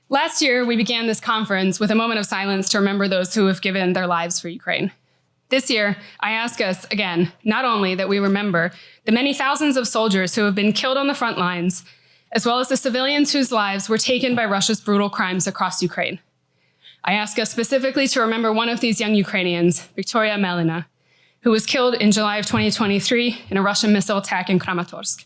Last year, we began this conference with a moment of silence to remember those who have given their lives for Ukraine. This year, I ask us again, not only that we remember the many thousands of soldiers who have been killed on the front lines, as well as the civilians whose lives were taken by Russia's brutal crimes across Ukraine. I ask us specifically to remember one of these young Ukrainians, Victoria Amelina, who was killed in July of 2023 in a Russian missile attack in Kramatorsk.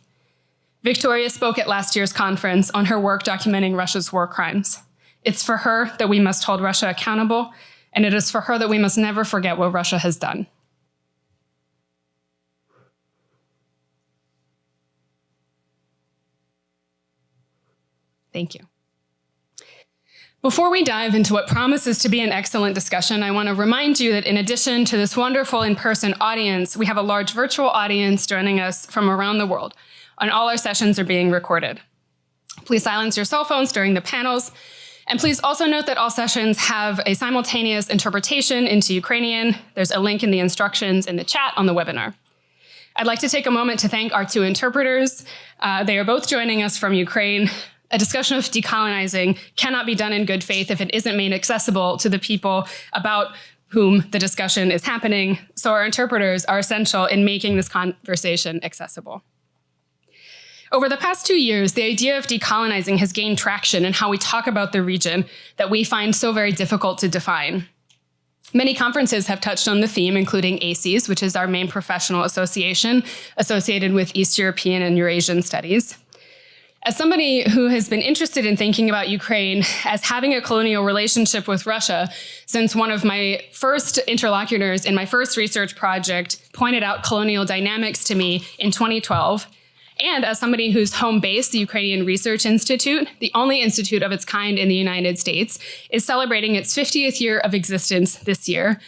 Victoria spoke at last year's conference on her work documenting Russia's war crimes. It's for her that we must hold Russia accountable, and it is for her that we must never forget what Russia has done. Thank you. Before we dive into what promises to be an excellent discussion, I want to remind you that in addition to this wonderful in-person audience, we have a large virtual audience joining us from around the world, and all our sessions are being recorded. Please silence your cell phones during the panels, and please also note that all sessions have a simultaneous interpretation into Ukrainian. There's a link in the instructions in the chat on the webinar. I'd like to take a moment to thank our two interpreters. They are both joining us from Ukraine. A discussion of decolonizing cannot be done in good faith if it isn't made accessible to the people about whom the discussion is happening. So our interpreters are essential in making this conversation accessible. Over the past 2 years, the idea of decolonizing has gained traction in how we talk about the region that we find so very difficult to define. Many conferences have touched on the theme, including ACES, which is our main professional association associated with East European and Eurasian studies. As somebody who has been interested in thinking about Ukraine as having a colonial relationship with Russia, since one of my first interlocutors in my first research project pointed out colonial dynamics to me in 2012, and as somebody whose home base, the Ukrainian Research Institute, the only institute of its kind in the United States, is celebrating its 50th year of existence this year,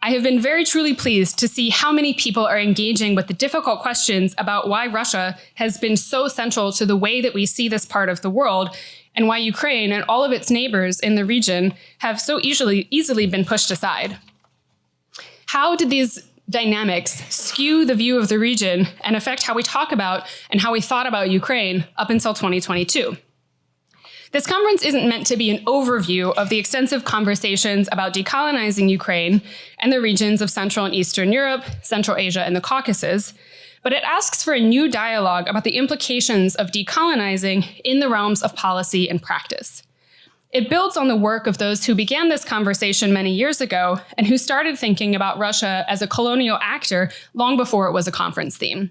I have been very truly pleased to see how many people are engaging with the difficult questions about why Russia has been so central to the way that we see this part of the world, and why Ukraine and all of its neighbors in the region have so easily been pushed aside. How did these dynamics skew the view of the region and affect how we talk about and how we thought about Ukraine up until 2022? This conference isn't meant to be an overview of the extensive conversations about decolonizing Ukraine and the regions of Central and Eastern Europe, Central Asia, and the Caucasus, but it asks for a new dialogue about the implications of decolonizing in the realms of policy and practice. It builds on the work of those who began this conversation many years ago and who started thinking about Russia as a colonial actor long before it was a conference theme.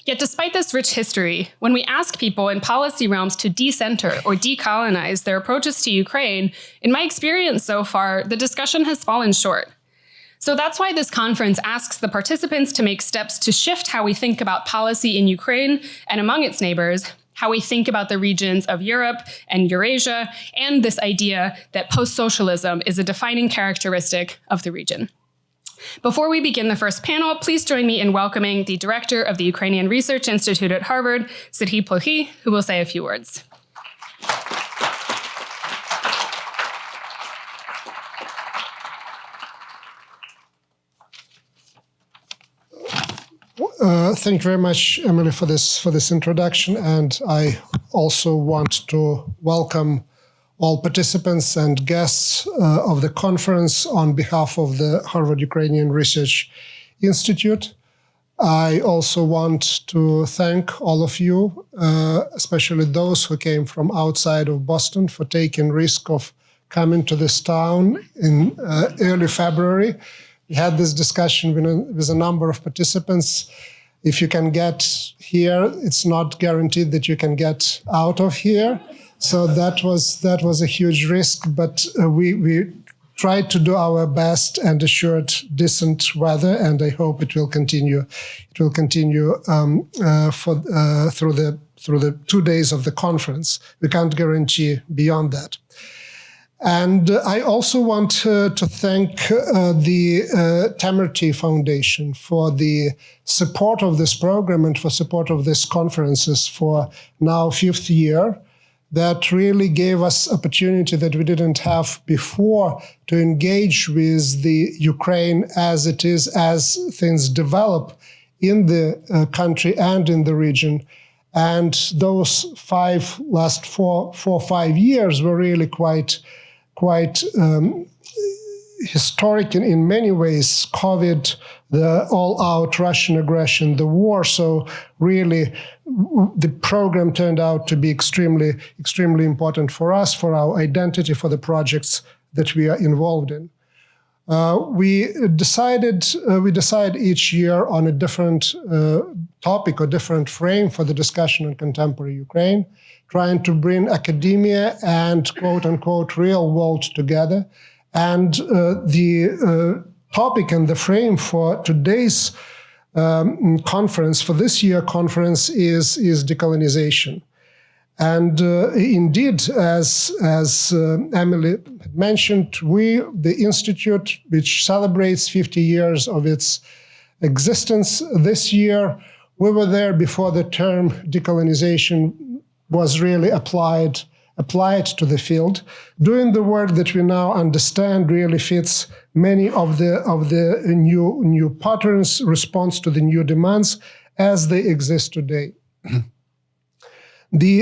Yet despite this rich history, when we ask people in policy realms to decenter or decolonize their approaches to Ukraine, in my experience so far, the discussion has fallen short. So that's why this conference asks the participants to make steps to shift how we think about policy in Ukraine and among its neighbors, how we think about the regions of Europe and Eurasia, and this idea that post-socialism is a defining characteristic of the region. Before we begin the first panel, please join me in welcoming the director of the Ukrainian Research Institute at Harvard, Serhiy Plokhy, who will say a few words. Thank you very much, Emily, for this introduction, and I also want to welcome all participants and guests of the conference on behalf of the Harvard Ukrainian Research Institute. I also want to thank all of you, especially those who came from outside of Boston, for taking risk of coming to this town in early February. We had this discussion with a number of participants. If you can get here, it's not guaranteed that you can get out of here. So that was a huge risk, but we tried to do our best and assured decent weather, and I hope it will continue. It will continue through the 2 days of the conference. We can't guarantee beyond that. And I also want to thank the Temerty Foundation for the support of this program and for support of these conferences for now 5th year. That really gave us opportunity that we didn't have before to engage with the Ukraine as it is, as things develop in the country and in the region, And those last four or 5 years were really quite historic in many ways. COVID, the all-out Russian aggression, the war. So really, the program turned out to be extremely important for us, for our identity, for the projects that we are involved in. We decide each year on a different topic or different frame for the discussion on contemporary Ukraine, trying to bring academia and quote-unquote real world together. And the topic and the frame for today's conference, for this year conference, is decolonization. And indeed, as Emily had mentioned, the Institute, which celebrates 50 years of its existence this year, we were there before the term decolonization was really applied to the field. Doing the work that we now understand really fits many of the new patterns, response to the new demands as they exist today. The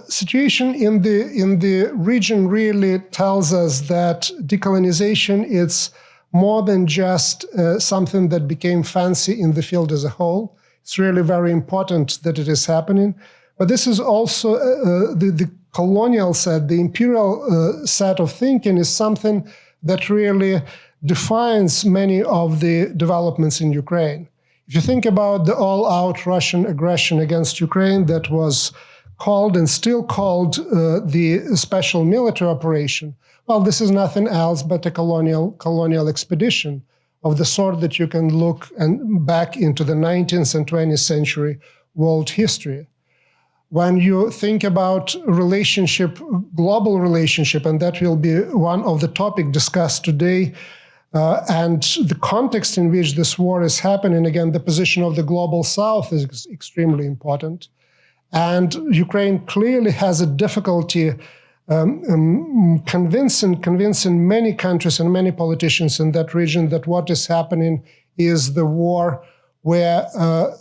situation in the region really tells us that decolonization is more than just something that became fancy in the field as a whole. It's really very important that it is happening. But this is also the colonial set, the imperial set of thinking is something that really defines many of the developments in Ukraine. If you think about the all-out Russian aggression against Ukraine that was called and still called the special military operation, well, this is nothing else but a colonial expedition of the sort that you can look back into the 19th and 20th century world history. When you think about global relationship, and that will be one of the topics discussed today, and the context in which this war is happening, again, the position of the global South is extremely important. And Ukraine clearly has a difficulty convincing many countries and many politicians in that region that what is happening is the war where,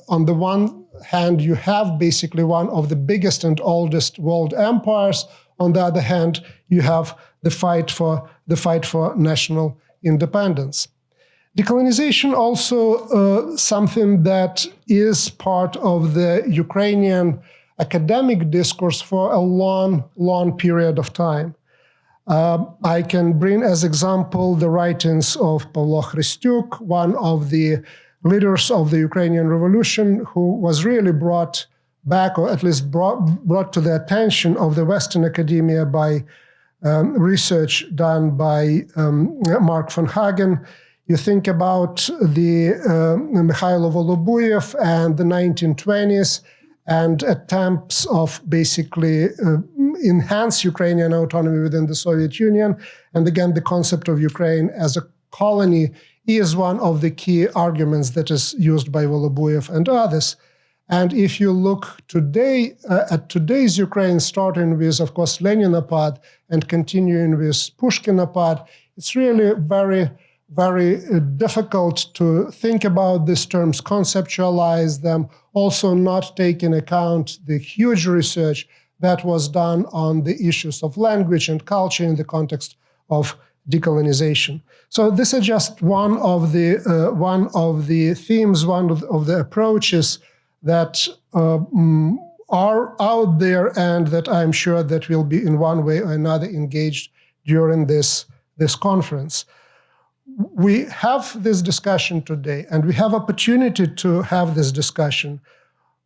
on the one hand, you have basically one of the biggest and oldest world empires. On the other hand, you have the fight for national independence. Decolonization also something that is part of the Ukrainian academic discourse for a long period of time. I can bring as example the writings of Pavlo Hrystyuk, one of the leaders of the Ukrainian Revolution, who was really brought back, or at least brought to the attention of the Western academia by research done by Mark von Hagen. You think about the Mikhailo Volobuyev and the 1920s and attempts of basically enhance Ukrainian autonomy within the Soviet Union. And again, the concept of Ukraine as a colony is one of the key arguments that is used by Volobuyev and others. And if you look today at today's Ukraine, starting with, of course, Leninapad and continuing with Pushkinapad, it's really very difficult to think about these terms, conceptualize them, also not take into account the huge research that was done on the issues of language and culture in the context of decolonization. So this is just one of the themes, one of the approaches that are out there, and that I'm sure that will be in one way or another engaged during this conference. We have this discussion today, and we have opportunity to have this discussion,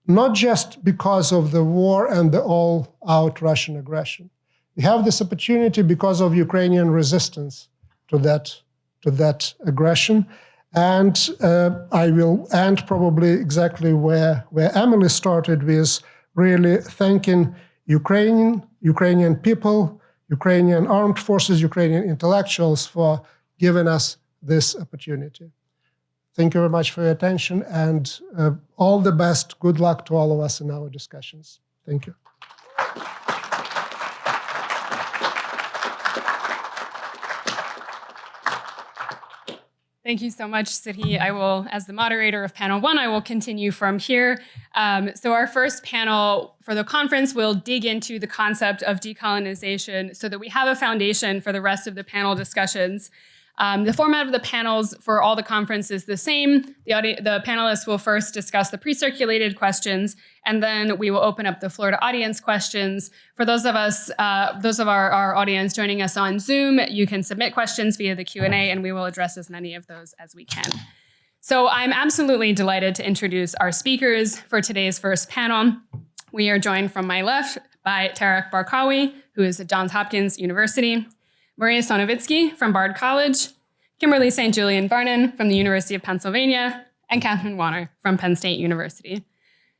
not just because of the war and the all-out Russian aggression. We have this opportunity because of Ukrainian resistance to that aggression. And I will end probably exactly where Emily started, with really thanking Ukrainian people, Ukrainian armed forces, Ukrainian intellectuals for giving us this opportunity. Thank you very much for your attention, and all the best. Good luck to all of us in our discussions. Thank you. Thank you so much, Serhiy. I will, as the moderator of panel 1, I will continue from here. So our first panel for the conference will dig into the concept of decolonization so that we have a foundation for the rest of the panel discussions. The format of the panels for all the conference is the same. The panelists will first discuss the pre-circulated questions, and then we will open up the floor to audience questions. For those of our audience joining us on Zoom, you can submit questions via the Q&A, and we will address as many of those as we can. So I'm absolutely delighted to introduce our speakers for today's first panel. We are joined from my left by Tarek Barkawi, who is at Johns Hopkins University, Maria Sonovitsky from Bard College, Kimberly St. Julian Varnon from the University of Pennsylvania, and Catherine Wanner from Penn State University.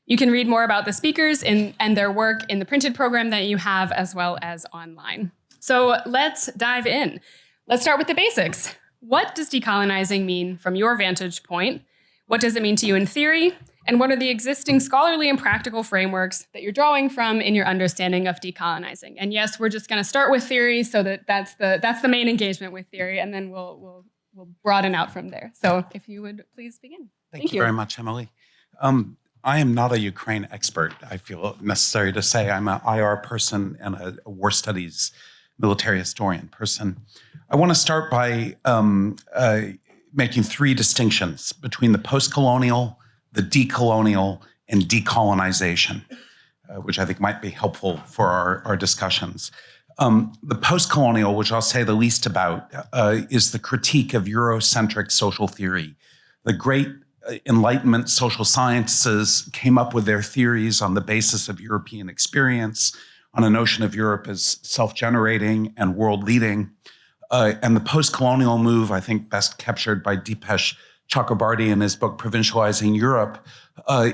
You can read more about the speakers and their work in the printed program that you have, as well as online. So let's dive in. Let's start with the basics. What does decolonizing mean from your vantage point? What does it mean to you in theory? And what are the existing scholarly and practical frameworks that you're drawing from in your understanding of decolonizing? And yes, we're just going to start with theory, so that's the main engagement with theory, and then we'll broaden out from there. So if you would please begin. Thank you very much, Emily. I am not a Ukraine expert. I feel necessary to say I'm an IR person and a war studies military historian person. I want to start by making three distinctions between the post-colonial, the decolonial, and decolonization, which I think might be helpful for our discussions. The post-colonial, which I'll say the least about, is the critique of Eurocentric social theory. The great Enlightenment social sciences came up with their theories on the basis of European experience, on a notion of Europe as self-generating and world-leading. And the post-colonial move, I think best captured by Dipesh Chakrabarty in his book, Provincializing Europe,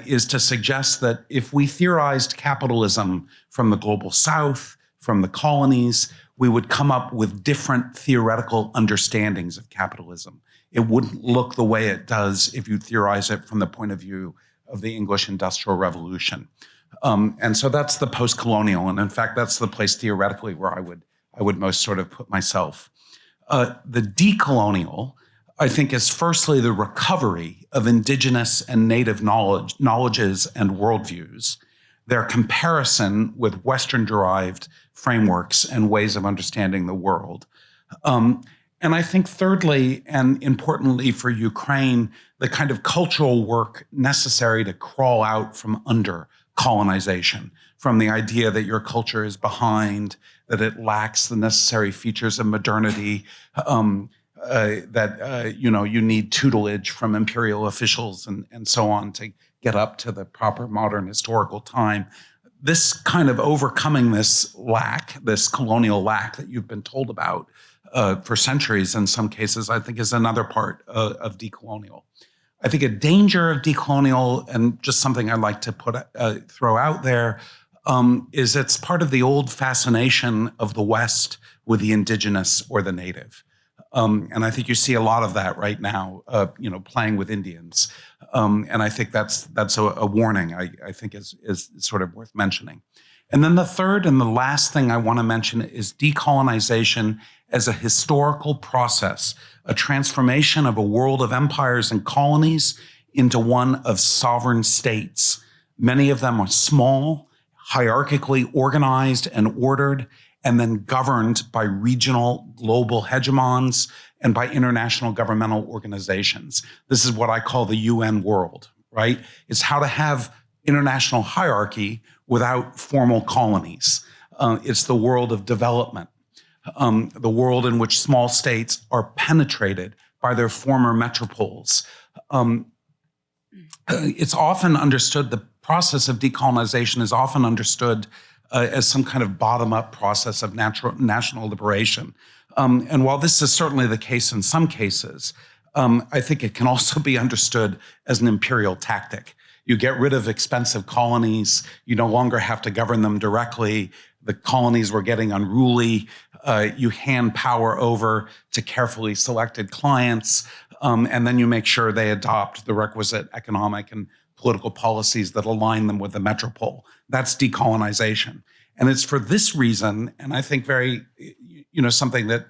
is to suggest that if we theorized capitalism from the global south, from the colonies, we would come up with different theoretical understandings of capitalism. It wouldn't look the way it does if you theorize it from the point of view of the English Industrial Revolution. And so that's the post-colonial, and in fact, that's the place theoretically where I would most sort of put myself. The decolonial, I think, is firstly the recovery of indigenous and native knowledges and worldviews, their comparison with Western-derived frameworks and ways of understanding the world. And I think thirdly, and importantly for Ukraine, the kind of cultural work necessary to crawl out from under colonization, from the idea that your culture is behind, that it lacks the necessary features of modernity, that you need tutelage from imperial officials and so on to get up to the proper modern historical time. This kind of overcoming this lack, this colonial lack that you've been told about for centuries in some cases, I think is another part of decolonial. I think a danger of decolonial, and just something I'd like to throw out there, is it's part of the old fascination of the West with the indigenous or the native. And I think you see a lot of that right now, playing with Indians. And I think that's a warning I think is sort of worth mentioning. And then the third and the last thing I want to mention is decolonization as a historical process, a transformation of a world of empires and colonies into one of sovereign states. Many of them are small, hierarchically organized and ordered, and then governed by regional global hegemons and by international governmental organizations. This is what I call the UN world, right? It's how to have international hierarchy without formal colonies. It's the world of development, the world in which small states are penetrated by their former metropoles. It's often understood, the process of decolonization is often understood as some kind of bottom-up process of national liberation. And while this is certainly the case in some cases, I think it can also be understood as an imperial tactic. You get rid of expensive colonies. You no longer have to govern them directly. The colonies were getting unruly. You hand power over to carefully selected clients, and then you make sure they adopt the requisite economic and political policies that align them with the metropole. That's decolonization. And it's for this reason, and I think something that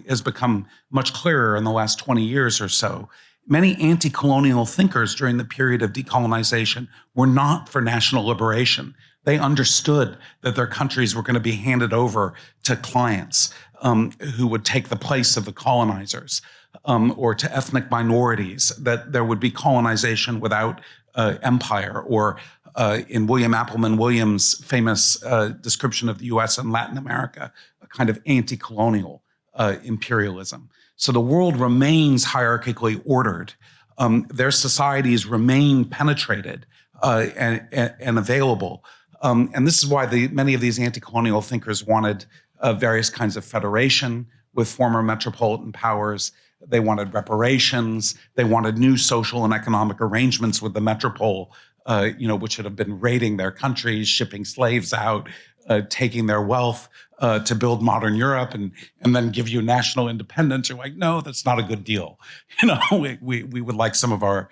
has become much clearer in the last 20 years or so, many anti-colonial thinkers during the period of decolonization were not for national liberation. They understood that their countries were going to be handed over to clients who would take the place of the colonizers, or to ethnic minorities, that there would be colonization without empire, or in William Appleman Williams' famous description of the US and Latin America, a kind of anti-colonial imperialism. So the world remains hierarchically ordered. Their societies remain penetrated and available. And this is why many of these anti-colonial thinkers wanted various kinds of federation with former metropolitan powers. They wanted reparations. They wanted new social and economic arrangements with the metropole, which had been raiding their countries, shipping slaves out, taking their wealth to build modern Europe and then give you national independence. You're like, no, that's not a good deal. We would like some of our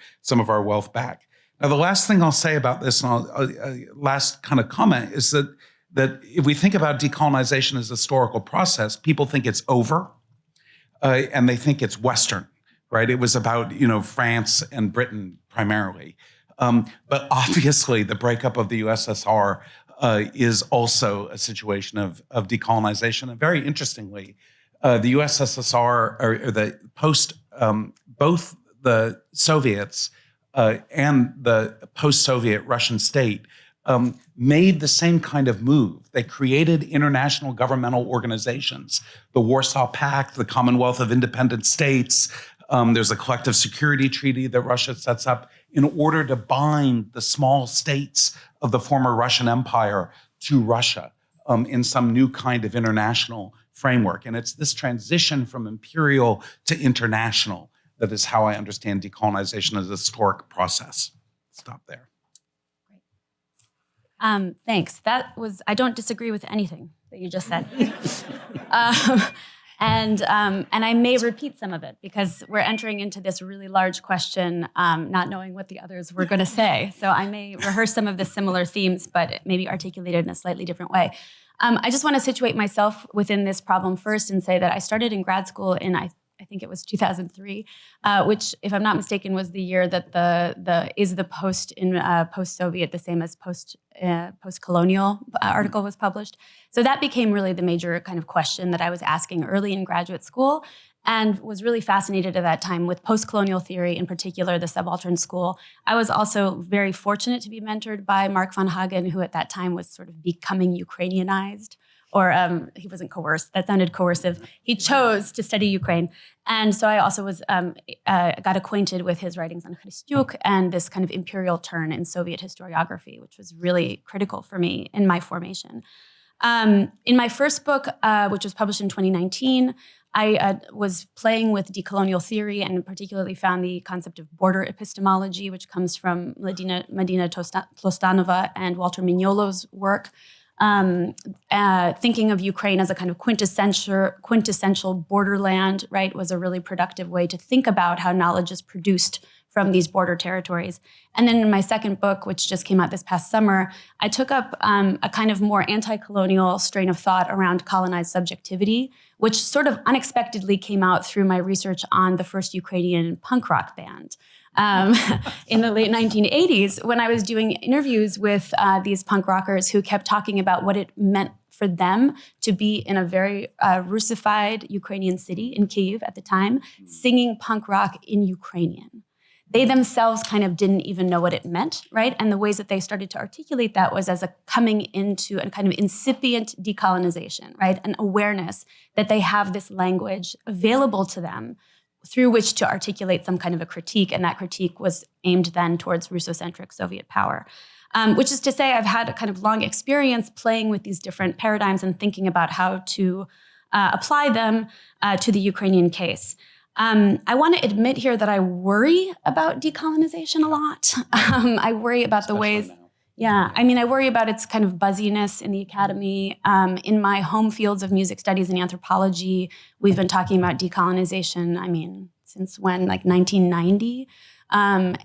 wealth back. Now, the last thing I'll say about this, and last kind of comment, is that if we think about decolonization as a historical process, people think it's over, and they think it's Western, right? It was about France and Britain primarily, but obviously the breakup of the USSR is also a situation of decolonization. And very interestingly, the USSR, or the both the Soviets and the post-Soviet Russian state made the same kind of move. They created international governmental organizations, the Warsaw Pact, the Commonwealth of Independent States. There's a collective security treaty that Russia sets up in order to bind the small states of the former Russian Empire to Russia in some new kind of international framework. And it's this transition from imperial to international that is how I understand decolonization as a historic process. Stop there. Thanks. I don't disagree with anything that you just said. And I may repeat some of it because we're entering into this really large question, not knowing what the others were going to say. So I may rehearse some of the similar themes, but maybe articulated in a slightly different way. I just want to situate myself within this problem first and say that I started in grad school in, I think it was 2003, which, if I'm not mistaken, was the year that the post-Soviet the same as post-colonial article was published. So that became really the major kind of question that I was asking early in graduate school, and was really fascinated at that time with post-colonial theory, in particular the subaltern school. I was also very fortunate to be mentored by Mark von Hagen, who at that time was sort of becoming Ukrainianized. Or he wasn't coerced. That sounded coercive. He chose to study Ukraine. And so I also got acquainted with his writings on Hristyuk and this kind of imperial turn in Soviet historiography, which was really critical for me in my formation. In my first book, which was published in 2019, I was playing with decolonial theory and particularly found the concept of border epistemology, which comes from Medina Tlostanova and Walter Mignolo's work. Thinking of Ukraine as a kind of quintessential borderland, right, was a really productive way to think about how knowledge is produced from these border territories. And then in my second book, which just came out this past summer, I took up a kind of more anti-colonial strain of thought around colonized subjectivity, which sort of unexpectedly came out through my research on the first Ukrainian punk rock band. In the late 1980s, when I was doing interviews with these punk rockers who kept talking about what it meant for them to be in a very Russified Ukrainian city in Kyiv at the time, singing punk rock in Ukrainian. They themselves kind of didn't even know what it meant, right? And the ways that they started to articulate that was as a coming into a kind of incipient decolonization, right? An awareness that they have this language available to them through which to articulate some kind of a critique, and that critique was aimed then towards Russocentric Soviet power. Which is to say, I've had a kind of long experience playing with these different paradigms and thinking about how to apply them to the Ukrainian case. I want to admit here that I worry about decolonization a lot. I worry about the ways... Yeah, I mean, I worry about its kind of buzziness in the academy. In my home fields of music studies and anthropology, we've been talking about decolonization, I mean, since when, like 1990? And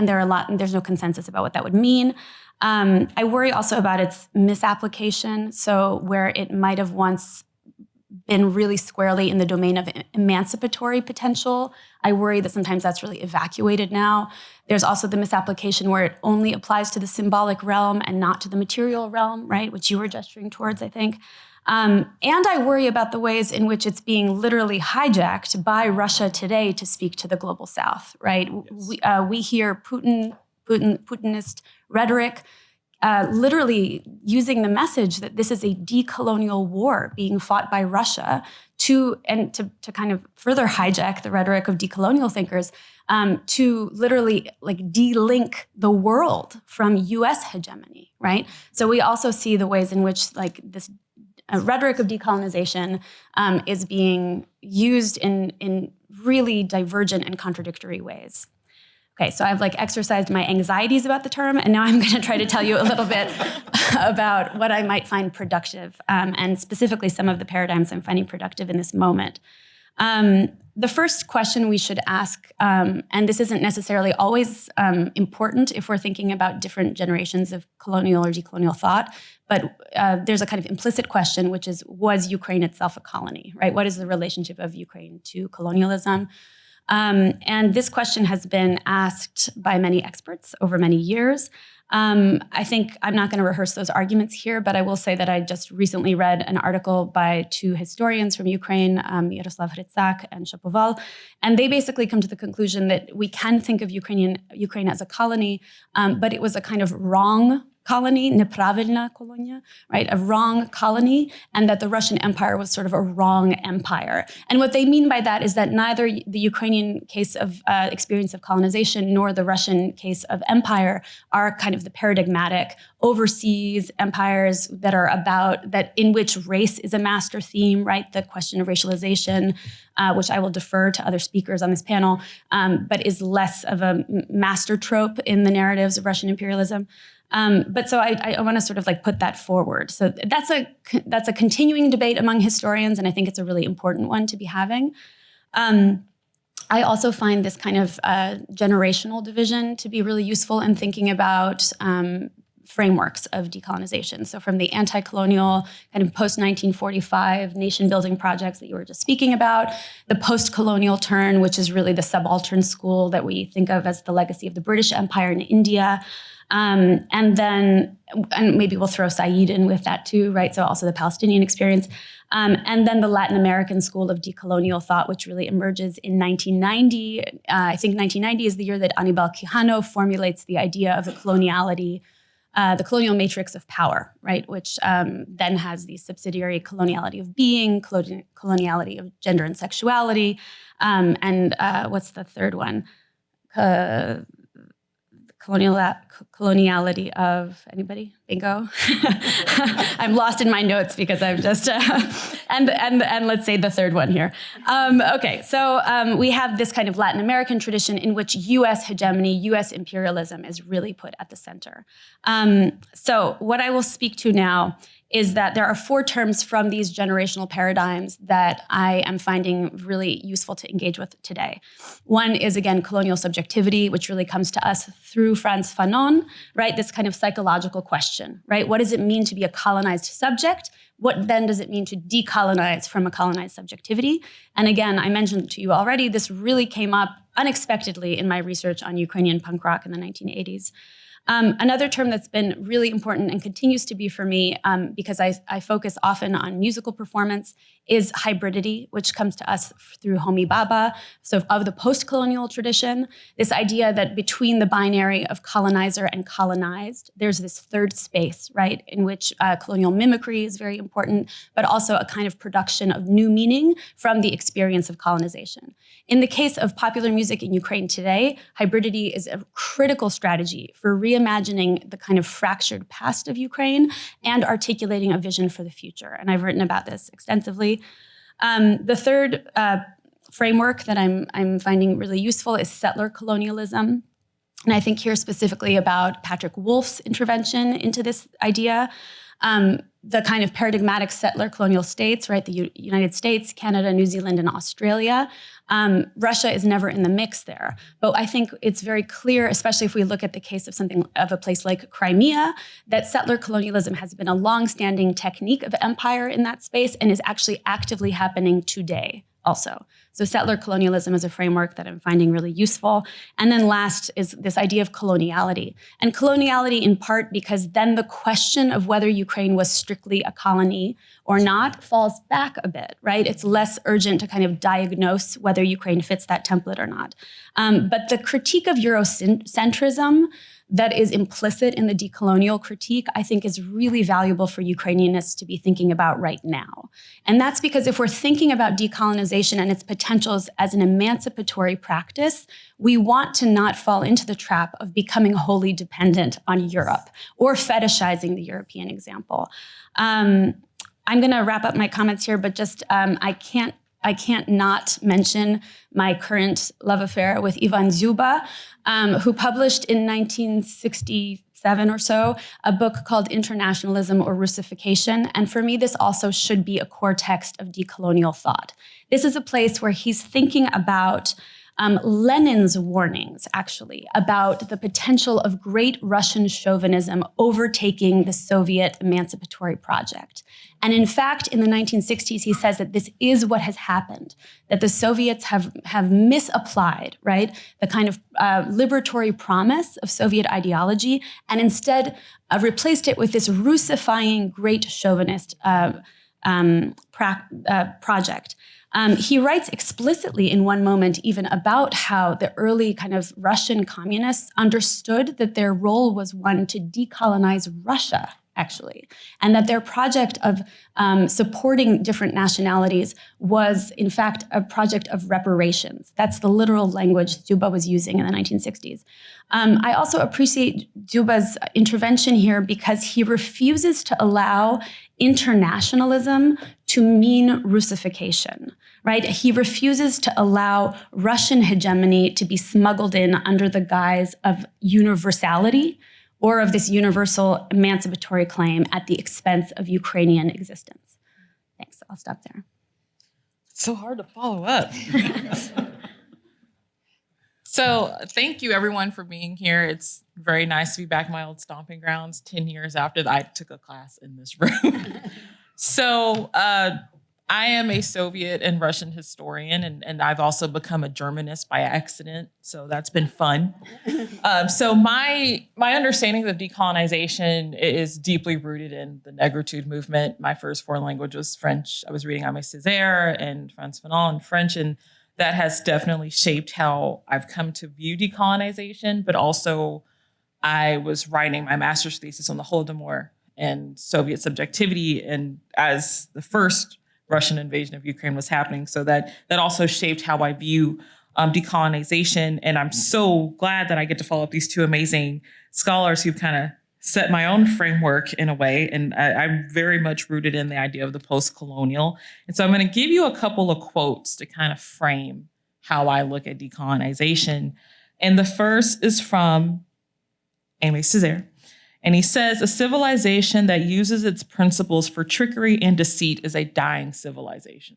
there are a lot, and there's no consensus about what that would mean. I worry also about its misapplication. So where it might have once been really squarely in the domain of emancipatory potential. I worry that sometimes that's really evacuated now. There's also the misapplication where it only applies to the symbolic realm and not to the material realm, right? Which you were gesturing towards, I think. And I worry about the ways in which it's being literally hijacked by Russia today to speak to the global South, right? Yes. We hear Putinist rhetoric literally using the message that this is a decolonial war being fought by Russia to kind of further hijack the rhetoric of decolonial thinkers, to literally like de-link the world from US hegemony, right? So we also see the ways in which like this rhetoric of decolonization is being used in really divergent and contradictory ways. Okay, so I've like exercised my anxieties about the term, and now I'm going to try to tell you a little bit about what I might find productive, and specifically some of the paradigms I'm finding productive in this moment. The first question we should ask, and this isn't necessarily always important if we're thinking about different generations of colonial or decolonial thought, but there's a kind of implicit question, which is, was Ukraine itself a colony, right? What is the relationship of Ukraine to colonialism? And this question has been asked by many experts over many years. I think I'm not going to rehearse those arguments here, but I will say that I just recently read an article by two historians from Ukraine, Yaroslav Hrytsak and Shapoval, and they basically come to the conclusion that we can think of Ukraine as a colony, but it was a kind of wrong colony, nepravilna kolonia, right? A wrong colony, and that the Russian Empire was sort of a wrong empire. And what they mean by that is that neither the Ukrainian case of experience of colonization nor the Russian case of empire are kind of the paradigmatic overseas empires that are about, that in which race is a master theme, right? The question of racialization, which I will defer to other speakers on this panel, but is less of a master trope in the narratives of Russian imperialism. But so I want to sort of like put that forward. So that's a continuing debate among historians, and I think it's a really important one to be having. I also find this kind of generational division to be really useful in thinking about frameworks of decolonization. So from the anti-colonial kind of post-1945 nation-building projects that you were just speaking about, the post-colonial turn, which is really the subaltern school that we think of as the legacy of the British Empire in India. And maybe we'll throw Said in with that too, right? So also the Palestinian experience. And then the Latin American school of decolonial thought, which really emerges in 1990. I think 1990 is the year that Aníbal Quijano formulates the idea of the colonial matrix of power, right? Which then has the subsidiary coloniality of being, coloniality of gender and sexuality, and what's the third one? Coloniality of anybody? Bingo. I'm lost in my notes because I'm just and let's say the third one here. Okay, so we have this kind of Latin American tradition in which U.S. hegemony, U.S. imperialism is really put at the center. So what I will speak to now is that there are four terms from these generational paradigms that I am finding really useful to engage with today. One is, again, colonial subjectivity, which really comes to us through Frantz Fanon, right? This kind of psychological question, right? What does it mean to be a colonized subject? What then does it mean to decolonize from a colonized subjectivity? And again, I mentioned to you already, this really came up unexpectedly in my research on Ukrainian punk rock in the 1980s. Another term that's been really important and continues to be for me, because I focus often on musical performance, is hybridity, which comes to us through Homi Bhabha, so of the post-colonial tradition, this idea that between the binary of colonizer and colonized, there's this third space, right, in which colonial mimicry is very important, but also a kind of production of new meaning from the experience of colonization. In the case of popular music in Ukraine today, hybridity is a critical strategy for reimagining the kind of fractured past of Ukraine and articulating a vision for the future. And I've written about this extensively. The third framework that I'm finding really useful is settler colonialism. And I think here specifically about Patrick Wolf's intervention into this idea. the kind of paradigmatic settler colonial states, right? The United States, Canada, New Zealand, and Australia. Russia is never in the mix there. But I think it's very clear, especially if we look at the case of something of a place like Crimea, that settler colonialism has been a longstanding technique of empire in that space and is actually actively happening today also. So settler colonialism is a framework that I'm finding really useful. And then last is this idea of coloniality. And coloniality in part because then the question of whether Ukraine was strictly a colony or not falls back a bit, right? It's less urgent to kind of diagnose whether Ukraine fits that template or not. But the critique of Eurocentrism that is implicit in the decolonial critique, I think is really valuable for Ukrainianists to be thinking about right now. And that's because if we're thinking about decolonization and its potentials as an emancipatory practice, we want to not fall into the trap of becoming wholly dependent on Europe or fetishizing the European example. I'm going to wrap up my comments here, but just I can't not mention my current love affair with Ivan Dzyuba, who published in 1967 or so a book called Internationalism or Russification. And for me, this also should be a core text of decolonial thought. This is a place where he's thinking about Lenin's warnings, actually, about the potential of great Russian chauvinism overtaking the Soviet emancipatory project. And in fact, in the 1960s, he says that this is what has happened, that the Soviets have misapplied, right, the kind of liberatory promise of Soviet ideology, and instead replaced it with this Russifying great chauvinist project. He writes explicitly in one moment even about how the early kind of Russian communists understood that their role was one to decolonize Russia, actually, and that their project of supporting different nationalities was, in fact, a project of reparations. That's the literal language Dzyuba was using in the 1960s. I also appreciate Dzyuba's intervention here because he refuses to allow internationalism to mean Russification, right? He refuses to allow Russian hegemony to be smuggled in under the guise of universality or of this universal emancipatory claim at the expense of Ukrainian existence. Thanks, I'll stop there. It's so hard to follow up. So thank you everyone for being here. It's very nice to be back in my old stomping grounds 10 years after I took a class in this room. So I am a Soviet and Russian historian, and I've also become a Germanist by accident. So that's been fun. So my understanding of decolonization is deeply rooted in the Negritude movement. My first foreign language was French. I was reading Aimé Césaire and Frantz Fanon in French, and that has definitely shaped how I've come to view decolonization. But also, I was writing my master's thesis on the Holodomor and Soviet subjectivity, and as the first Russian invasion of Ukraine was happening. So that also shaped how I view decolonization. And I'm so glad that I get to follow up these two amazing scholars who've kind of set my own framework in a way. And I'm very much rooted in the idea of the post-colonial. And so I'm going to give you a couple of quotes to kind of frame how I look at decolonization. And the first is from Aimé Césaire. And he says, a civilization that uses its principles for trickery and deceit is a dying civilization.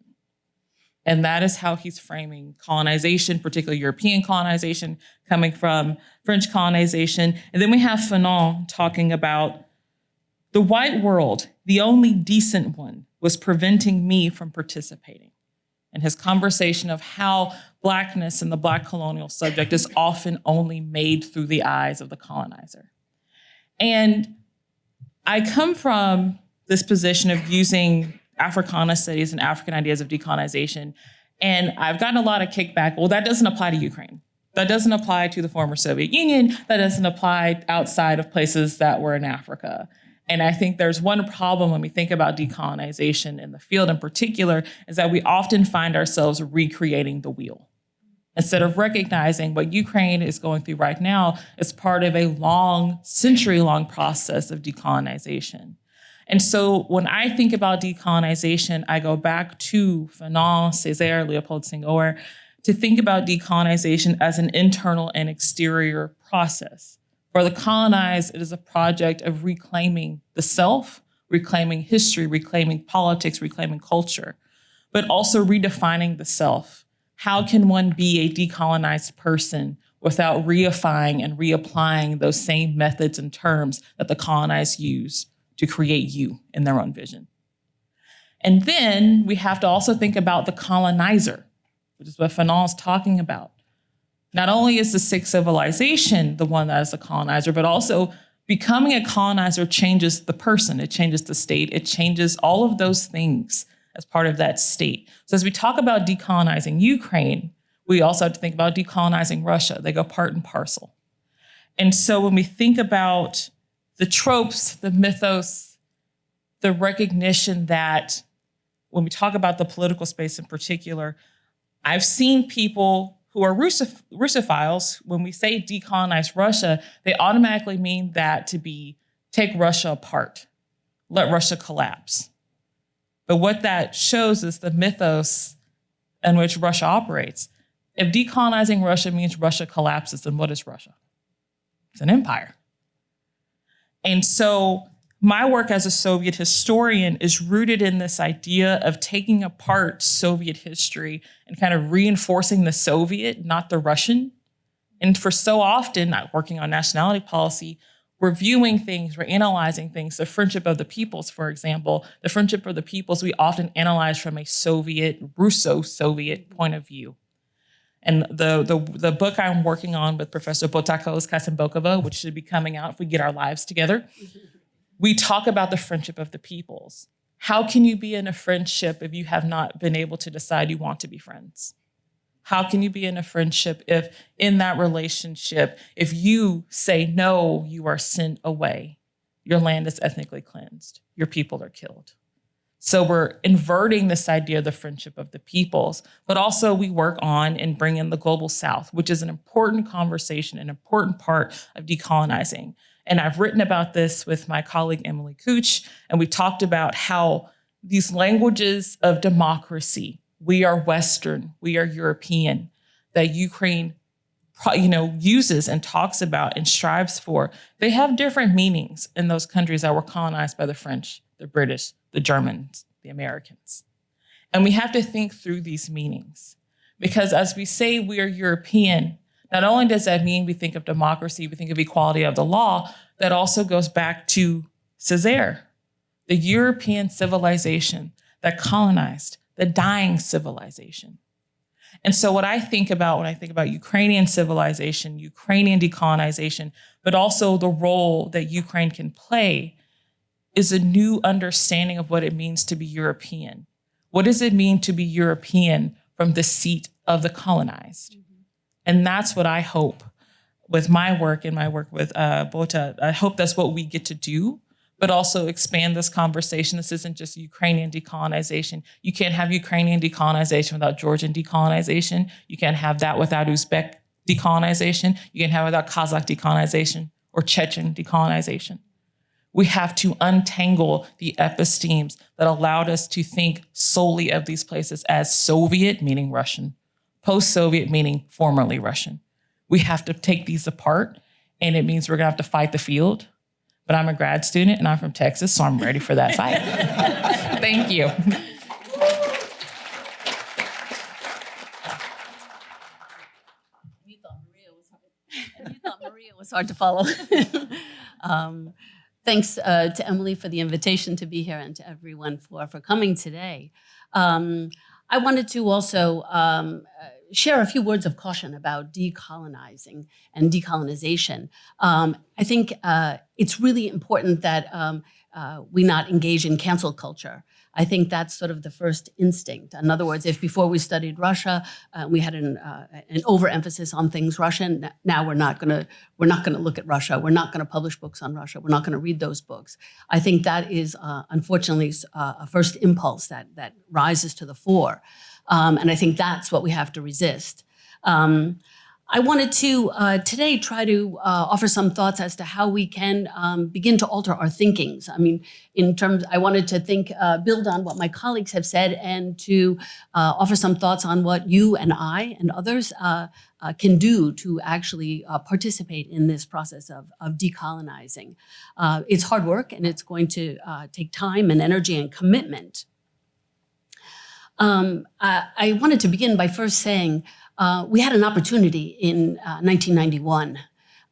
And that is how he's framing colonization, particularly European colonization, coming from French colonization. And then we have Fanon talking about the white world, the only decent one, was preventing me from participating. And his conversation of how Blackness and the Black colonial subject is often only made through the eyes of the colonizer. And I come from this position of using Africana studies and African ideas of decolonization, and I've gotten a lot of kickback. Well, that doesn't apply to Ukraine. That doesn't apply to the former Soviet Union. That doesn't apply outside of places that were in Africa. And I think there's one problem when we think about decolonization in the field in particular, is that we often find ourselves recreating the wheel, instead of recognizing what Ukraine is going through right now as part of a long, century-long process of decolonization. And so when I think about decolonization, I go back to Fanon, Césaire, Leopold Senghor, to think about decolonization as an internal and exterior process. For the colonized, it is a project of reclaiming the self reclaiming history, reclaiming politics, reclaiming culture, but also redefining the self. How can one be a decolonized person without reifying and reapplying those same methods and terms that the colonized use to create you in their own vision? And then we have to also think about the colonizer, which is what Fanon is talking about. Not only is the sixth civilization the one that is the colonizer, but also becoming a colonizer changes the person, it changes the state, it changes all of those things as part of that state. So as we talk about decolonizing Ukraine, we also have to think about decolonizing Russia. They go part and parcel. And so when we think about the tropes, the mythos, the recognition that when we talk about the political space in particular, I've seen people who are Russophiles, when we say decolonize Russia, they automatically mean that to be take Russia apart, let Russia collapse. But what that shows is the mythos in which Russia operates. If decolonizing Russia means Russia collapses, then what is Russia? It's an empire. And so my work as a Soviet historian is rooted in this idea of taking apart Soviet history and kind of reinforcing the Soviet, not the Russian. And for so often, not working on nationality policy, we're viewing things, we're analyzing things. The friendship of the peoples, for example, the friendship of the peoples, we often analyze from a Soviet, Russo-Soviet point of view. And the book I'm working on with Professor Botakos Kasimbokova, which should be coming out if we get our lives together, we talk about the friendship of the peoples. How can you be in a friendship if you have not been able to decide you want to be friends? How can you be in a friendship if in that relationship, if you say no, you are sent away, your land is ethnically cleansed, your people are killed? So we're inverting this idea of the friendship of the peoples, but also we work on and bring in the global South, which is an important conversation, an important part of decolonizing. And I've written about this with my colleague, Emily Couch, and we talked about how these languages of democracy, we are Western, we are European, that Ukraine uses and talks about and strives for, they have different meanings in those countries that were colonized by the French, the British, the Germans, the Americans. And we have to think through these meanings. Because as we say we are European, not only does that mean we think of democracy, we think of equality of the law, that also goes back to Césaire, the European civilization that colonized the dying civilization. And so what I think about when I think about Ukrainian civilization, Ukrainian decolonization, but also the role that Ukraine can play is a new understanding of what it means to be European. What does it mean to be European from the seat of the colonized? And that's what I hope with my work and my work with Bota. I hope that's what we get to do, but also expand this conversation. This isn't just Ukrainian decolonization. You can't have Ukrainian decolonization without Georgian decolonization. You can't have that without Uzbek decolonization. You can't have it without Kazakh decolonization or Chechen decolonization. We have to untangle the epistemes that allowed us to think solely of these places as Soviet, meaning Russian, post-Soviet, meaning formerly Russian. We have to take these apart, and it means we're gonna have to fight the field. But I'm a grad student, and I'm from Texas, so I'm ready for that fight. Thank you. You thought Maria was hard to follow. Thanks to Emily for the invitation to be here and to everyone for coming today. I wanted to also share a few words of caution about decolonizing and decolonization. I think it's really important that we not engage in cancel culture. I think that's sort of the first instinct. In other words, if before we studied Russia, we had an overemphasis on things Russian, now we're not going to look at Russia. We're not going to publish books on Russia. We're not going to read those books. I think that is unfortunately a first impulse that rises to the fore, and I think that's what we have to resist. I wanted to today try to offer some thoughts as to how we can begin to alter our thinkings. I mean, I wanted to build on what my colleagues have said and to offer some thoughts on what you and I and others can do to actually participate in this process of decolonizing. It's hard work and it's going to take time and energy and commitment. I wanted to begin by first saying we had an opportunity in 1991,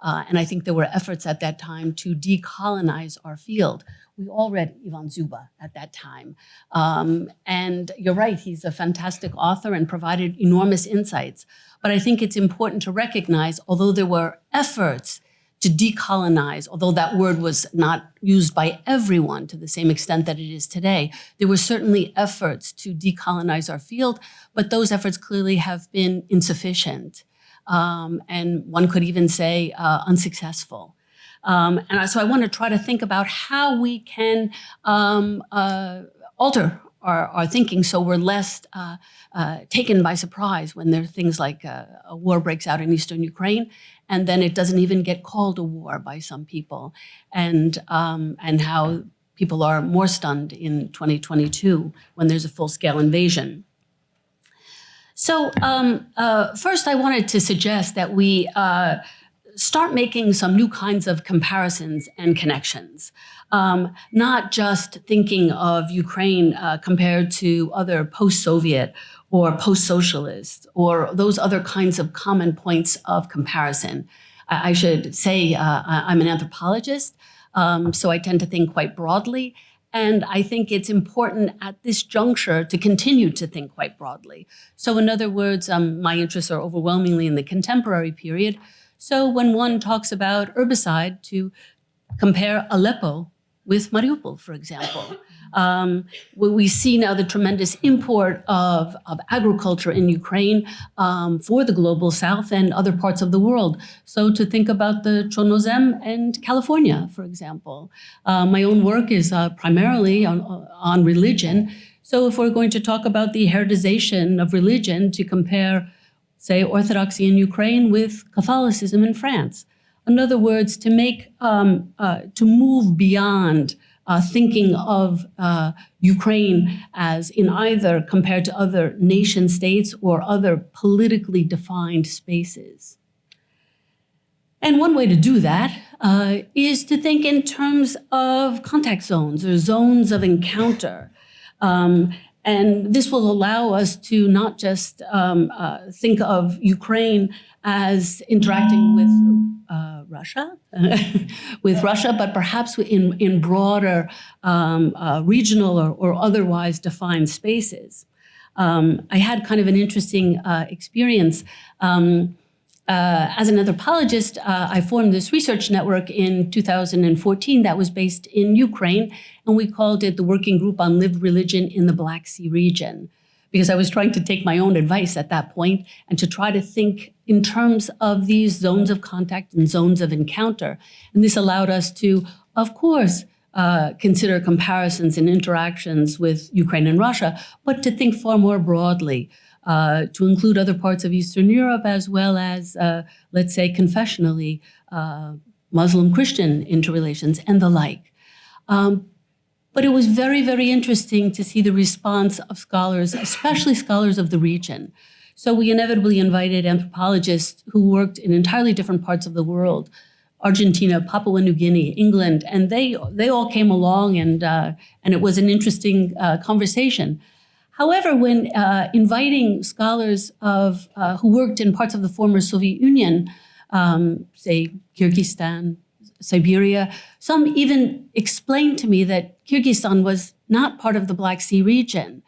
and I think there were efforts at that time to decolonize our field. We all read Ivan Zuba at that time. And you're right, he's a fantastic author and provided enormous insights. But I think it's important to recognize, although there were efforts to decolonize, although that word was not used by everyone to the same extent that it is today, there were certainly efforts to decolonize our field, but those efforts clearly have been insufficient. And one could even say unsuccessful. And so I want to try to think about how we can alter our thinking so we're less taken by surprise when there are things like a war breaks out in eastern Ukraine, and then it doesn't even get called a war by some people, and how people are more stunned in 2022 when there's a full-scale invasion. So first, I wanted to suggest that we start making some new kinds of comparisons and connections, not just thinking of Ukraine compared to other post-Soviet or post-socialist or those other kinds of common points of comparison. I should say I'm an anthropologist, so I tend to think quite broadly. And I think it's important at this juncture to continue to think quite broadly. So in other words, my interests are overwhelmingly in the contemporary period. So when one talks about herbicide, to compare Aleppo with Mariupol, for example. We see now the tremendous import of agriculture in Ukraine for the global south and other parts of the world. So to think about the Chernozem and California, for example. My own work is primarily on religion. So if we're going to talk about the heritization of religion, to compare, say, Orthodoxy in Ukraine with Catholicism in France. In other words, to move beyond thinking of Ukraine as in either compared to other nation states or other politically defined spaces. And one way to do that is to think in terms of contact zones or zones of encounter. And this will allow us to not just think of Ukraine as interacting with Russia, but perhaps in broader regional or otherwise defined spaces. I had kind of an interesting experience. As an anthropologist, I formed this research network in 2014 that was based in Ukraine, and we called it the Working Group on Lived Religion in the Black Sea region, because I was trying to take my own advice at that point and to try to think in terms of these zones of contact and zones of encounter. And this allowed us to, of course, consider comparisons and interactions with Ukraine and Russia, but to think far more broadly, to include other parts of Eastern Europe as well as, let's say, confessionally, Muslim-Christian interrelations and the like. But it was very, very interesting to see the response of scholars, especially scholars of the region. So we inevitably invited anthropologists who worked in entirely different parts of the world, Argentina, Papua New Guinea, England, and they all came along, and it was an interesting conversation. However, when inviting scholars who worked in parts of the former Soviet Union, say Kyrgyzstan, Siberia, some even explained to me that Kyrgyzstan was not part of the Black Sea region.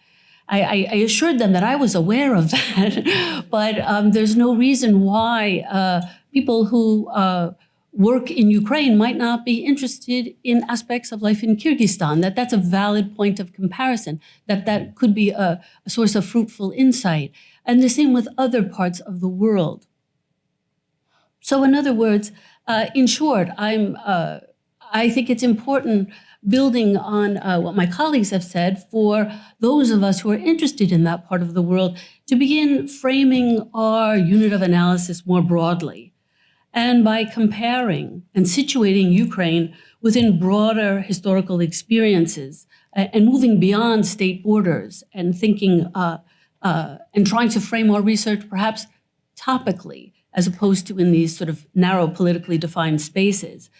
I assured them that I was aware of that, but there's no reason why people who work in Ukraine might not be interested in aspects of life in Kyrgyzstan, that's a valid point of comparison, that could be a source of fruitful insight. And the same with other parts of the world. So in other words, in short, I think it's important building on what my colleagues have said, for those of us who are interested in that part of the world to begin framing our unit of analysis more broadly. And by comparing and situating Ukraine within broader historical experiences and moving beyond state borders and thinking and trying to frame our research perhaps topically as opposed to in these sort of narrow politically defined spaces.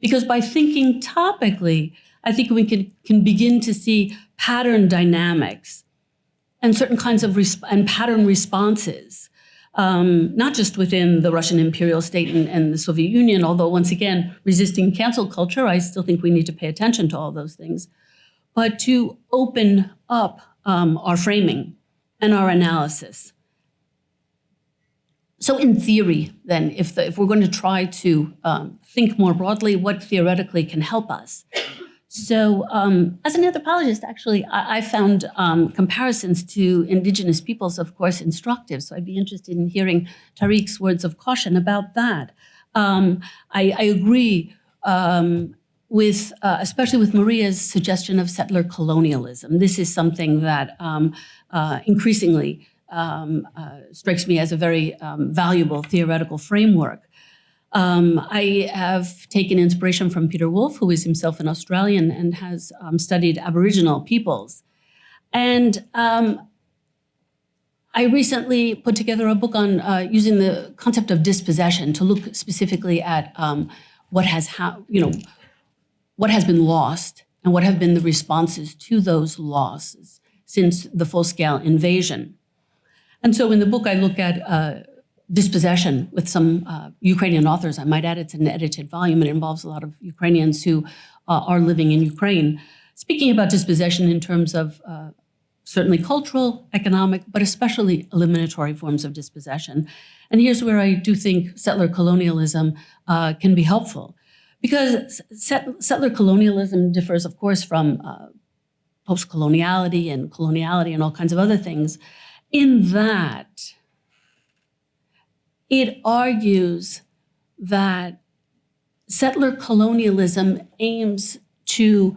Because by thinking topically, I think we can begin to see pattern dynamics and certain kinds of and pattern responses, not just within the Russian imperial state and the Soviet Union, although once again, resisting cancel culture, I still think we need to pay attention to all those things, but to open up our framing and our analysis. So in theory, then, if we're going to try to think more broadly, what theoretically can help us? So as an anthropologist, actually, I found comparisons to indigenous peoples, of course, instructive. So I'd be interested in hearing Tariq's words of caution about that. I agree with, especially with Maria's suggestion of settler colonialism. This is something that increasingly strikes me as a very valuable theoretical framework. I have taken inspiration from Peter Wolf, who is himself an Australian and has studied Aboriginal peoples. And I recently put together a book on using the concept of dispossession to look specifically at what has been lost and what have been the responses to those losses since the full-scale invasion. And so in the book, I look at dispossession with some Ukrainian authors. I might add it's an edited volume. It involves a lot of Ukrainians who are living in Ukraine, speaking about dispossession in terms of certainly cultural, economic, but especially eliminatory forms of dispossession. And here's where I do think settler colonialism can be helpful. Because settler colonialism differs, of course, from post-coloniality and coloniality and all kinds of other things, in that it argues that settler colonialism aims to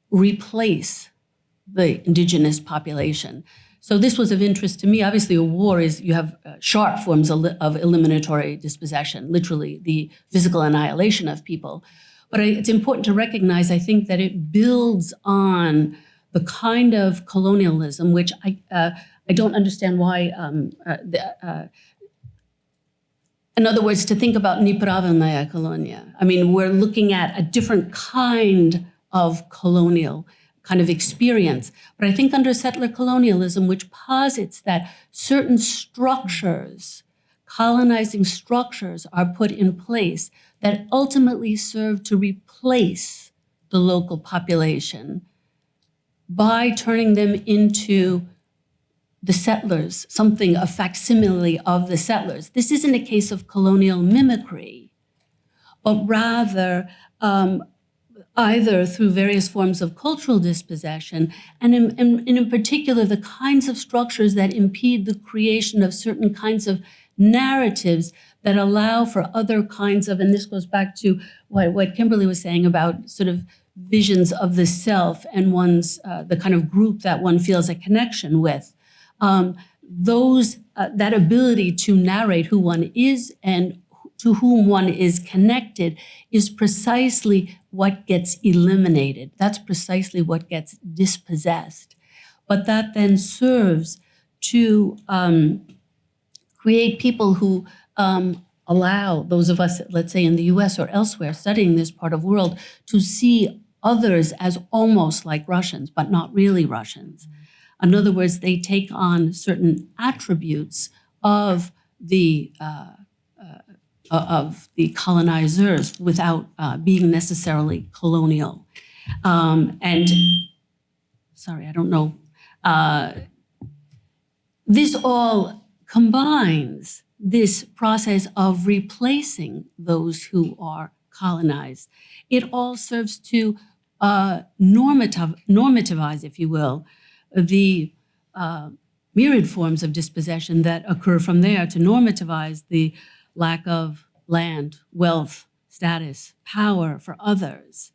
replace the indigenous population. So this was of interest to me. Obviously, a war is, you have sharp forms of eliminatory dispossession, literally the physical annihilation of people. But it's important to recognize, I think, that it builds on the kind of colonialism which I don't understand why, in other words, to think about nepravilnaya kolonia. I mean, we're looking at a different kind of colonial kind of experience. But I think under settler colonialism, which posits that certain structures, colonizing structures, are put in place that ultimately serve to replace the local population by turning them into the settlers, something, a facsimile of the settlers. This isn't a case of colonial mimicry, but rather either through various forms of cultural dispossession, and in particular, the kinds of structures that impede the creation of certain kinds of narratives that allow for other kinds of, and this goes back to what Kimberly was saying about sort of visions of the self and one's, the kind of group that one feels a connection with. That ability to narrate who one is and to whom one is connected is precisely what gets eliminated. That's precisely what gets dispossessed. But that then serves to create people who allow those of us, let's say in the US or elsewhere, studying this part of the world, to see others as almost like Russians, but not really Russians. In other words, they take on certain attributes of the colonizers without being necessarily colonial. And sorry, I don't know. This all combines this process of replacing those who are colonized. It all serves to normativize, if you will, the myriad forms of dispossession that occur from there, to normativize the lack of land, wealth, status, power for others.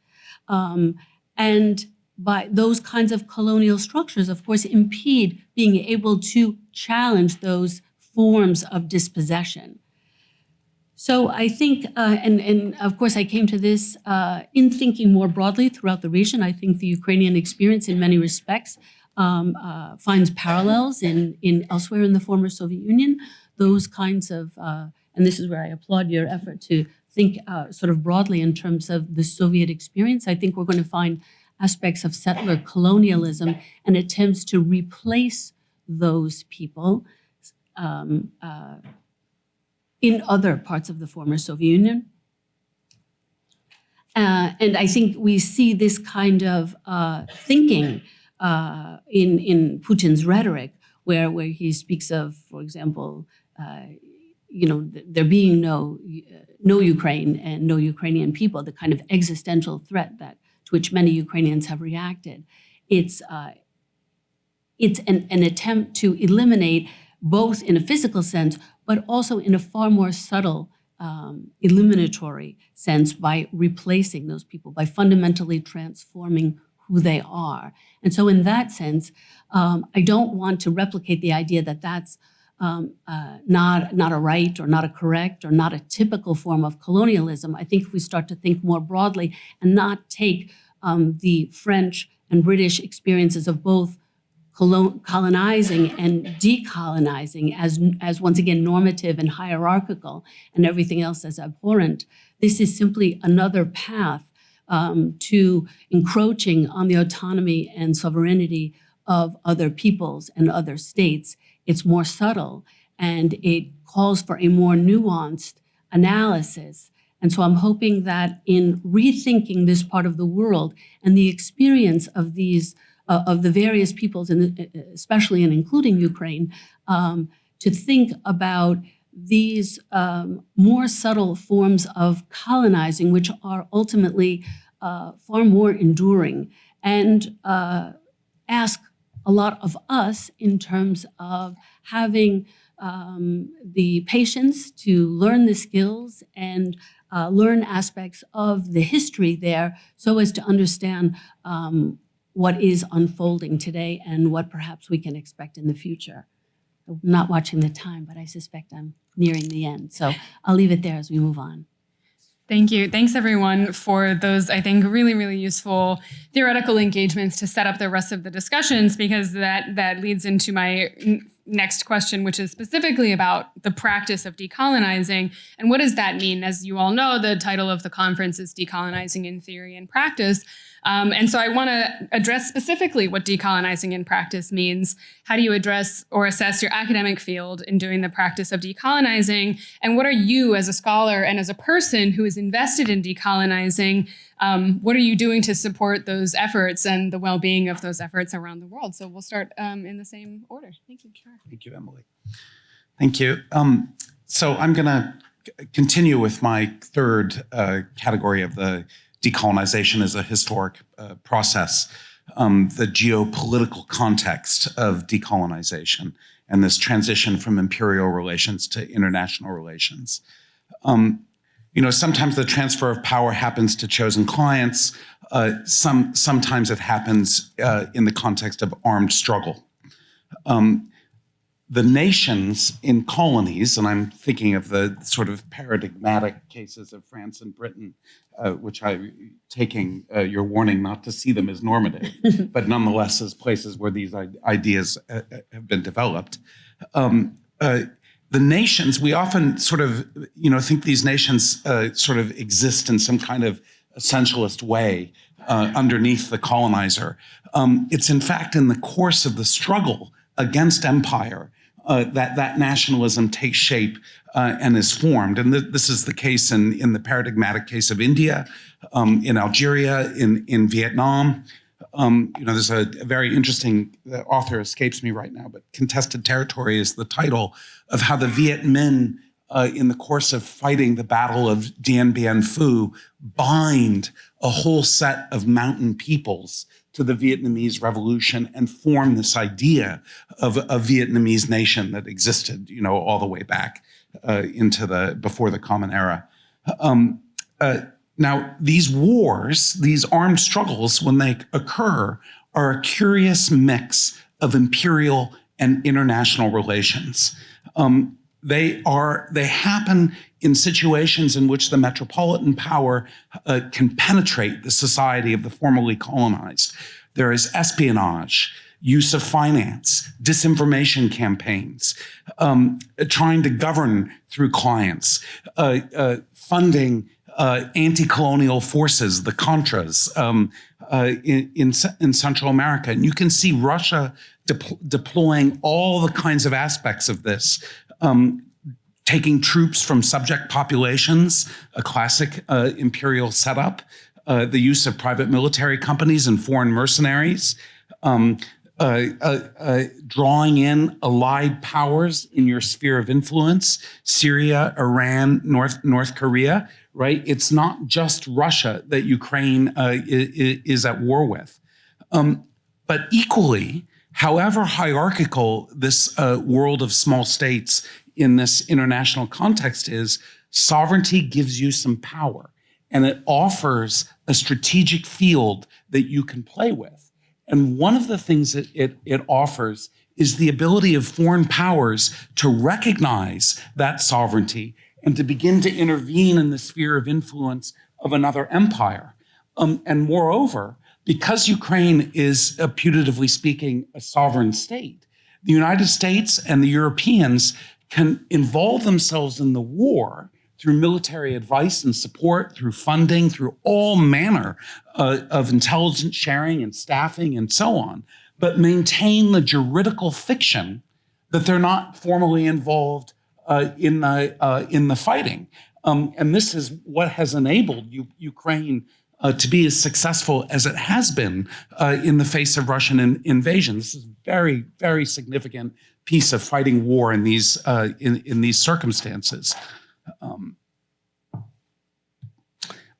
And by those kinds of colonial structures, of course, impede being able to challenge those forms of dispossession. So I think, and of course, I came to this in thinking more broadly throughout the region. I think the Ukrainian experience, in many respects, finds parallels in elsewhere in the former Soviet Union. Those kinds of, and this is where I applaud your effort to think sort of broadly in terms of the Soviet experience. I think we're going to find aspects of settler colonialism and attempts to replace those people in other parts of the former Soviet Union. And I think we see this kind of thinking in Putin's rhetoric, where he speaks of, for example, there being no Ukraine and no Ukrainian people, the kind of existential threat to which many Ukrainians have reacted. It's an attempt to eliminate, both in a physical sense, but also in a far more subtle eliminatory sense, by replacing those people, by fundamentally transforming who they are. And so in that sense, I don't want to replicate the idea that that's not a right or not a correct or not a typical form of colonialism. I think if we start to think more broadly and not take the French and British experiences of both colonizing and decolonizing as once again normative and hierarchical, and everything else as abhorrent, this is simply another path to encroaching on the autonomy and sovereignty of other peoples and other states. It's more subtle, and it calls for a more nuanced analysis. And so I'm hoping that in rethinking this part of the world and the experience of these of the various peoples, and especially and including Ukraine, to think about these more subtle forms of colonizing, which are ultimately far more enduring, and ask a lot of us in terms of having the patience to learn the skills and learn aspects of the history there, so as to understand what is unfolding today and what perhaps we can expect in the future. I'm not watching the time, but I suspect I'm nearing the end. So I'll leave it there as we move on. Thank you. Thanks, everyone, for those, I think, really, really useful theoretical engagements to set up the rest of the discussions, because that leads into my next question, which is specifically about the practice of decolonizing. And what does that mean? As you all know, the title of the conference is Decolonizing in Theory and Practice. And so I want to address specifically what decolonizing in practice means. How do you address or assess your academic field in doing the practice of decolonizing? And what are you, as a scholar and as a person who is invested in decolonizing, what are you doing to support those efforts and the well-being of those efforts around the world? So we'll start in the same order. Thank you. Sure. Thank you, Emily. Thank you. So I'm going to continue with my third category of the decolonization as a historic process, the geopolitical context of decolonization and this transition from imperial relations to international relations. Sometimes the transfer of power happens to chosen clients. Sometimes it happens in the context of armed struggle. The nations in colonies, and I'm thinking of the sort of paradigmatic cases of France and Britain, which I'm taking your warning not to see them as normative, but nonetheless as places where these ideas have been developed. The nations, we often sort of, think these nations sort of exist in some kind of essentialist way underneath the colonizer. It's in fact in the course of the struggle against empire that nationalism takes shape and is formed. And this is the case in the paradigmatic case of India, in Algeria, in Vietnam. There's a very interesting, the author escapes me right now, but Contested Territory is the title of how the Viet Minh, in the course of fighting the Battle of Dien Bien Phu, bind a whole set of mountain peoples to the Vietnamese Revolution and form this idea of a Vietnamese nation that existed, all the way back into before the Common Era. Now, these wars, these armed struggles, when they occur, are a curious mix of imperial and international relations. They happen in situations in which the metropolitan power can penetrate the society of the formerly colonized. There is espionage, use of finance, disinformation campaigns, trying to govern through clients, funding anti-colonial forces, the Contras, in Central America. And you can see Russia deploying all the kinds of aspects of this, taking troops from subject populations, a classic imperial setup, the use of private military companies and foreign mercenaries, drawing in allied powers in your sphere of influence, Syria, Iran, North Korea, right? It's not just Russia that Ukraine is at war with. But equally, however hierarchical this world of small states in this international context is, sovereignty gives you some power, and it offers a strategic field that you can play with. And one of the things that it offers is the ability of foreign powers to recognize that sovereignty and to begin to intervene in the sphere of influence of another empire. And moreover, because Ukraine is, putatively speaking, a sovereign state, the United States and the Europeans can involve themselves in the war through military advice and support, through funding, through all manner of intelligence sharing and staffing and so on, but maintain the juridical fiction that they're not formally involved in the fighting. And this is what has enabled Ukraine to be as successful as it has been in the face of Russian invasion. This is a very, very significant piece of fighting war in these circumstances.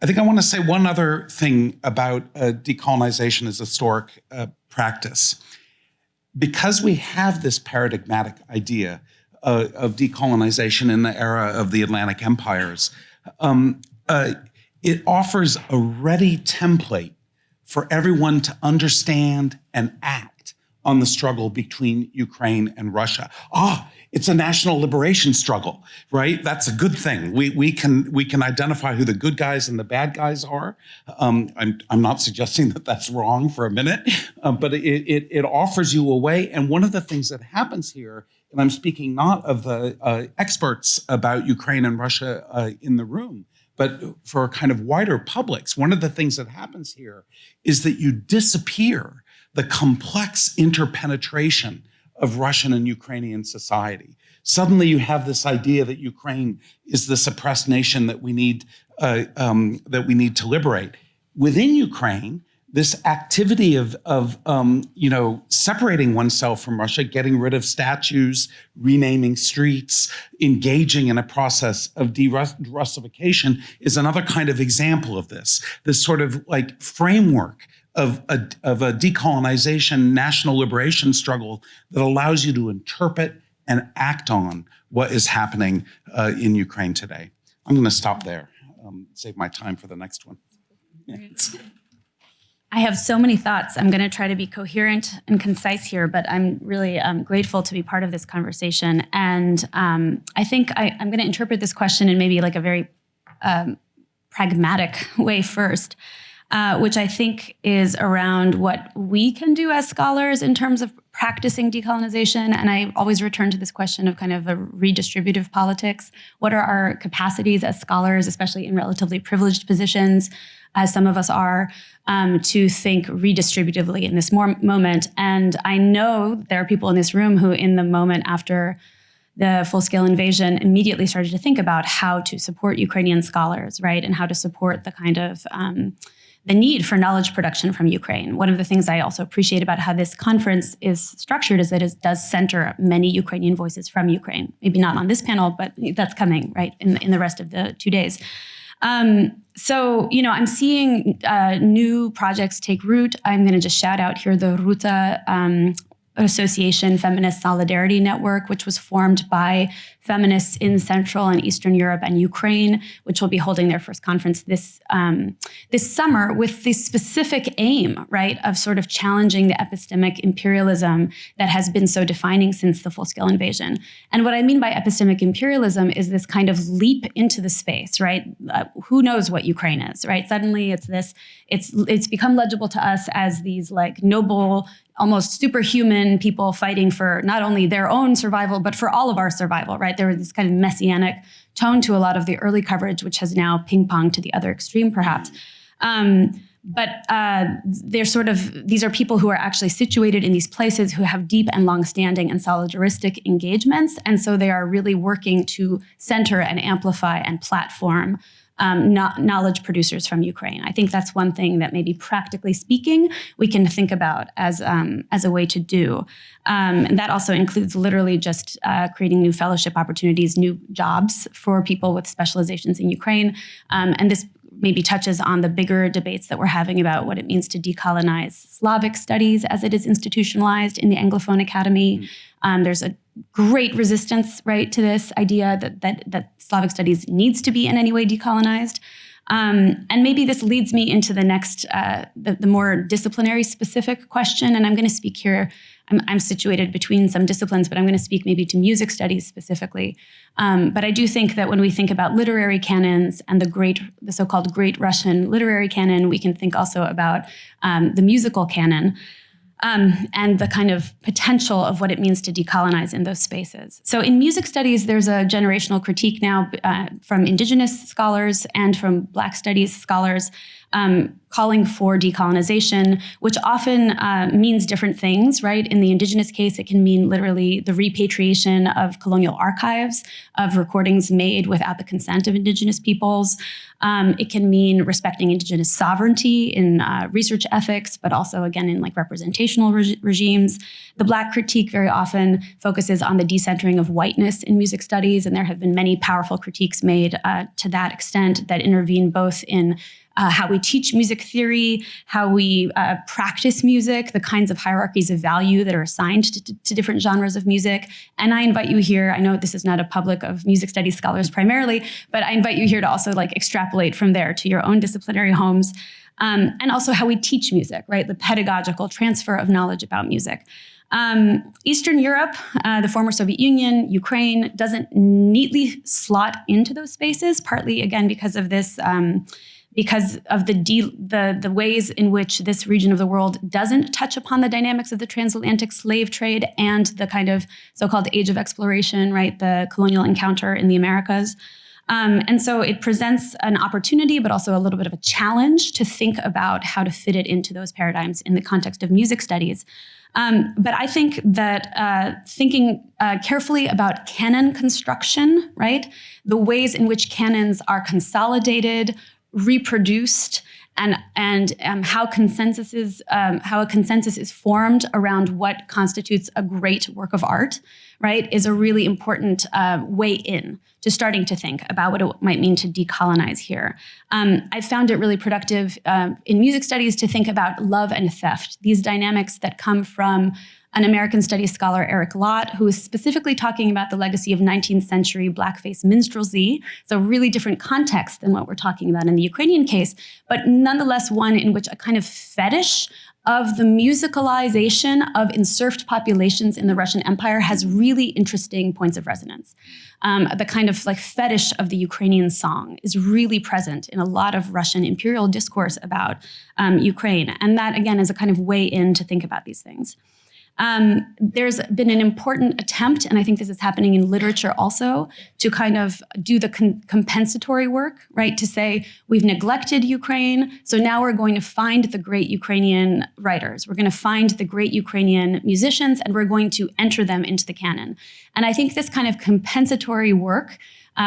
I think I want to say one other thing about decolonization as historic practice. Because we have this paradigmatic idea of decolonization in the era of the Atlantic empires, it offers a ready template for everyone to understand and act on the struggle between Ukraine and Russia. It's a national liberation struggle, right? That's a good thing. We can identify who the good guys and the bad guys are. I'm not suggesting that that's wrong for a minute, but it offers you a way. And one of the things that happens here, and I'm speaking not of the experts about Ukraine and Russia in the room, but for kind of wider publics, one of the things that happens here is that you disappear the complex interpenetration of Russian and Ukrainian society. Suddenly you have this idea that Ukraine is this oppressed nation that we need to liberate. Within Ukraine, this activity of separating oneself from Russia, getting rid of statues, renaming streets, engaging in a process of de-Russification is another kind of example of this sort of like framework of a decolonization, national liberation struggle that allows you to interpret and act on what is happening in Ukraine today. I'm going to stop there, save my time for the next one. I have so many thoughts. I'm going to try to be coherent and concise here, but I'm really grateful to be part of this conversation. And I think I'm going to interpret this question in maybe like a very pragmatic way first, which I think is around what we can do as scholars in terms of practicing decolonization. And I always return to this question of kind of a redistributive politics. What are our capacities as scholars, especially in relatively privileged positions, as some of us are, to think redistributively in this moment? And I know there are people in this room who, in the moment after the full-scale invasion, immediately started to think about how to support Ukrainian scholars, right? And how to support the kind of the need for knowledge production from Ukraine. One of the things I also appreciate about how this conference is structured is that it does center many Ukrainian voices from Ukraine. Maybe not on this panel, but that's coming, right, in the rest of the 2 days. So, I'm seeing new projects take root. I'm going to just shout out here the Ruta Association Feminist Solidarity Network, which was formed by feminists in Central and Eastern Europe and Ukraine, which will be holding their first conference this summer with the specific aim, right, of sort of challenging the epistemic imperialism that has been so defining since the full-scale invasion. And what I mean by epistemic imperialism is this kind of leap into the space, right? Who knows what Ukraine is, right? Suddenly it's become legible to us as these like noble, almost superhuman people fighting for not only their own survival, but for all of our survival, right? There was this kind of messianic tone to a lot of the early coverage, which has now ping-ponged to the other extreme, perhaps. They're sort of, these are people who are actually situated in these places who have deep and long-standing and solidaristic engagements. And so they are really working to center and amplify and platform knowledge producers from Ukraine. I think that's one thing that maybe practically speaking, we can think about as a way to do. And that also includes literally just creating new fellowship opportunities, new jobs for people with specializations in Ukraine. And this maybe touches on the bigger debates that we're having about what it means to decolonize Slavic studies as it is institutionalized in the Anglophone Academy. There's a great resistance, right, to this idea that Slavic studies needs to be in any way decolonized. And maybe this leads me into the next, the more disciplinary specific question. And I'm going to speak here, I'm situated between some disciplines, but I'm going to speak maybe to music studies specifically. But I do think that when we think about literary canons and the so-called Great Russian literary canon, we can think also about the musical canon. And the kind of potential of what it means to decolonize in those spaces. So in music studies, there's a generational critique now from Indigenous scholars and from Black studies scholars calling for decolonization, which often means different things, right? In the Indigenous case, it can mean literally the repatriation of colonial archives of recordings made without the consent of Indigenous peoples. It can mean respecting Indigenous sovereignty in research ethics, but also, again, in like representational regimes. The Black critique very often focuses on the decentering of whiteness in music studies, and there have been many powerful critiques made to that extent that intervene both in how we teach music theory, how we practice music, the kinds of hierarchies of value that are assigned to different genres of music. And I invite you here, I know this is not a public of music studies scholars primarily, but I invite you here to also like extrapolate from there to your own disciplinary homes. And also how we teach music, right? The pedagogical transfer of knowledge about music. Eastern Europe, the former Soviet Union, Ukraine, doesn't neatly slot into those spaces, partly again because of this, because of the ways in which this region of the world doesn't touch upon the dynamics of the transatlantic slave trade and the kind of so-called age of exploration, right? The colonial encounter in the Americas. And so it presents an opportunity, but also a little bit of a challenge to think about how to fit it into those paradigms in the context of music studies. But I think that thinking carefully about canon construction, right? The ways in which canons are consolidated, reproduced, and how a consensus is formed around what constitutes a great work of art, right, is a really important way in to starting to think about what it might mean to decolonize here. I found it really productive in music studies to think about love and theft, these dynamics that come from an American studies scholar, Eric Lott, who is specifically talking about the legacy of 19th century blackface minstrelsy. So really different context than what we're talking about in the Ukrainian case, but nonetheless one in which a kind of fetish of the musicalization of enserfed populations in the Russian Empire has really interesting points of resonance. The kind of like fetish of the Ukrainian song is really present in a lot of Russian imperial discourse about Ukraine. And that, again, is a kind of way in to think about these things. There's been an important attempt, and I think this is happening in literature also, to kind of do the compensatory work, right? To say, we've neglected Ukraine, so now we're going to find the great Ukrainian writers. We're going to find the great Ukrainian musicians, and we're going to enter them into the canon. And I think this kind of compensatory work,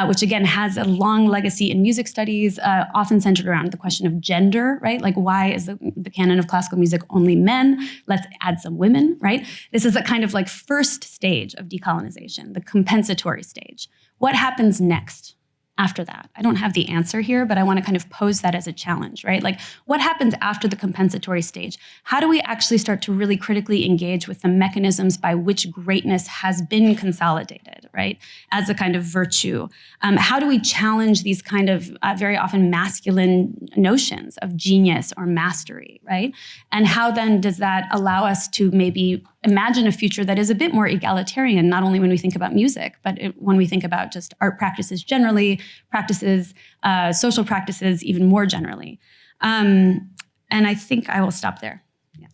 which again has a long legacy in music studies, often centered around the question of gender, right? Like, why is the canon of classical music only men? Let's add some women, right? This is a kind of like first stage of decolonization, the compensatory stage. What happens next? after that? I don't have the answer here, but I want to kind of pose that as a challenge, right? Like, what happens after the compensatory stage? How do we actually start to really critically engage with the mechanisms by which greatness has been consolidated, right, as a kind of virtue? How do we challenge these kind of very often masculine notions of genius or mastery, right? And how then does that allow us to maybe imagine a future that is a bit more egalitarian, not only when we think about music, but when we think about just art practices generally, practices, social practices even more generally. And I think I will stop there. Yeah.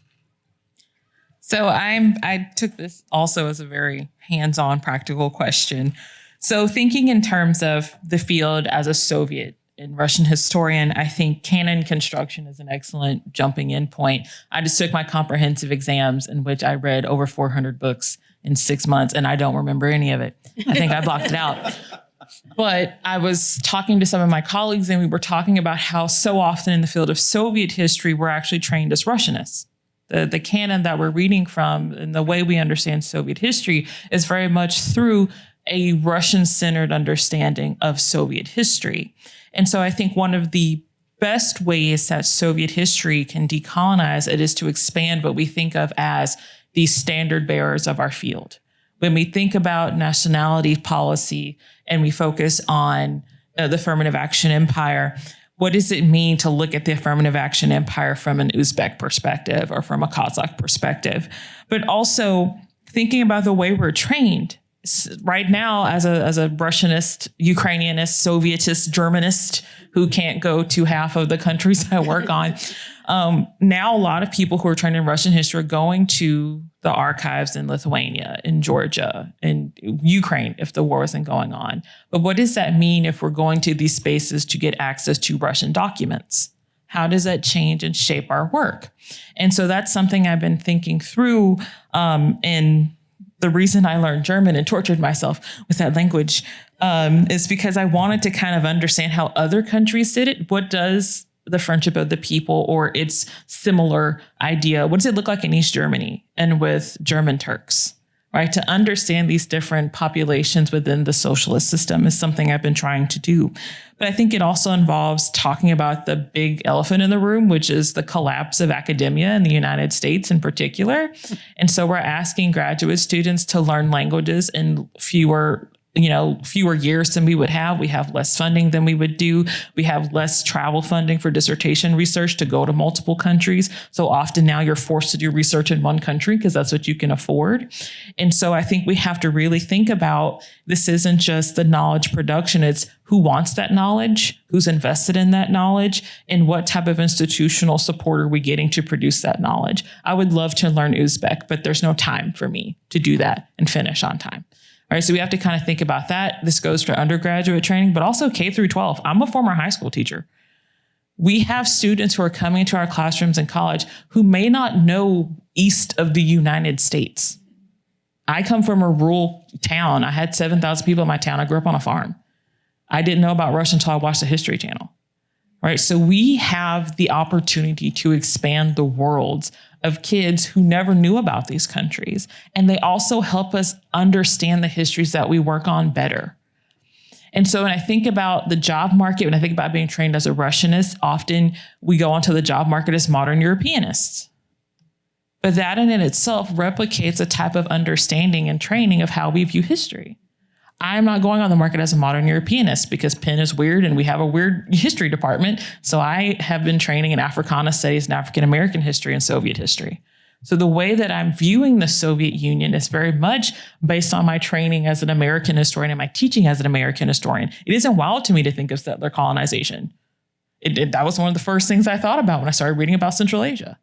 So I took this also as a very hands-on practical question. So thinking in terms of the field as a Soviet and Russian historian, I think canon construction is an excellent jumping in point. I just took my comprehensive exams in which I read over 400 books in 6 months, and I don't remember any of it. I think I blocked it out. But I was talking to some of my colleagues, and we were talking about how so often in the field of Soviet history, we're actually trained as Russianists. The canon that we're reading from and the way we understand Soviet history is very much through a Russian-centered understanding of Soviet history. And so I think one of the best ways that Soviet history can decolonize it is to expand what we think of as the standard bearers of our field. When we think about nationality policy and we focus on the affirmative action empire, what does it mean to look at the affirmative action empire from an Uzbek perspective or from a Kazakh perspective? But also thinking about the way we're trained. Right now, as a Russianist, Ukrainianist, Sovietist, Germanist who can't go to half of the countries I work on, now a lot of people who are trained in Russian history are going to the archives in Lithuania, in Georgia, in Ukraine if the war isn't going on. But what does that mean if we're going to these spaces to get access to Russian documents? How does that change and shape our work? And so that's something I've been thinking through in the reason I learned German and tortured myself with that language is because I wanted to kind of understand how other countries did it. What does the friendship of the people or its similar idea, what does it look like in East Germany and with German Turks, right? To understand these different populations within the socialist system is something I've been trying to do. But I think it also involves talking about the big elephant in the room, which is the collapse of academia in the United States in particular. And so we're asking graduate students to learn languages in fewer years than we would have. We have less funding than we would do. We have less travel funding for dissertation research to go to multiple countries. So often now you're forced to do research in one country because that's what you can afford. And so I think we have to really think about this isn't just the knowledge production. It's who wants that knowledge, who's invested in that knowledge, and what type of institutional support are we getting to produce that knowledge. I would love to learn Uzbek, but there's no time for me to do that and finish on time. All right, so we have to kind of think about that. This goes for undergraduate training, but also K through 12. I'm a former high school teacher. We have students who are coming to our classrooms in college who may not know east of the United States. I come from a rural town. I had 7,000 people in my town. I grew up on a farm. I didn't know about Russia until I watched the History Channel. Right, so we have the opportunity to expand the worlds of kids who never knew about these countries. And they also help us understand the histories that we work on better. And so when I think about the job market, when I think about being trained as a Russianist, often we go onto the job market as modern Europeanists. But that in itself replicates a type of understanding and training of how we view history. I'm not going on the market as a modern Europeanist because Penn is weird and we have a weird history department. So I have been training in Africana studies and African American history and Soviet history. So the way that I'm viewing the Soviet Union is very much based on my training as an American historian and my teaching as an American historian. It isn't wild to me to think of settler colonization. That was one of the first things I thought about when I started reading about Central Asia.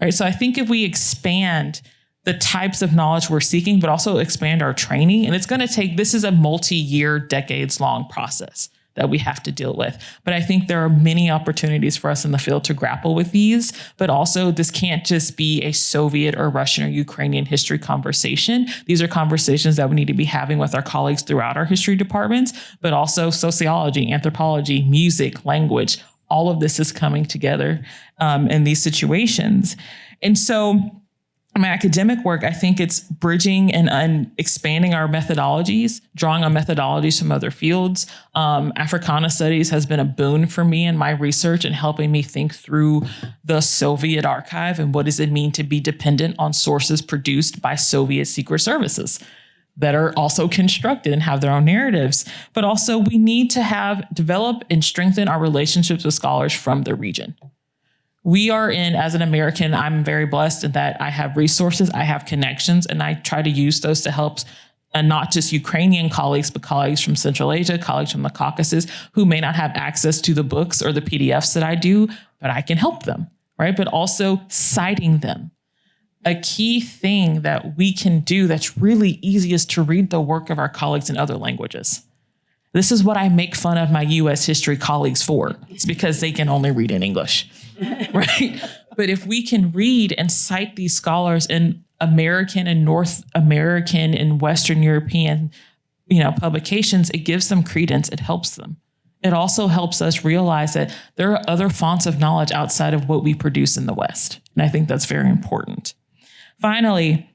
Right? So I think if we expand the types of knowledge we're seeking, but also expand our training. And it's going to take, this is a multi-year, decades-long process that we have to deal with. But I think there are many opportunities for us in the field to grapple with these, but also this can't just be a Soviet or Russian or Ukrainian history conversation. These are conversations that we need to be having with our colleagues throughout our history departments, but also sociology, anthropology, music, language. All of this is coming together in these situations. And so my academic work, I think it's bridging and expanding our methodologies, drawing on methodologies from other fields. Africana studies has been a boon for me in my research and helping me think through the Soviet archive and what does it mean to be dependent on sources produced by Soviet secret services that are also constructed and have their own narratives. But also we need to develop and strengthen our relationships with scholars from the region. We are as an American, I'm very blessed in that I have resources, I have connections, and I try to use those to help not just Ukrainian colleagues, but colleagues from Central Asia, colleagues from the Caucasus, who may not have access to the books or the PDFs that I do, but I can help them, right? But also citing them. A key thing that we can do that's really easy is to read the work of our colleagues in other languages. This is what I make fun of my US history colleagues for. It's because they can only read in English, right? But if we can read and cite these scholars in American and North American and Western European, publications, it gives them credence. It helps them. It also helps us realize that there are other fonts of knowledge outside of what we produce in the West. And I think that's very important. Finally,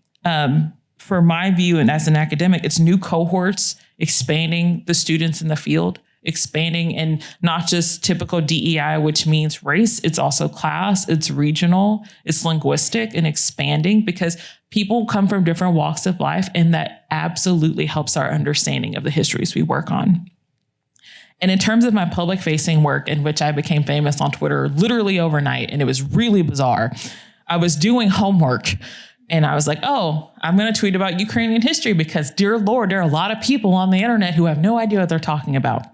for my view and as an academic, it's new cohorts, expanding the students in the field, expanding in not just typical DEI, which means race, it's also class, it's regional, it's linguistic, and expanding because people come from different walks of life, and that absolutely helps our understanding of the histories we work on. And in terms of my public-facing work, in which I became famous on Twitter literally overnight, and it was really bizarre, I was doing homework. And I was like, I'm going to tweet about Ukrainian history because, dear Lord, there are a lot of people on the internet who have no idea what they're talking about.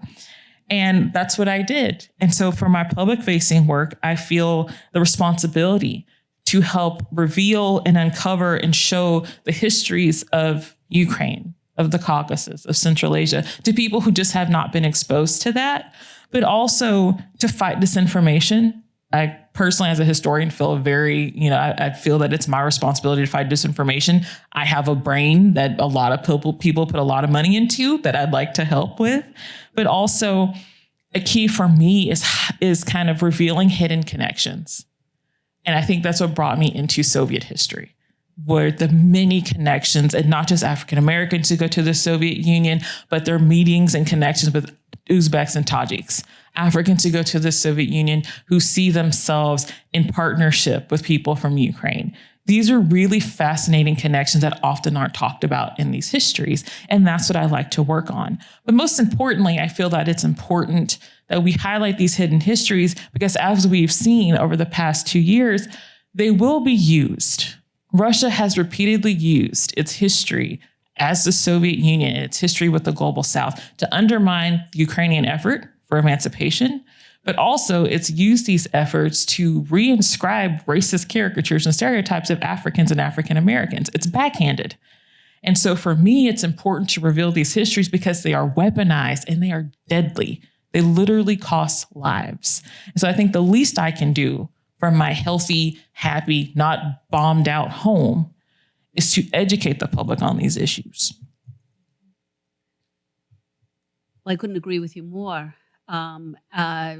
And that's what I did. And so for my public-facing work, I feel the responsibility to help reveal and uncover and show the histories of Ukraine, of the Caucasus, of Central Asia, to people who just have not been exposed to that, but also to fight disinformation. I personally, as a historian, feel I feel that it's my responsibility to fight disinformation. I have a brain that a lot of people put a lot of money into that I'd like to help with. But also a key for me is kind of revealing hidden connections. And I think that's what brought me into Soviet history, were the many connections, and not just African Americans who go to the Soviet Union, but their meetings and connections with Uzbeks and Tajiks, Africans who go to the Soviet Union who see themselves in partnership with people from Ukraine. These are really fascinating connections that often aren't talked about in these histories, and that's what I like to work on. But most importantly, I feel that it's important that we highlight these hidden histories because, as we've seen over the past 2 years, they will be used. Russia has repeatedly used its history as the Soviet Union and its history with the global South to undermine the Ukrainian effort for emancipation, but also it's used these efforts to reinscribe racist caricatures and stereotypes of Africans and African Americans. It's backhanded. And so for me, it's important to reveal these histories because they are weaponized and they are deadly. They literally cost lives. And so I think the least I can do from my healthy, happy, not bombed out home is to educate the public on these issues. Well, I couldn't agree with you more. I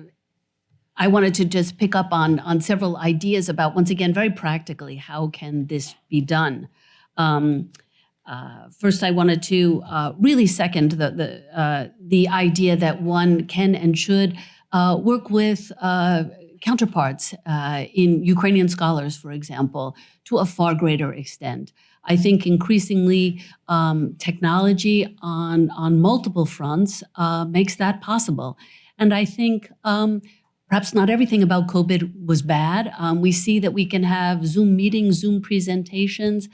wanted to just pick up on several ideas about, once again, very practically, how can this be done? First, I wanted to really second the idea that one can and should work with counterparts in Ukrainian scholars, for example, to a far greater extent. I think increasingly technology on multiple fronts makes that possible. And I think perhaps not everything about COVID was bad. We see that we can have Zoom meetings, Zoom presentations.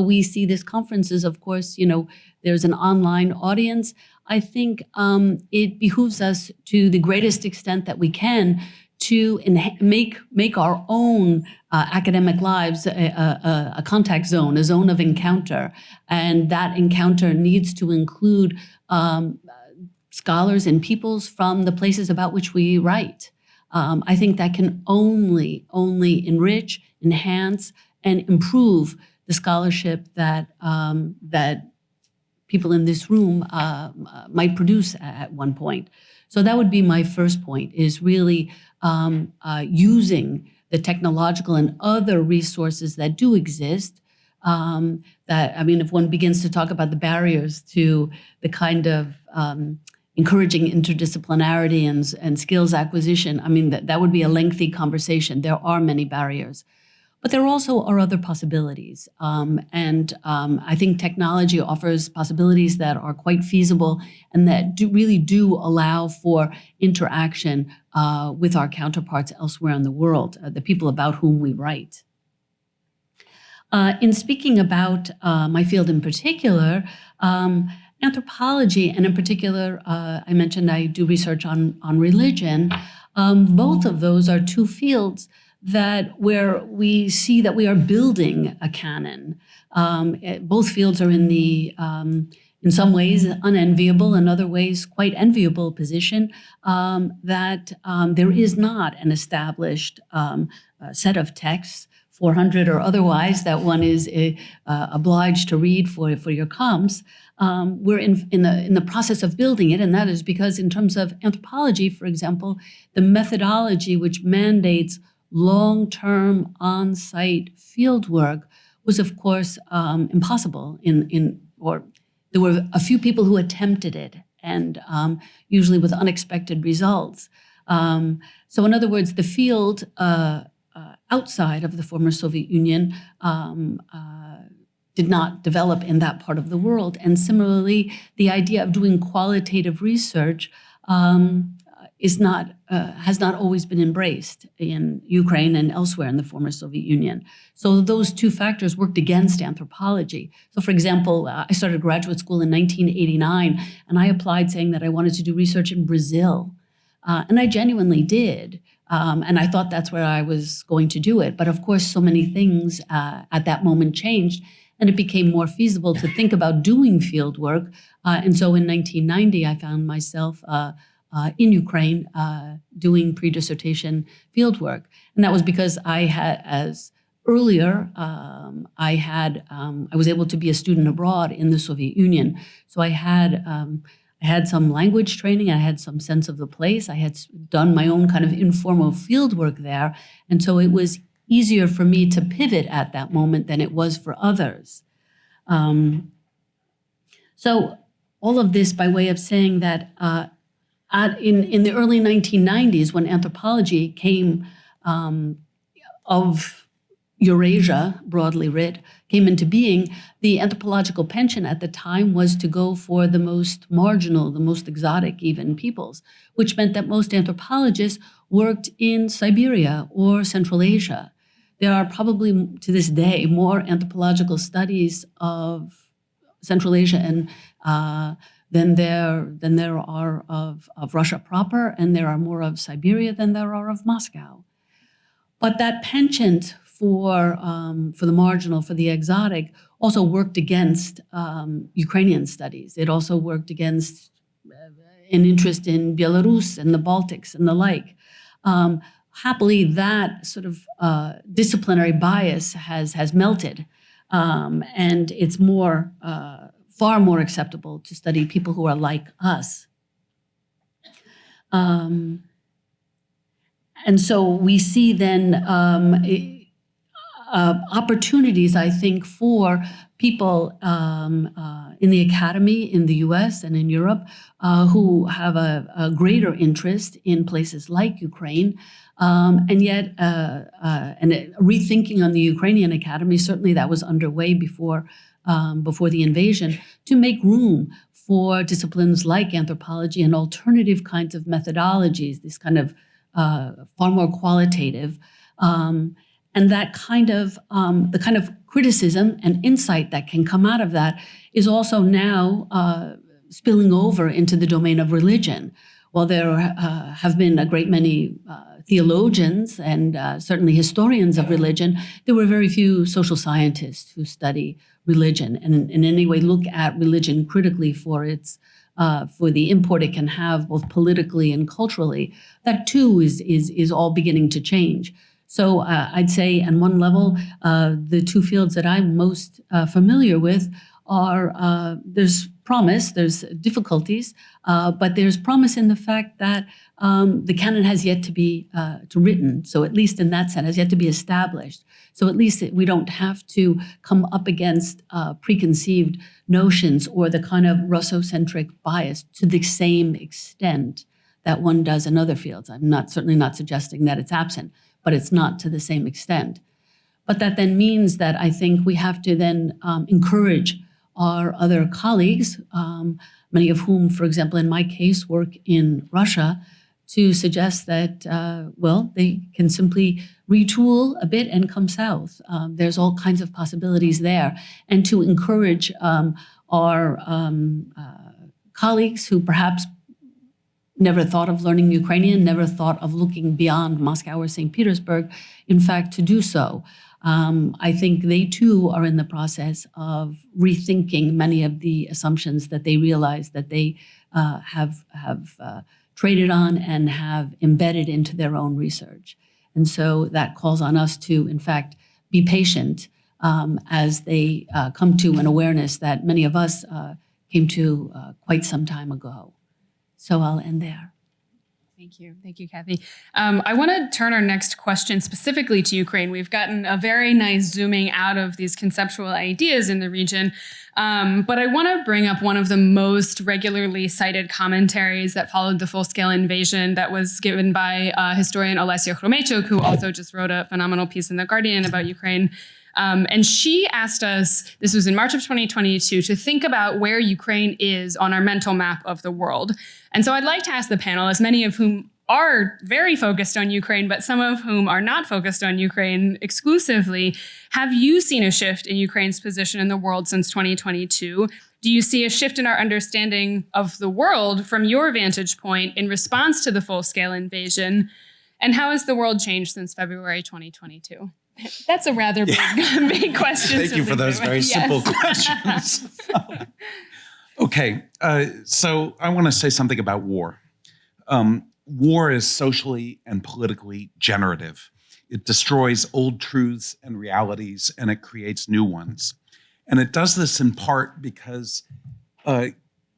We see this conferences, of course, there's an online audience. I think it behooves us to the greatest extent that we can to make our own academic lives a contact zone, a zone of encounter. And that encounter needs to include scholars and peoples from the places about which we write. I think that can only enrich, enhance, and improve the scholarship that people in this room might produce at one point. So that would be my first point, is really using the technological and other resources that do exist That, I mean, if one begins to talk about the barriers to the kind of encouraging interdisciplinarity and skills acquisition, I mean, that would be a lengthy conversation. There are many barriers. But there also are other possibilities. I think technology offers possibilities that are quite feasible and that really do allow for interaction with our counterparts elsewhere in the world, the people about whom we write. In speaking about my field in particular, anthropology, and in particular, I mentioned I do research on religion. Both of those are two fields that where we see that we are building a canon. Both fields are in the, in some ways, unenviable, in other ways, quite enviable position that there is not an established set of texts, 400 or otherwise, that one is obliged to read for your comps. We're in the process of building it, and that is because in terms of anthropology, for example, the methodology which mandates long-term on-site field work was, of course, impossible or there were a few people who attempted it, and usually with unexpected results. So in other words, the field outside of the former Soviet Union did not develop in that part of the world. And similarly, the idea of doing qualitative research has not always been embraced in Ukraine and elsewhere in the former Soviet Union. So those two factors worked against anthropology. So for example, I started graduate school in 1989, and I applied saying that I wanted to do research in Brazil. And I genuinely did. And I thought that's where I was going to do it. But of course, so many things at that moment changed, and it became more feasible to think about doing field work. And so in 1990, I found myself in Ukraine doing pre-dissertation field work. And that was because I had, as earlier, I was able to be a student abroad in the Soviet Union. So I had some language training, I had some sense of the place, I had done my own kind of informal field work there. And so it was easier for me to pivot at that moment than it was for others. So all of this by way of saying that in the early 1990s, when anthropology came of Eurasia, broadly writ, came into being, the anthropological penchant at the time was to go for the most marginal, the most exotic even peoples, which meant that most anthropologists worked in Siberia or Central Asia. There are probably, to this day, more anthropological studies of Central Asia and than there are of Russia proper, and there are more of Siberia than there are of Moscow. But that penchant for the marginal, for the exotic, also worked against Ukrainian studies. It also worked against an interest in Belarus and the Baltics and the like. Happily, that sort of disciplinary bias has melted, and it's far more acceptable to study people who are like us. And so we see then opportunities, I think, for people in the academy in the US and in Europe who have a greater interest in places like Ukraine. And yet, rethinking on the Ukrainian academy, certainly that was underway before the invasion, to make room for disciplines like anthropology and alternative kinds of methodologies, this kind of far more qualitative, and that kind of the kind of criticism and insight that can come out of that is also now spilling over into the domain of religion. While there have been a great many theologians and certainly historians of religion, there were very few social scientists who study religion and in any way look at religion critically for its for the import it can have both politically and culturally. That too is all beginning to change. So I'd say on one level, the two fields that I'm most familiar with there's promise, there's difficulties, but there's promise in the fact that the canon has yet to be written. So at least in that sense, has yet to be established. So at least we don't have to come up against preconceived notions or the kind of Russocentric bias to the same extent that one does in other fields. I'm certainly not suggesting that it's absent, but it's not to the same extent. But that then means that I think we have to then encourage our other colleagues, many of whom, for example, in my case, work in Russia, to suggest that, they can simply retool a bit and come south. There's all kinds of possibilities there. And to encourage our colleagues who perhaps never thought of learning Ukrainian, never thought of looking beyond Moscow or St. Petersburg, in fact, to do so. I think they too are in the process of rethinking many of the assumptions that they realize that they have traded on and have embedded into their own research. And so that calls on us to, in fact, be patient as they come to an awareness that many of us came to quite some time ago. So I'll end there. Thank you. Thank you, Kathy. I want to turn our next question specifically to Ukraine. We've gotten a very nice zooming out of these conceptual ideas in the region, but I want to bring up one of the most regularly cited commentaries that followed the full-scale invasion that was given by historian Olesya Hromeychuk, who also just wrote a phenomenal piece in The Guardian about Ukraine. And she asked us, this was in March of 2022, to think about where Ukraine is on our mental map of the world. And so I'd like to ask the panelists, many of whom are very focused on Ukraine, but some of whom are not focused on Ukraine exclusively, have you seen a shift in Ukraine's position in the world since 2022? Do you see a shift in our understanding of the world from your vantage point in response to the full-scale invasion? And how has the world changed since February 2022? That's a rather big question. Thank you for those very simple questions. Okay, so I want to say something about war. War is socially and politically generative. It destroys old truths and realities, and it creates new ones. And it does this in part because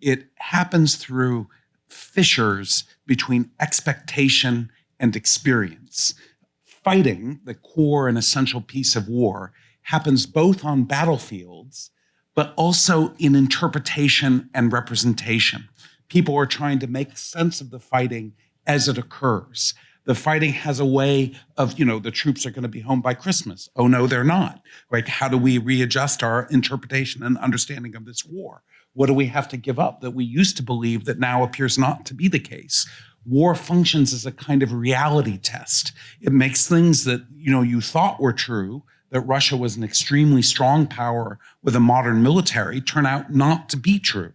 it happens through fissures between expectation and experience. Fighting, the core and essential piece of war, happens both on battlefields, but also in interpretation and representation. People are trying to make sense of the fighting as it occurs. The fighting has a way of, the troops are going to be home by Christmas. Oh, no, they're not. Right? How do we readjust our interpretation and understanding of this war? What do we have to give up that we used to believe that now appears not to be the case? War functions as a kind of reality test. It makes things that, you thought were true, that Russia was an extremely strong power with a modern military, turn out not to be true.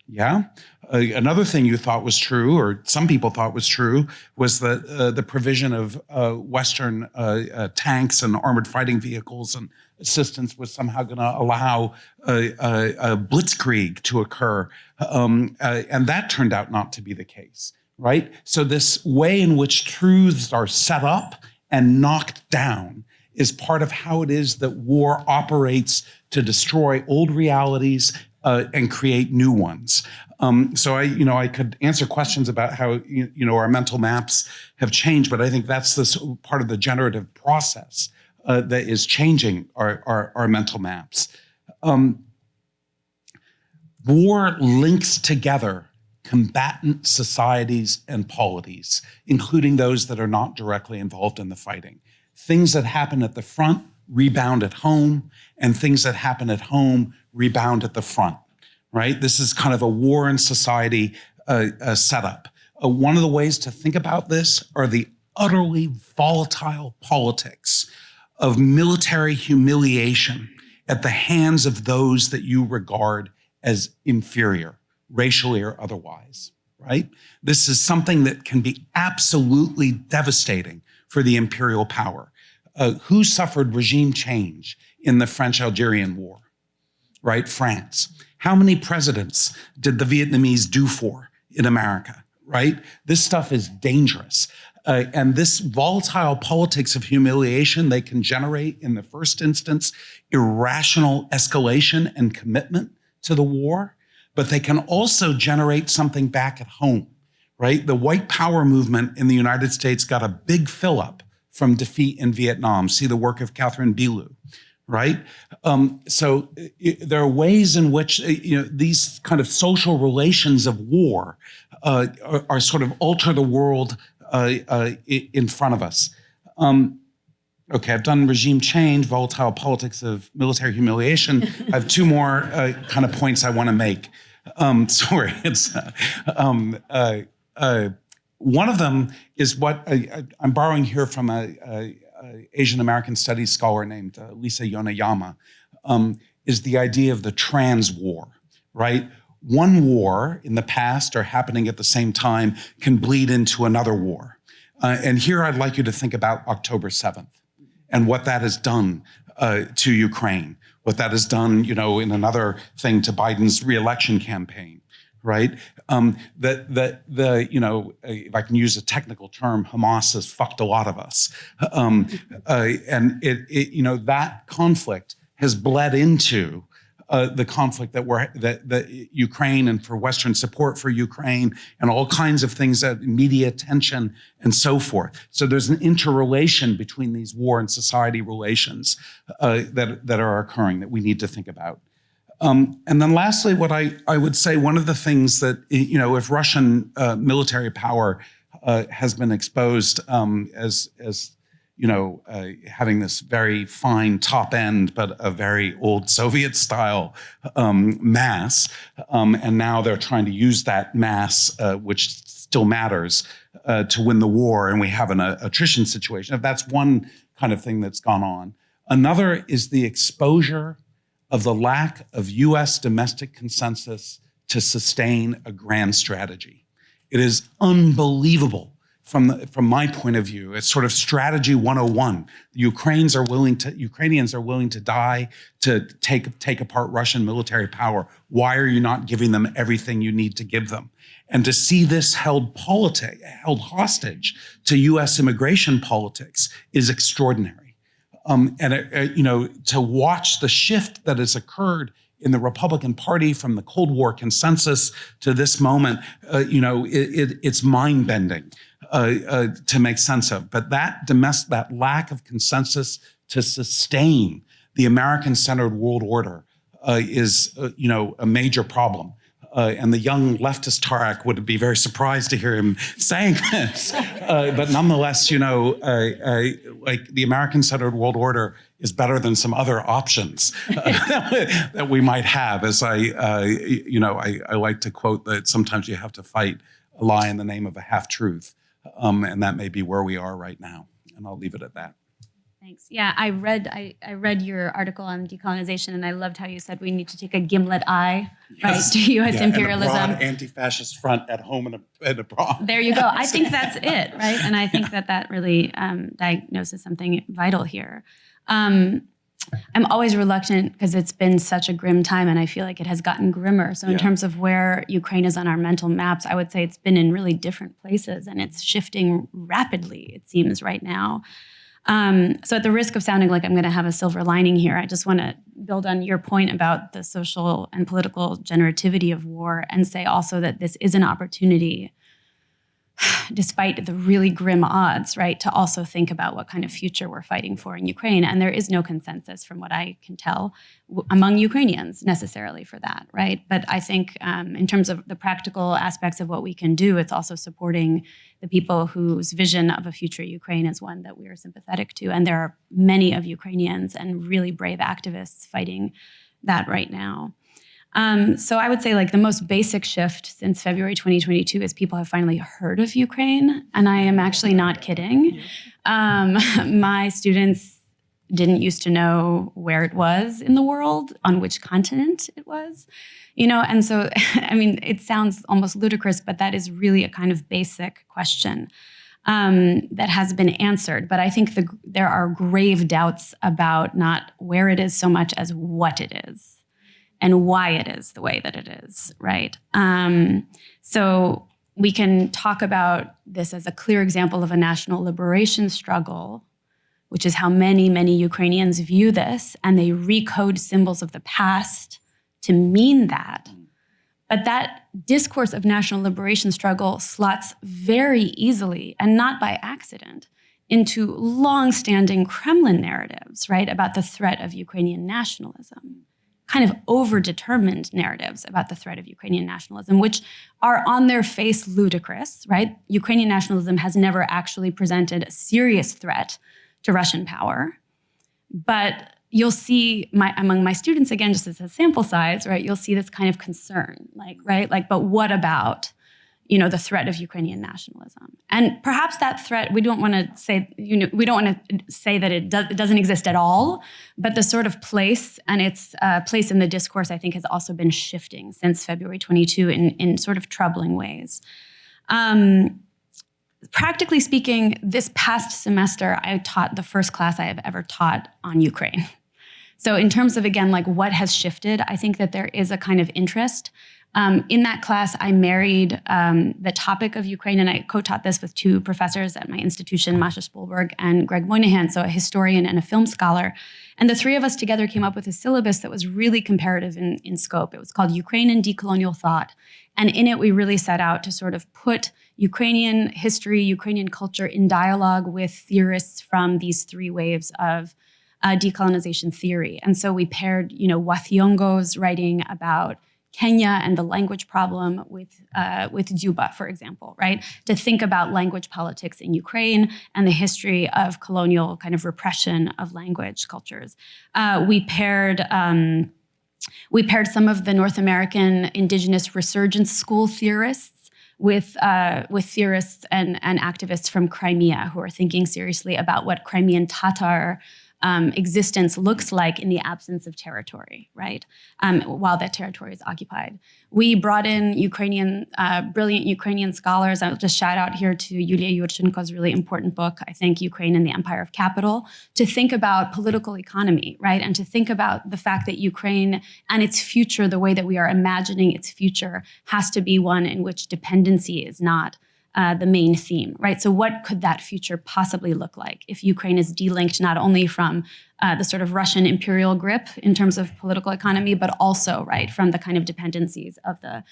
Yeah? Another thing you thought was true, or some people thought was true, was that the provision of Western tanks and armored fighting vehicles and assistance was somehow going to allow a blitzkrieg to occur. And that turned out not to be the case. Right? So this way in which truths are set up and knocked down is part of how it is that war operates to destroy old realities and create new ones. So I could answer questions about how our mental maps have changed, but I think that's this part of the generative process that is changing our mental maps. War links together combatant societies and polities, including those that are not directly involved in the fighting. Things that happen at the front rebound at home, and things that happen at home rebound at the front, right? This is kind of a war in society setup. One of the ways to think about this are the utterly volatile politics of military humiliation at the hands of those that you regard as inferior, racially or otherwise, right? This is something that can be absolutely devastating for the imperial power. Who suffered regime change in the French-Algerian War, right? France. How many presidents did the Vietnamese do for in America, right? This stuff is dangerous. And this volatile politics of humiliation, they can generate, in the first instance, irrational escalation and commitment to the war, but they can also generate something back at home, right? The white power movement in the United States got a big fill-up from defeat in Vietnam. See the work of Catherine Bilu, right? So there are ways in which these kind of social relations of war are sort of alter the world in front of us. Okay, I've done regime change, volatile politics of military humiliation. I have two more kind of points I want to make. Sorry, it's one of them is what I'm borrowing here from a Asian American studies scholar named Lisa Yonayama, is the idea of the trans war, right? One war in the past or happening at the same time can bleed into another war. And here I'd like you to think about October 7th and what that has done to Ukraine, what that has done, in another thing to Biden's reelection campaign, right? If I can use a technical term, Hamas has fucked a lot of us. And that conflict has bled into the conflict that Ukraine, and for Western support for Ukraine and all kinds of things, that media attention and so forth. So there's an interrelation between these war and society relations that are occurring that we need to think about. And then lastly, what I would say, one of the things that, if Russian military power has been exposed as having this very fine top end, but a very old Soviet style mass. And now they're trying to use that mass, which still matters, to win the war. And we have an attrition situation. That's one kind of thing that's gone on. Another is the exposure of the lack of US domestic consensus to sustain a grand strategy. It is unbelievable. From my point of view, it's sort of strategy 101. Ukrainians are willing to die to take apart Russian military power. Why are you not giving them everything you need to give them? And to see this held hostage to U.S. immigration politics is extraordinary. To watch the shift that has occurred in the Republican Party from the Cold War consensus to this moment, it's mind-bending. To make sense of. But that lack of consensus to sustain the American-centered world order is, a major problem. And the young leftist Tareq would be very surprised to hear him saying this. But nonetheless, like the American-centered world order is better than some other options that we might have. As I like to quote that sometimes you have to fight a lie in the name of a half-truth. And that may be where we are right now. And I'll leave it at that. Thanks. Yeah, I read your article on decolonization, and I loved how you said we need to take a gimlet eye, right, to U.S. imperialism. And a broad anti-fascist front at home and abroad. There you go. I think that's it, right? And I think that really diagnoses something vital here. I'm always reluctant because it's been such a grim time, and I feel like it has gotten grimmer. So in terms of where Ukraine is on our mental maps, I would say it's been in really different places, and it's shifting rapidly, it seems, right now. So at the risk of sounding like I'm going to have a silver lining here, I just want to build on your point about the social and political generativity of war and say also that this is an opportunity, despite the really grim odds, right, to also think about what kind of future we're fighting for in Ukraine. And there is no consensus, from what I can tell, among Ukrainians necessarily for that, right? But I think in terms of the practical aspects of what we can do, it's also supporting the people whose vision of a future Ukraine is one that we are sympathetic to. And there are many of Ukrainians and really brave activists fighting that right now. So I would say like the most basic shift since February 2022 is people have finally heard of Ukraine. And I am actually not kidding. My students didn't used to know where it was in the world, on which continent it was, and so, I mean, it sounds almost ludicrous, but that is really a kind of basic question that has been answered. But I think there are grave doubts about not where it is so much as what it is and why it is the way that it is, right? So we can talk about this as a clear example of a national liberation struggle, which is how many, many Ukrainians view this, and they recode symbols of the past to mean that. But that discourse of national liberation struggle slots very easily, and not by accident, into long-standing Kremlin narratives, right, about the threat of Ukrainian nationalism, kind of overdetermined narratives about the threat of Ukrainian nationalism, which are on their face ludicrous, right? Ukrainian nationalism has never actually presented a serious threat to Russian power. But you'll see among my students, again, just as a sample size, right, you'll see this kind of concern, but what about, the threat of Ukrainian nationalism? And perhaps that threat, we don't want to say that it doesn't exist at all, but the sort of place and its place in the discourse, I think, has also been shifting since February 22 in sort of troubling ways. Practically speaking, this past semester, I taught the first class I have ever taught on Ukraine. So in terms of, again, what has shifted, I think that there is a kind of interest. In that class, I married the topic of Ukraine, and I co-taught this with two professors at my institution, Masha Spolberg and Greg Moynihan, so a historian and a film scholar. And the three of us together came up with a syllabus that was really comparative in scope. It was called Ukraine and Decolonial Thought. And in it, we really set out to sort of put Ukrainian history, Ukrainian culture in dialogue with theorists from these three waves of decolonization theory. And so we paired, Wathiongo's writing about Kenya and the language problem with Dzuba, for example, right? To think about language politics in Ukraine and the history of colonial kind of repression of language cultures. We paired some of the North American indigenous resurgence school theorists with theorists and activists from Crimea who are thinking seriously about what Crimean Tatar existence looks like in the absence of territory, right? While that territory is occupied. We brought in brilliant Ukrainian scholars. I'll just shout out here to Yulia Yurchenko's really important book, I think, Ukraine and the Empire of Capital, to think about political economy, right? And to think about the fact that Ukraine and its future, the way that we are imagining its future, has to be one in which dependency is not the main theme, right? So what could that future possibly look like if Ukraine is delinked not only from the sort of Russian imperial grip in terms of political economy, but also, right, from the kind of dependencies of the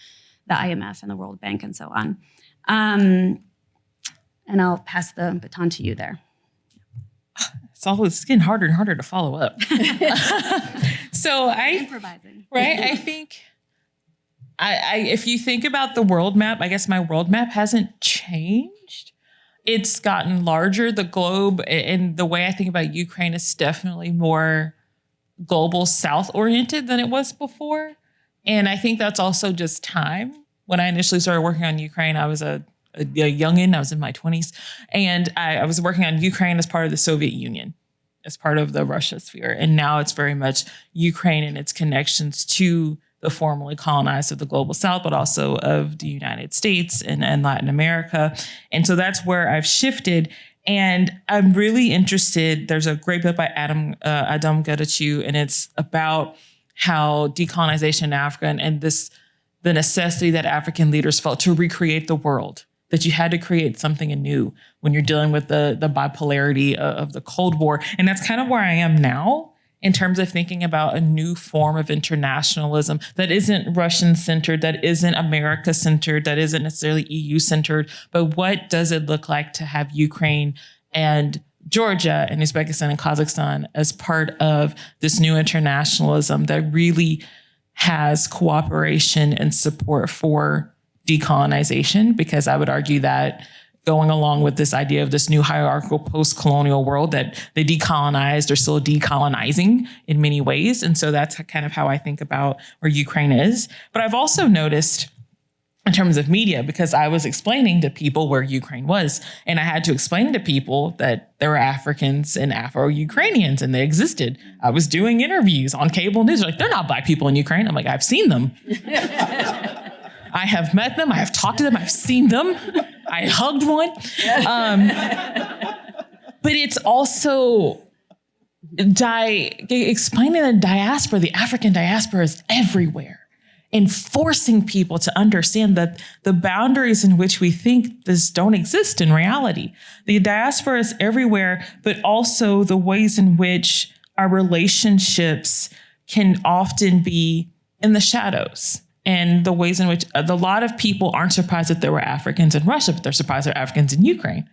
IMF and the World Bank and so on. And I'll pass the baton to you there. It's getting harder and harder to follow up. So improvising. Right, I think... if you think about the world map, I guess my world map hasn't changed. It's gotten larger. The globe and the way I think about Ukraine is definitely more global South oriented than it was before. And I think that's also just time. When I initially started working on Ukraine, I was a youngin'. I was in my 20s. And I was working on Ukraine as part of the Soviet Union, as part of the Russia sphere. And now it's very much Ukraine and its connections to the formerly colonized of the global South, but also of the United States and Latin America. And so that's where I've shifted. And I'm really interested. There's a great book by Adam Gadachew, and it's about how decolonization in Africa and the necessity that African leaders felt to recreate the world, that you had to create something anew when you're dealing with the bipolarity of the Cold War. And that's kind of where I am now, in terms of thinking about a new form of internationalism that isn't Russian-centered, that isn't America-centered, that isn't necessarily EU-centered, but what does it look like to have Ukraine and Georgia and Uzbekistan and Kazakhstan as part of this new internationalism that really has cooperation and support for decolonization? Because I would argue that going along with this idea of this new hierarchical post-colonial world, that they decolonized or still decolonizing in many ways. And so that's kind of how I think about where Ukraine is. But I've also noticed in terms of media, because I was explaining to people where Ukraine was, and I had to explain to people that there were Africans and Afro-Ukrainians and they existed. I was doing interviews on cable news. Like, they're not Black people in Ukraine. I'm like, I've seen them. I have met them. I have talked to them. I've seen them. I hugged one. But it's also explaining the diaspora. The African diaspora is everywhere. and forcing people to understand that the boundaries in which we think this don't exist in reality. The diaspora is everywhere, but also the ways in which our relationships can often be in the shadows, and the ways in which a lot of people aren't surprised that there were Africans in Russia, but they're surprised there are Africans in Ukraine.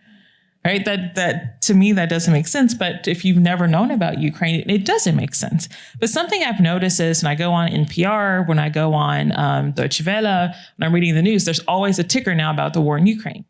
Right? That to me, that doesn't make sense. But if you've never known about Ukraine, it doesn't make sense. But something I've noticed is when I go on NPR, when I go on Deutsche Welle, when I'm reading the news, there's always a ticker now about the war in Ukraine.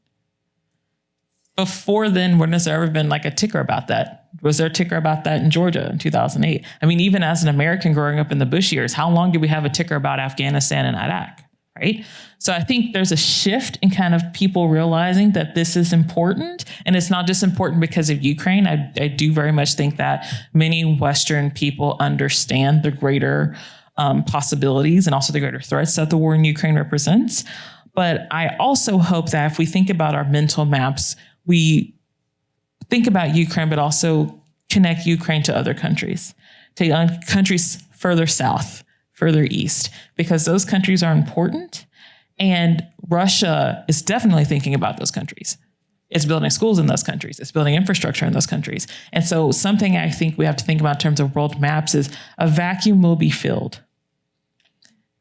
Before then, when has there ever been like a ticker about that? Was there a ticker about that in Georgia in 2008? I mean, even as an American growing up in the Bush years, how long did we have a ticker about Afghanistan and Iraq? Right? So I think there's a shift in kind of people realizing that this is important. And it's not just important because of Ukraine. I do very much think that many Western people understand the greater possibilities and also the greater threats that the war in Ukraine represents. But I also hope that if we think about our mental maps, we think about Ukraine, but also connect Ukraine to other countries, to countries further south, further east, because those countries are important. And Russia is definitely thinking about those countries. It's building schools in those countries. It's building infrastructure in those countries. And so something I think we have to think about in terms of world maps is a vacuum will be filled.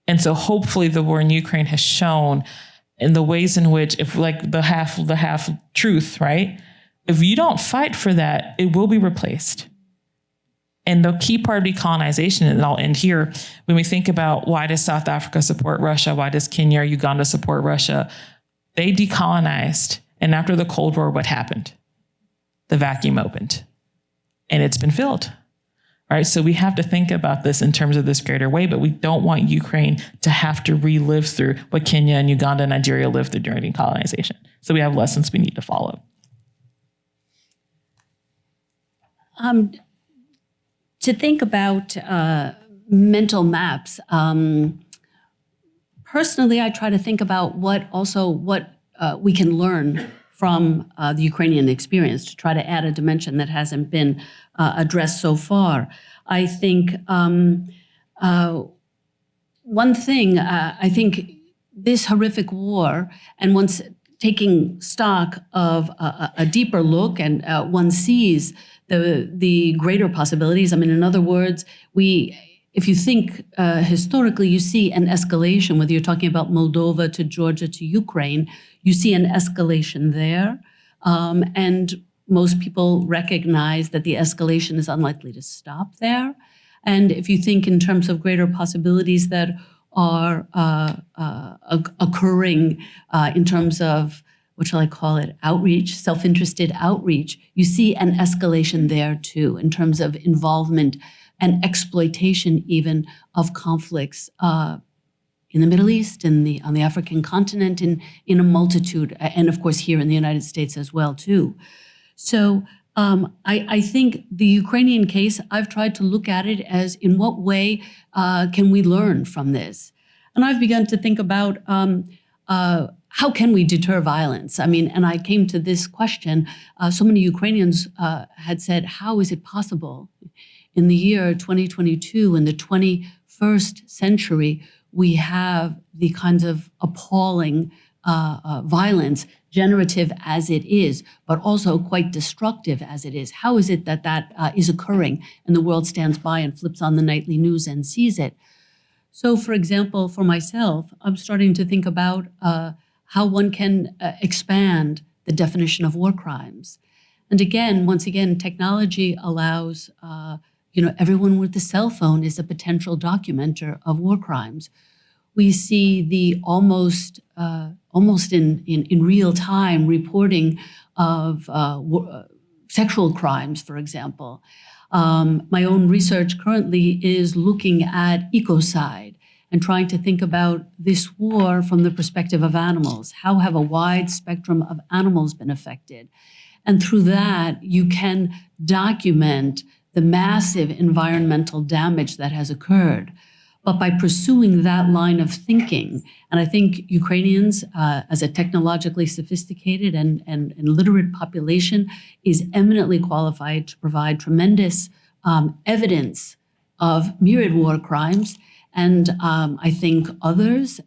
And so hopefully the war in Ukraine has shown in the ways in which, if like the half truth, right? If you don't fight for that, it will be replaced. And the key part of decolonization, and I'll end here, when we think about why does South Africa support Russia? Why does Kenya or Uganda support Russia? They decolonized. And after the Cold War, what happened? The vacuum opened. And it's been filled. Right? So we have to think about this in terms of this greater way, but we don't want Ukraine to have to relive through what Kenya and Uganda and Nigeria lived through during decolonization. So we have lessons we need to follow. To think about mental maps, personally, I try to think about what we can learn from the Ukrainian experience to try to add a dimension that hasn't been addressed so far. I think one thing, I think this horrific war, and once taking stock of a deeper look, and one sees the greater possibilities. I mean, in other words, if you think historically, you see an escalation, whether you're talking about Moldova to Georgia to Ukraine, you see an escalation there. And most people recognize that the escalation is unlikely to stop there. And if you think in terms of greater possibilities that are occurring in terms of, what shall I call it, outreach, self-interested outreach, you see an escalation there too, in terms of involvement and exploitation even of conflicts in the Middle East, on the African continent, in a multitude, and of course here in the United States as well too. So I think the Ukrainian case, I've tried to look at it as in what way can we learn from this? And I've begun to think about how can we deter violence? I mean, and I came to this question. So many Ukrainians had said, how is it possible in the year 2022, in the 21st century, we have the kinds of appalling violence, generative as it is, but also quite destructive as it is? How is it that is occurring and the world stands by and flips on the nightly news and sees it? So, for example, for myself, I'm starting to think about how one can expand the definition of war crimes. And again, once again, technology allows, everyone with a cell phone is a potential documenter of war crimes. We see the almost in real time reporting of sexual crimes, for example. My own research currently is looking at ecocide and trying to think about this war from the perspective of animals. How have a wide spectrum of animals been affected? And through that, you can document the massive environmental damage that has occurred. But by pursuing that line of thinking, and I think Ukrainians, as a technologically sophisticated and literate population, is eminently qualified to provide tremendous evidence of myriad war crimes. And I think others,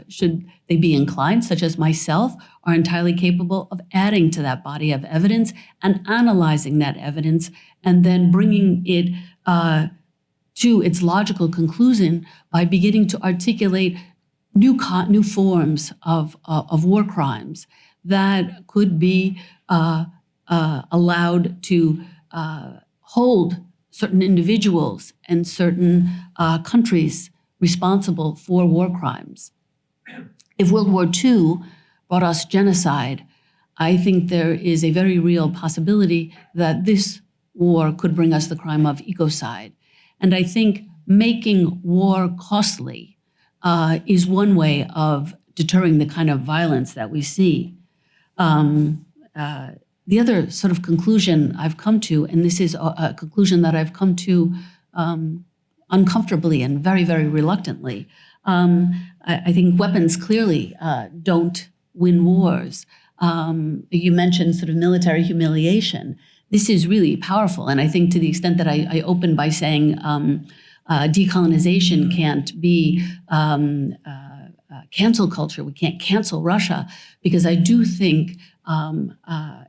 should they be inclined, such as myself, are entirely capable of adding to that body of evidence and analyzing that evidence and then bringing it to its logical conclusion by beginning to articulate new forms of war crimes that could be allowed to hold certain individuals and certain countries responsible for war crimes. If World War II brought us genocide, I think there is a very real possibility that this war could bring us the crime of ecocide. And I think making war costly is one way of deterring the kind of violence that we see. The other sort of conclusion I've come to, and this is a conclusion that I've come to uncomfortably and very, very reluctantly, I think weapons clearly don't win wars. You mentioned sort of military humiliation. This is really powerful. And I think to the extent that I opened by saying decolonization can't be cancel culture, we can't cancel Russia, because I do think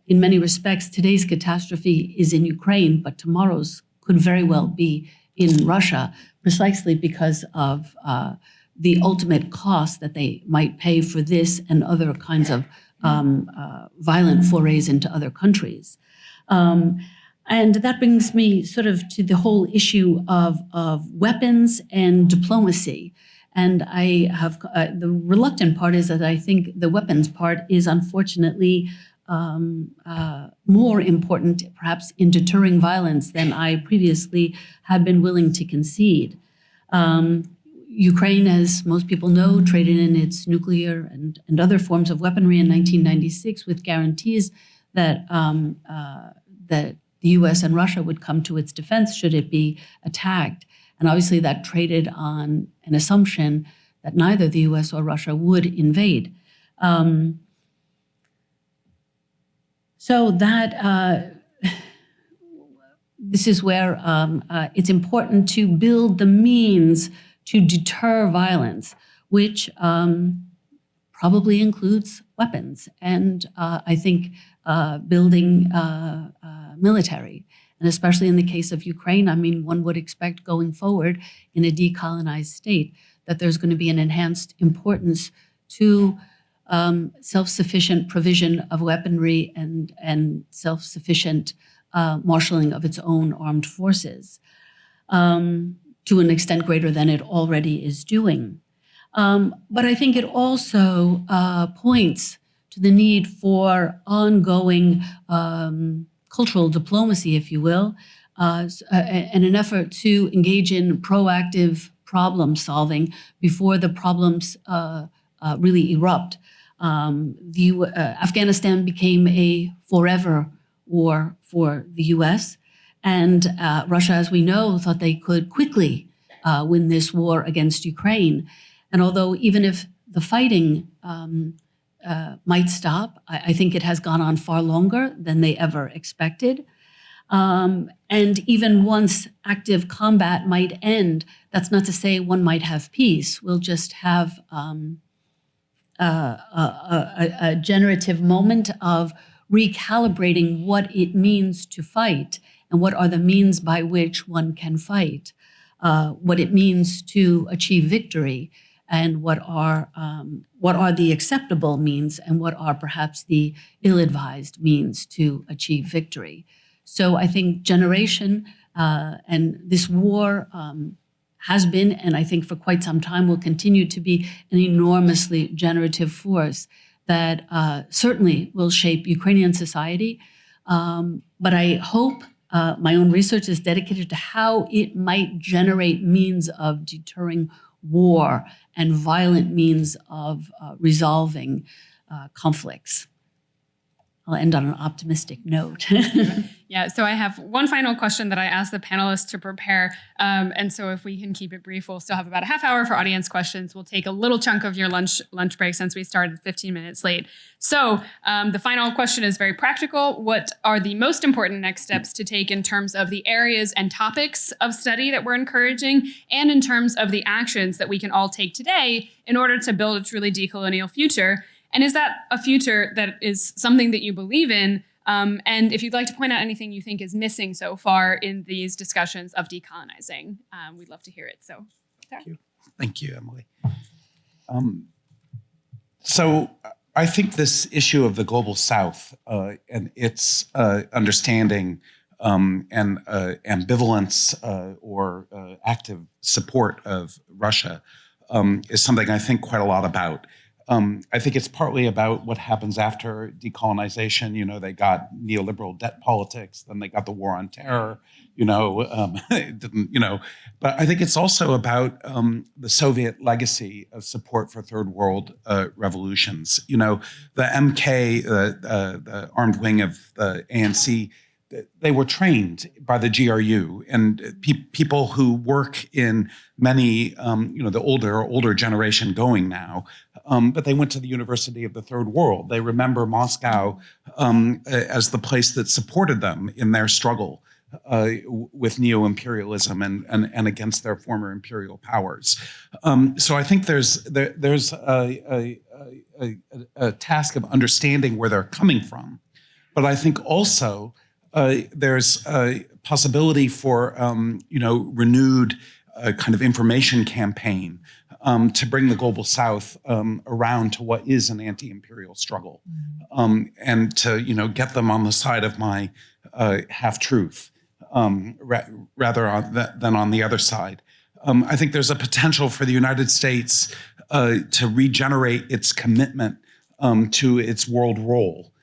in many respects, today's catastrophe is in Ukraine, but tomorrow's could very well be in Russia, precisely because of the ultimate cost that they might pay for this and other kinds of violent forays into other countries. And that brings me sort of to the whole issue of weapons and diplomacy. And I have the reluctant part is that I think the weapons part is unfortunately more important, perhaps, in deterring violence than I previously had been willing to concede. Ukraine, as most people know, traded in its nuclear and other forms of weaponry in 1996 with guarantees that that the U.S. and Russia would come to its defense should it be attacked. And obviously that traded on an assumption that neither the U.S. or Russia would invade. So that this is where it's important to build the means to deter violence, which probably includes weapons, and I think building military. And especially in the case of Ukraine, I mean, one would expect going forward in a decolonized state that there's going to be an enhanced importance to self-sufficient provision of weaponry and self-sufficient marshaling of its own armed forces to an extent greater than it already is doing. But I think it also points to the need for ongoing cultural diplomacy, if you will, and an effort to engage in proactive problem solving before the problems really erupt. Afghanistan became a forever war for the US, and Russia, as we know, thought they could quickly win this war against Ukraine. And although even if the fighting might stop, I think it has gone on far longer than they ever expected. And even once active combat might end, that's not to say one might have peace. We'll just have a generative moment of recalibrating what it means to fight and what are the means by which one can fight, what it means to achieve victory, and what are the acceptable means and what are perhaps the ill-advised means to achieve victory. So I think generation and this war has been, and I think for quite some time will continue to be, an enormously generative force that certainly will shape Ukrainian society. But I hope my own research is dedicated to how it might generate means of deterring war and violent means of resolving conflicts. I'll end on an optimistic note. Yeah, so I have one final question that I asked the panelists to prepare. And so if we can keep it brief, we'll still have about a half hour for audience questions. We'll take a little chunk of your lunch break since we started 15 minutes late. So the final question is very practical. What are the most important next steps to take in terms of the areas and topics of study that we're encouraging, and in terms of the actions that we can all take today in order to build a truly decolonial future? And is that a future that is something that you believe in? And if you'd like to point out anything you think is missing so far in these discussions of decolonizing, we'd love to hear it. So, Sarah. Thank you, Emily. So I think this issue of the global South and its understanding and ambivalence or active support of Russia is something I think quite a lot about. I think it's partly about what happens after decolonization. You know, they got neoliberal debt politics, then they got the war on terror, it didn't, but I think it's also about the Soviet legacy of support for third world revolutions. You know, the MK, the armed wing of the ANC, they were trained by the GRU, and people who work in many, the older generation going now, but they went to the University of the Third World. They remember Moscow as the place that supported them in their struggle with neo-imperialism and against their former imperial powers. So I think there's a task of understanding where they're coming from, but I think also there's a possibility for renewed kind of information campaign to bring the global South around to what is an anti-imperial struggle, and to get them on the side of my half-truth rather than on the other side. I think there's a potential for the United States to regenerate its commitment to its world role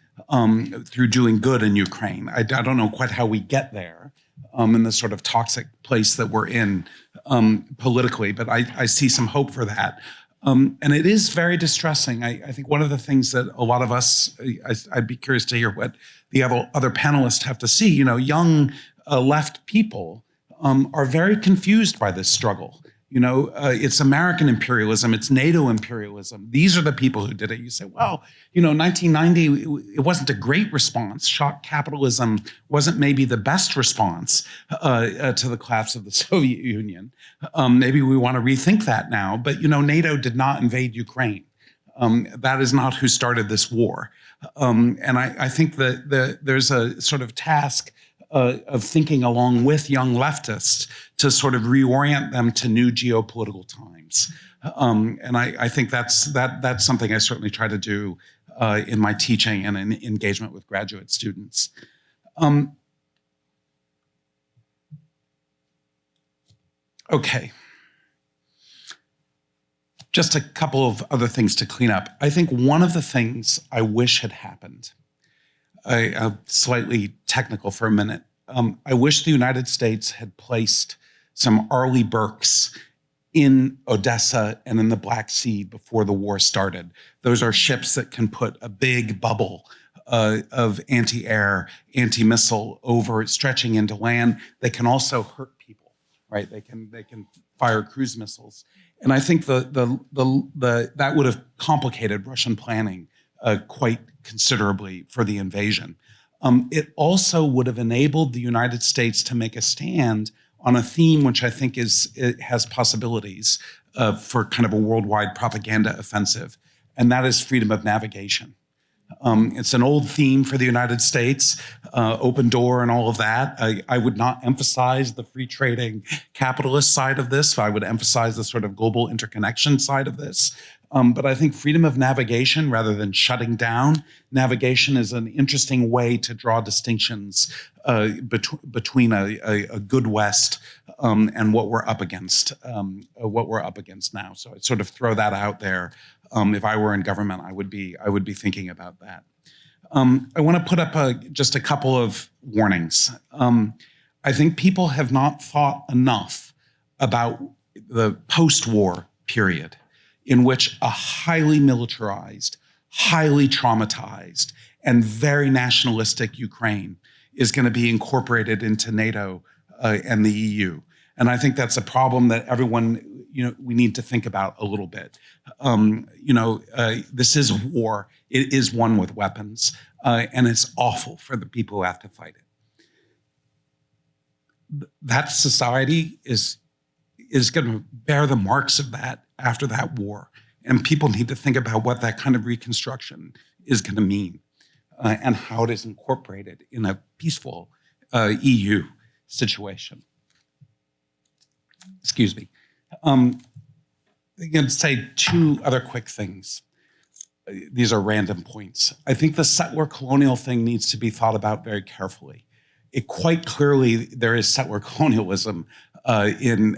through doing good in Ukraine. I don't know quite how we get there in the sort of toxic place that we're in politically, but I see some hope for that. And it is very distressing. I think one of the things that a lot of us, I'd be curious to hear what the other panelists have to see, young left people are very confused by this struggle. It's American imperialism, it's NATO imperialism. These are the people who did it. You say, well, 1990, it wasn't a great response. Shock capitalism wasn't maybe the best response to the collapse of the Soviet Union. Maybe we want to rethink that now. But, NATO did not invade Ukraine. That is not who started this war. And I think that there's a sort of task of thinking along with young leftists to sort of reorient them to new geopolitical times. And I think that's something I certainly try to do in my teaching and in engagement with graduate students. Okay. Just a couple of other things to clean up. I think one of the things I wish had happened, slightly technical for a minute. I wish the United States had placed some Arleigh Burkes in Odessa and in the Black Sea before the war started. Those are ships that can put a big bubble of anti-air, anti-missile over stretching into land. They can also hurt people, right? They can fire cruise missiles. And I think that would have complicated Russian planning quite considerably for the invasion. It also would have enabled the United States to make a stand on a theme which I think it has possibilities for kind of a worldwide propaganda offensive, and that is freedom of navigation. It's an old theme for the United States, open door and all of that. I would not emphasize the free trading capitalist side of this. I would emphasize the sort of global interconnection side of this. But I think freedom of navigation, rather than shutting down navigation, is an interesting way to draw distinctions between a good West and what we're up against, now. So I'd sort of throw that out there. If I were in government, I would be thinking about that. I want to put up just a couple of warnings. I think people have not thought enough about the post-war period, in which a highly militarized, highly traumatized and very nationalistic Ukraine is going to be incorporated into NATO and the EU. And I think that's a problem that everyone, we need to think about a little bit. This is a war. It is one with weapons, and it's awful for the people who have to fight it. That society is going to bear the marks of that after that war. And people need to think about what that kind of reconstruction is going to mean and how it is incorporated in a peaceful EU situation. Excuse me. I'm going to say two other quick things. These are random points. I think the settler colonial thing needs to be thought about very carefully. It quite clearly, there is settler colonialism in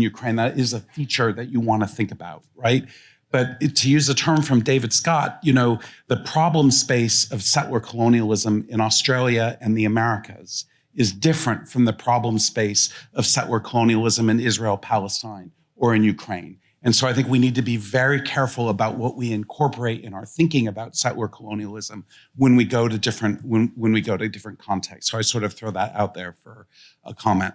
Ukraine. That is a feature that you want to think about, right? But to use a term from David Scott, the problem space of settler colonialism in Australia and the Americas is different from the problem space of settler colonialism in Israel, Palestine, or in Ukraine. And so I think we need to be very careful about what we incorporate in our thinking about settler colonialism when we go to different contexts. So I sort of throw that out there for a comment.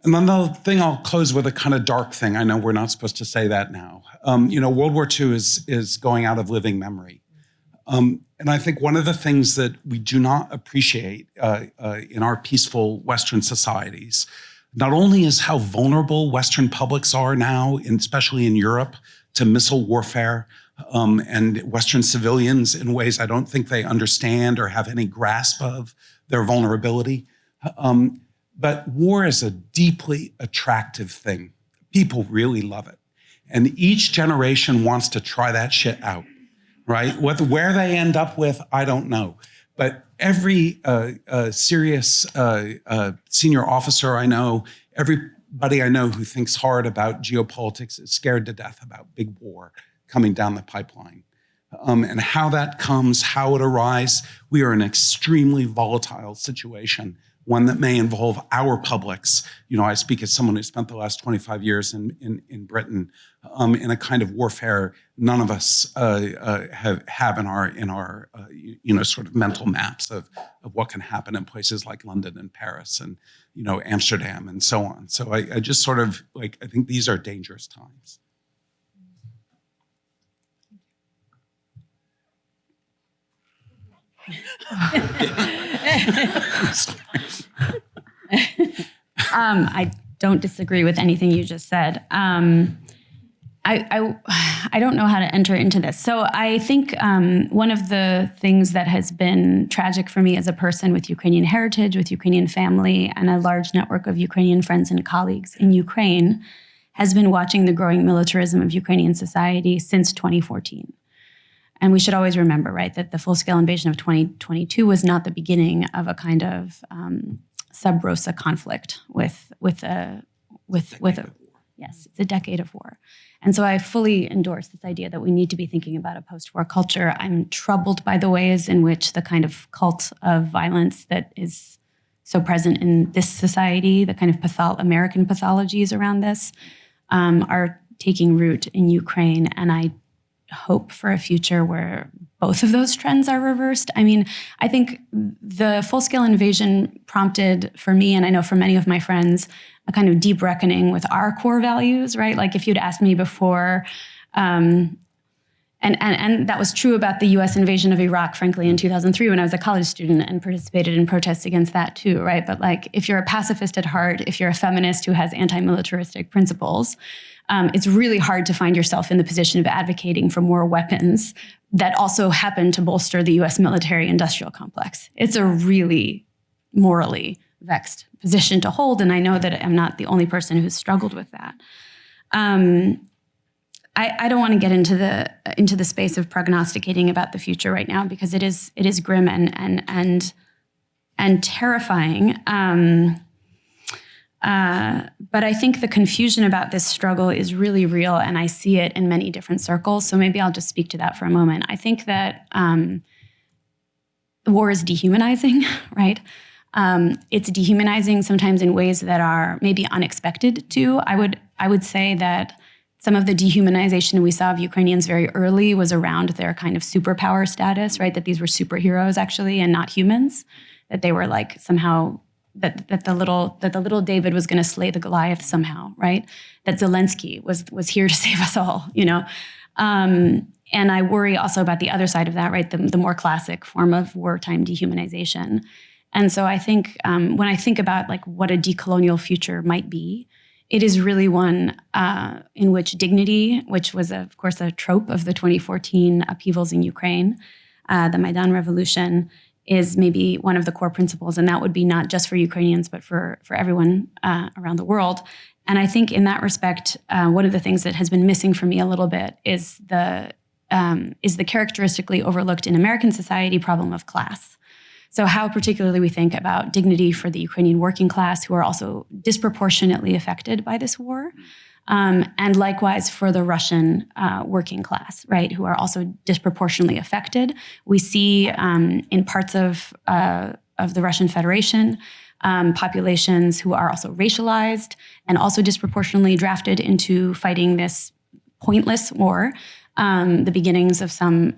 And then the thing, I'll close with a kind of dark thing. I know we're not supposed to say that now. World War II is going out of living memory. And I think one of the things that we do not appreciate in our peaceful Western societies, not only is how vulnerable Western publics are now, especially in Europe, to missile warfare and Western civilians in ways I don't think they understand or have any grasp of their vulnerability. But war is a deeply attractive thing. People really love it. And each generation wants to try that shit out, right? Where they end up with, I don't know. But every serious senior officer I know, everybody I know who thinks hard about geopolitics is scared to death about big war coming down the pipeline. And how that comes, how it arises, we are in an extremely volatile situation, one that may involve our publics. I speak as someone who spent the last 25 years in Britain in a kind of warfare none of us have in our sort of mental maps of what can happen in places like London and Paris and Amsterdam and so on. So I just sort of I think these are dangerous times. I don't disagree with anything you just said. I don't know how to enter into this. So I think one of the things that has been tragic for me as a person with Ukrainian heritage, with Ukrainian family, and a large network of Ukrainian friends and colleagues in Ukraine has been watching the growing militarism of Ukrainian society since 2014. And we should always remember, right, that the full-scale invasion of 2022 was not the beginning of a kind of sub rosa conflict with a yes, it's a decade of war. And so I fully endorse this idea that we need to be thinking about a post-war culture. I'm troubled by the ways in which the kind of cult of violence that is so present in this society, the kind of American pathologies around this, are taking root in Ukraine. And I hope for a future where both of those trends are reversed. I mean, I think the full-scale invasion prompted for me, and I know for many of my friends, a kind of deep reckoning with our core values, right? Like if you'd asked me before, and that was true about the US invasion of Iraq, frankly, in 2003 when I was a college student and participated in protests against that too, right? But like if you're a pacifist at heart, if you're a feminist who has anti-militaristic principles, it's really hard to find yourself in the position of advocating for more weapons that also happen to bolster the US military-industrial complex. It's a really morally vexed position to hold, and I know that I'm not the only person who's struggled with that. I don't want to get into the space of prognosticating about the future right now because it is grim and terrifying. But I think the confusion about this struggle is really real, and I see it in many different circles. So maybe I'll just speak to that for a moment. I think that war is dehumanizing, right? It's dehumanizing sometimes in ways that are maybe unexpected too. I would say that some of the dehumanization we saw of Ukrainians very early was around their kind of superpower status, right? That these were superheroes actually and not humans, that they were like somehow that the little David was going to slay the Goliath somehow, right? That Zelensky was here to save us all, you know. And I worry also about the other side of that, right? The more classic form of wartime dehumanization. And so I think when I think about like what a decolonial future might be, it is really one in which dignity, which was of course a trope of the 2014 upheavals in Ukraine, the Maidan Revolution, is maybe one of the core principles. And that would be not just for Ukrainians, but for everyone around the world. And I think in that respect, one of the things that has been missing for me a little bit is the characteristically overlooked in American society problem of class. So how particularly we think about dignity for the Ukrainian working class, who are also disproportionately affected by this war, and likewise for the Russian working class, right, who are also disproportionately affected. We see in parts of the Russian Federation populations who are also racialized and also disproportionately drafted into fighting this pointless war, the beginnings of some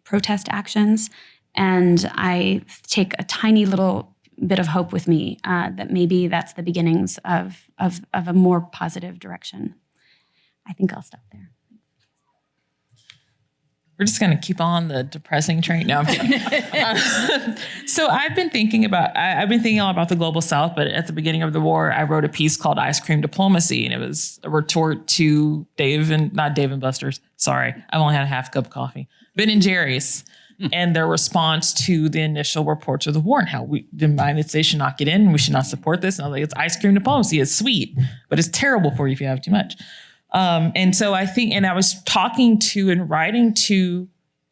protest actions. And I take a tiny little bit of hope with me that maybe that's the beginnings of a more positive direction. I think I'll stop there. We're just going to keep on the depressing train now. So I've been thinking a lot about the global South, but at the beginning of the war, I wrote a piece called Ice Cream Diplomacy, and it was a retort to not Dave and Buster's. Sorry, I've only had a half cup of coffee. Ben and Jerry's. And their response to the initial reports of the war and how the United States should not get in, we should not support this. And I was like, it's ice cream diplomacy. It's sweet, but it's terrible for you if you have too much. And so I think, and I was talking to and writing to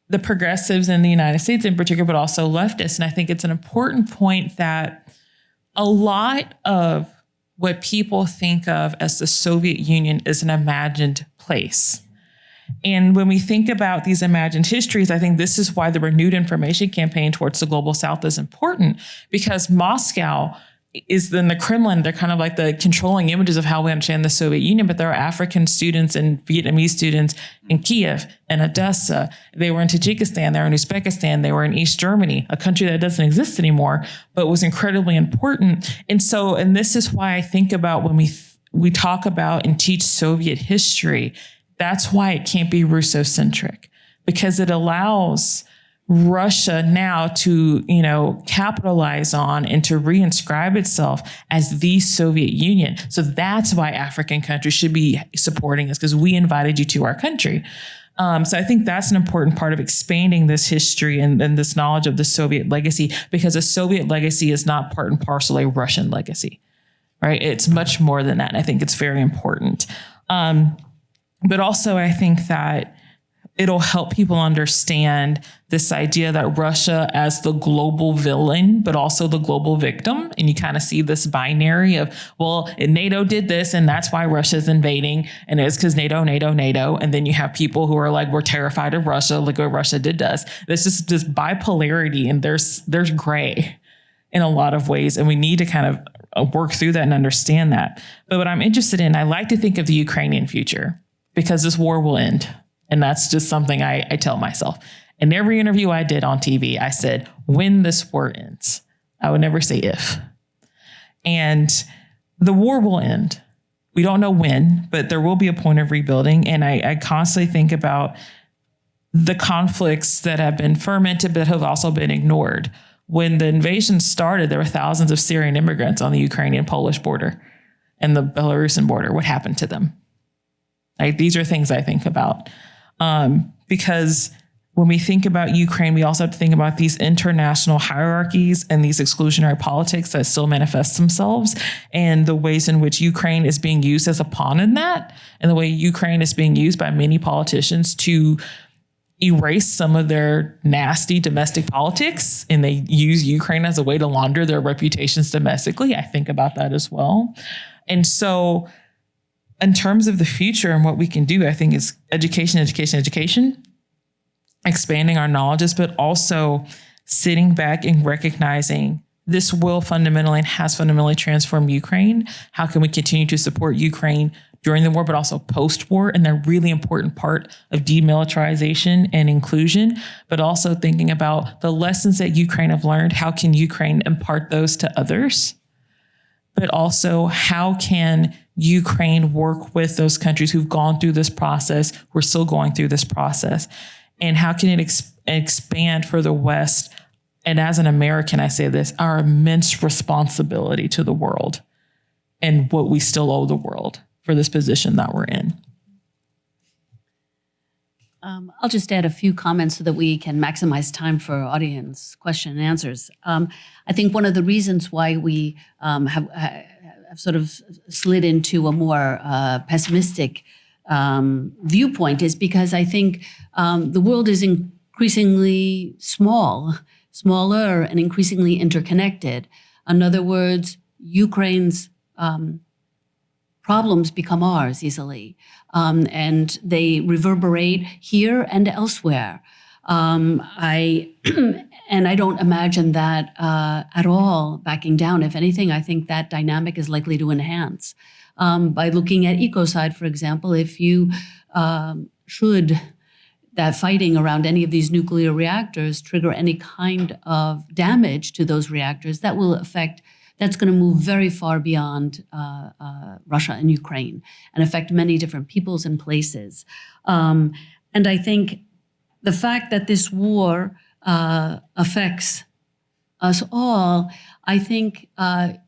the progressives in the United States in particular, but also leftists. And I think it's an important point that a lot of what people think of as the Soviet Union is an imagined place. And when we think about these imagined histories, I think this is why the renewed information campaign towards the global South is important, because Moscow is in the Kremlin. They're kind of like the controlling images of how we understand the Soviet Union, but there are African students and Vietnamese students in Kiev and Odessa. They were in Tajikistan, they were in Uzbekistan, they were in East Germany, a country that doesn't exist anymore, but was incredibly important. And this is why I think about when we talk about and teach Soviet history, that's why it can't be Russo-centric, because it allows Russia now to, capitalize on and to reinscribe itself as the Soviet Union. So that's why African countries should be supporting us, because we invited you to our country. So I think that's an important part of expanding this history and this knowledge of the Soviet legacy, because a Soviet legacy is not part and parcel a Russian legacy, right? It's much more than that. And I think it's very important. But also, I think that it'll help people understand this idea that Russia as the global villain, but also the global victim. And you kind of see this binary of, well, NATO did this, and that's why Russia's invading. And it's because NATO. And then you have people who are like, we're terrified of Russia. Look what Russia did to us. There's just this bipolarity, and there's gray in a lot of ways. And we need to kind of work through that and understand that. But what I'm interested in, I like to think of the Ukrainian future, because this war will end. And that's just something I tell myself. In every interview I did on TV, I said, when this war ends. I would never say if. And the war will end. We don't know when, but there will be a point of rebuilding. And I constantly think about the conflicts that have been fermented, but have also been ignored. When the invasion started, there were thousands of Syrian immigrants on the Ukrainian-Polish border and the Belarusian border. What happened to them? Like, these are things I think about, because when we think about Ukraine, we also have to think about these international hierarchies and these exclusionary politics that still manifest themselves, and the ways in which Ukraine is being used as a pawn in that, and the way Ukraine is being used by many politicians to erase some of their nasty domestic politics, and they use Ukraine as a way to launder their reputations domestically. I think about that as well. And so in terms of the future and what we can do, I think is education, expanding our knowledges, but also sitting back and recognizing this will fundamentally and has fundamentally transformed Ukraine. How can we continue to support Ukraine during the war, but also post-war. And they're a really important part of demilitarization and inclusion, but also thinking about the lessons that Ukraine have learned. How can Ukraine impart those to others? But also, how can Ukraine work with those countries who've gone through this process, who are still going through this process? And how can it expand for the West? And as an American, I say this, our immense responsibility to the world and what we still owe the world for this position that we're in. I'll just add a few comments so that we can maximize time for audience question and answers. I think one of the reasons why we have sort of slid into a more pessimistic viewpoint is because I think the world is increasingly smaller and increasingly interconnected. In other words, Ukraine's problems become ours easily, and they reverberate here and elsewhere. I don't imagine that at all backing down. If anything, I think that dynamic is likely to enhance. By looking at ecocide, for example, if you should that fighting around any of these nuclear reactors trigger any kind of damage to those reactors, that's going to move very far beyond Russia and Ukraine and affect many different peoples and places. And I think the fact that this war affects us all, I think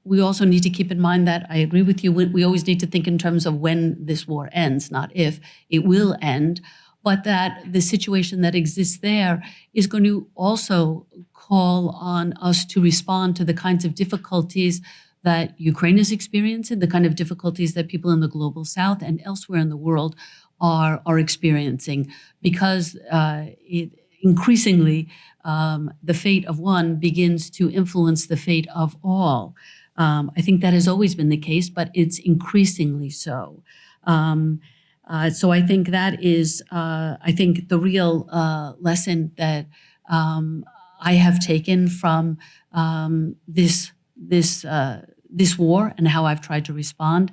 we also need to keep in mind that I agree with you. We always need to think in terms of when this war ends, not if. It will end, but that the situation that exists there is going to also call on us to respond to the kinds of difficulties that Ukraine is experiencing, the kind of difficulties that people in the global South and elsewhere in the world are experiencing, because increasingly the fate of one begins to influence the fate of all. I think that has always been the case, but it's increasingly so. So I think that is, I think the real lesson that I have taken from this war and how I've tried to respond,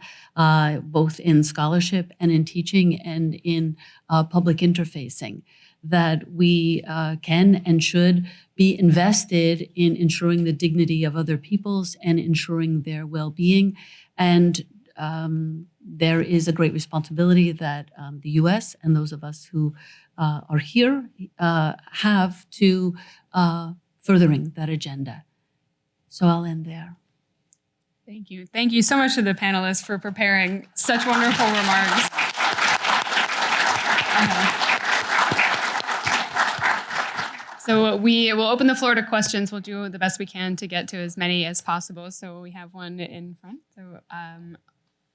both in scholarship and in teaching and in public interfacing, that we can and should be invested in ensuring the dignity of other peoples and ensuring their well-being. And there is a great responsibility that the U.S. and those of us who are here have to furthering that agenda. So I'll end there. Thank you. Thank you so much to the panelists for preparing such wonderful remarks. So we will open the floor to questions. We'll do the best we can to get to as many as possible. So we have one in front. So,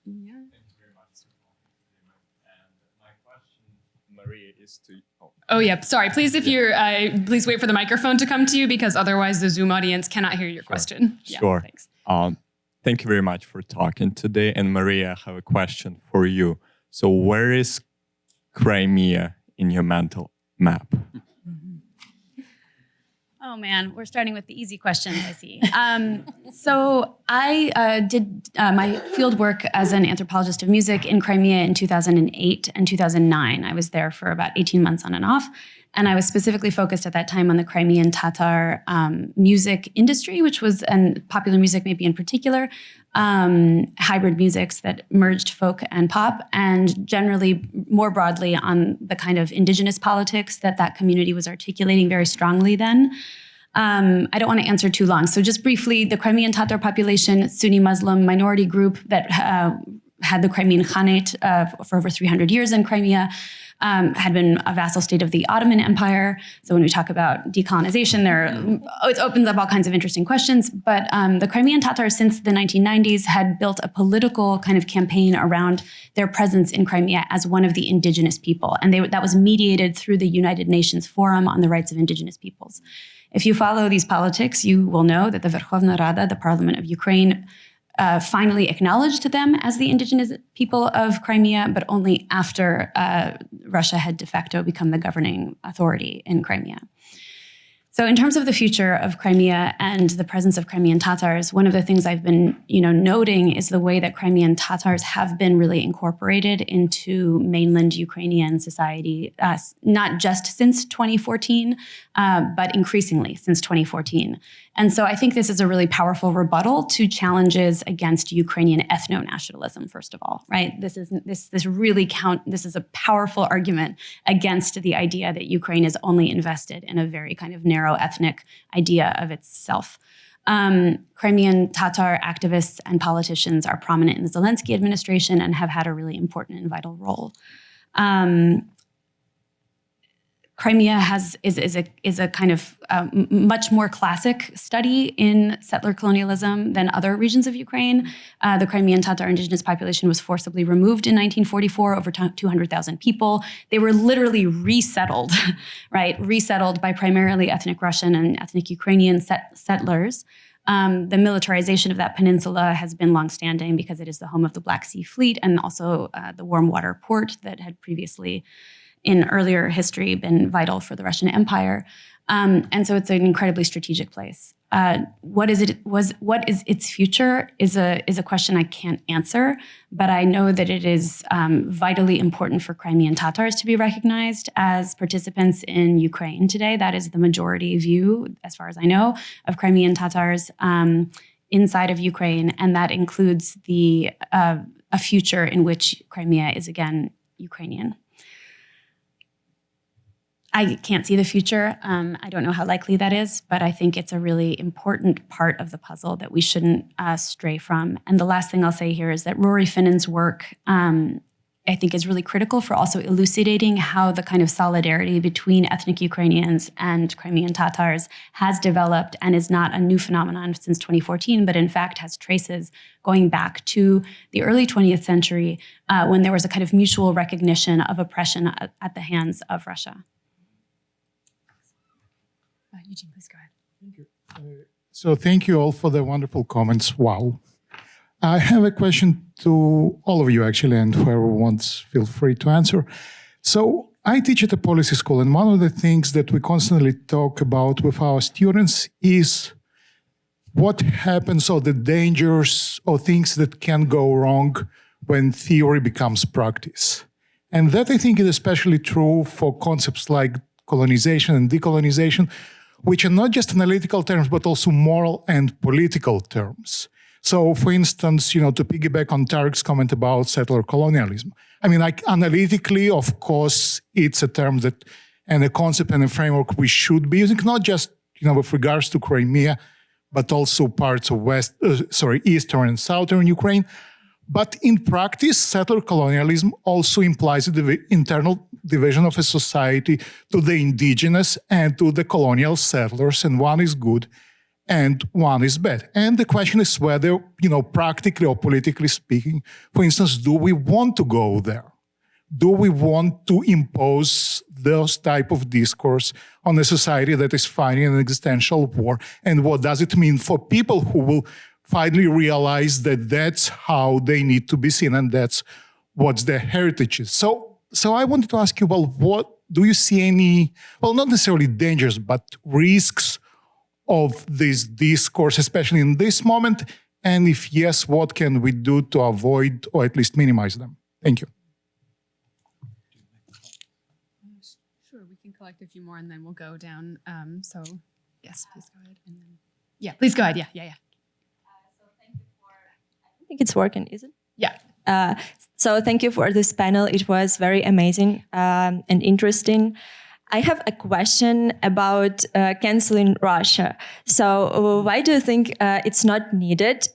yeah. Thank you very much, and my question, Maria, is to Oh, yeah. Sorry. Please, if you're, please wait for the microphone to come to you, because otherwise the Zoom audience cannot hear your question. Sure. Thanks. Thank you very much for talking today. And Maria, I have a question for you. So where is Crimea in your mental map? Oh man, we're starting with the easy questions, I see. So I did my field work as an anthropologist of music in Crimea in 2008 and 2009. I was there for about 18 months on and off. And I was specifically focused at that time on the Crimean Tatar music industry, which was, and popular music maybe in particular, hybrid musics that merged folk and pop, and generally more broadly on the kind of indigenous politics that community was articulating very strongly then. I don't want to answer too long. So just briefly, the Crimean Tatar population, Sunni Muslim minority group that had the Crimean Khanate for over 300 years in Crimea, had been a vassal state of the Ottoman Empire. So when we talk about decolonization, it opens up all kinds of interesting questions. But the Crimean Tatars since the 1990s had built a political kind of campaign around their presence in Crimea as one of the indigenous people. And that was mediated through the United Nations Forum on the Rights of Indigenous Peoples. If you follow these politics, you will know that the Verkhovna Rada, the Parliament of Ukraine, finally acknowledged them as the indigenous people of Crimea, but only after Russia had de facto become the governing authority in Crimea. So in terms of the future of Crimea and the presence of Crimean Tatars, one of the things I've been, noting is the way that Crimean Tatars have been really incorporated into mainland Ukrainian society, not just since 2014, but increasingly since 2014. And so I think this is a really powerful rebuttal to challenges against Ukrainian ethno-nationalism, first of all, right? This is a powerful argument against the idea that Ukraine is only invested in a very kind of narrow ethnic idea of itself. Crimean Tatar activists and politicians are prominent in the Zelensky administration and have had a really important and vital role. Crimea is a kind of much more classic study in settler colonialism than other regions of Ukraine. The Crimean Tatar indigenous population was forcibly removed in 1944, over 200,000 people. They were literally resettled, right? Resettled by primarily ethnic Russian and ethnic Ukrainian settlers. The militarization of that peninsula has been longstanding because it is the home of the Black Sea Fleet and also the warm water port that had previously in earlier history been vital for the Russian Empire. And so it's an incredibly strategic place. What is its future is a question I can't answer, but I know that it is vitally important for Crimean Tatars to be recognized as participants in Ukraine today. That is the majority view, as far as I know, of Crimean Tatars inside of Ukraine, and that includes a future in which Crimea is again Ukrainian. I can't see the future. I don't know how likely that is, but I think it's a really important part of the puzzle that we shouldn't stray from. And the last thing I'll say here is that Rory Finnan's work, I think, is really critical for also elucidating how the kind of solidarity between ethnic Ukrainians and Crimean Tatars has developed and is not a new phenomenon since 2014, but in fact has traces going back to the early 20th century when there was a kind of mutual recognition of oppression at the hands of Russia. Eugene, please go ahead. Thank you. So thank you all for the wonderful comments. Wow. I have a question to all of you, actually, and whoever wants, feel free to answer. So I teach at a policy school, and one of the things that we constantly talk about with our students is what happens, or the dangers or things that can go wrong when theory becomes practice. And that, I think, is especially true for concepts like colonization and decolonization, which are not just analytical terms, but also moral and political terms. So, for instance, to piggyback on Tarek's comment about settler colonialism, I mean, analytically, of course, it's a term and a concept and a framework we should be using, not just, with regards to Crimea, but also parts of eastern and southern Ukraine. But in practice, settler colonialism also implies the internal division of a society to the indigenous and to the colonial settlers, and one is good and one is bad. And the question is whether, practically or politically speaking, for instance, do we want to go there? Do we want to impose those type of discourse on a society that is fighting an existential war? And what does it mean for people who will finally realize that that's how they need to be seen and that's what their heritage is? So I wanted to ask you, what do you see any, not necessarily dangers, but risks of this discourse, especially in this moment? And if yes, what can we do to avoid or at least minimize them? Thank you. Sure, we can collect a few more and then we'll go down. So yes, please go ahead. And then, yeah, please go ahead. Yeah. So thank you I think it's working, is it? Yeah. So thank you for this panel. It was very amazing and interesting. I have a question about canceling Russia. So why do you think it's not needed?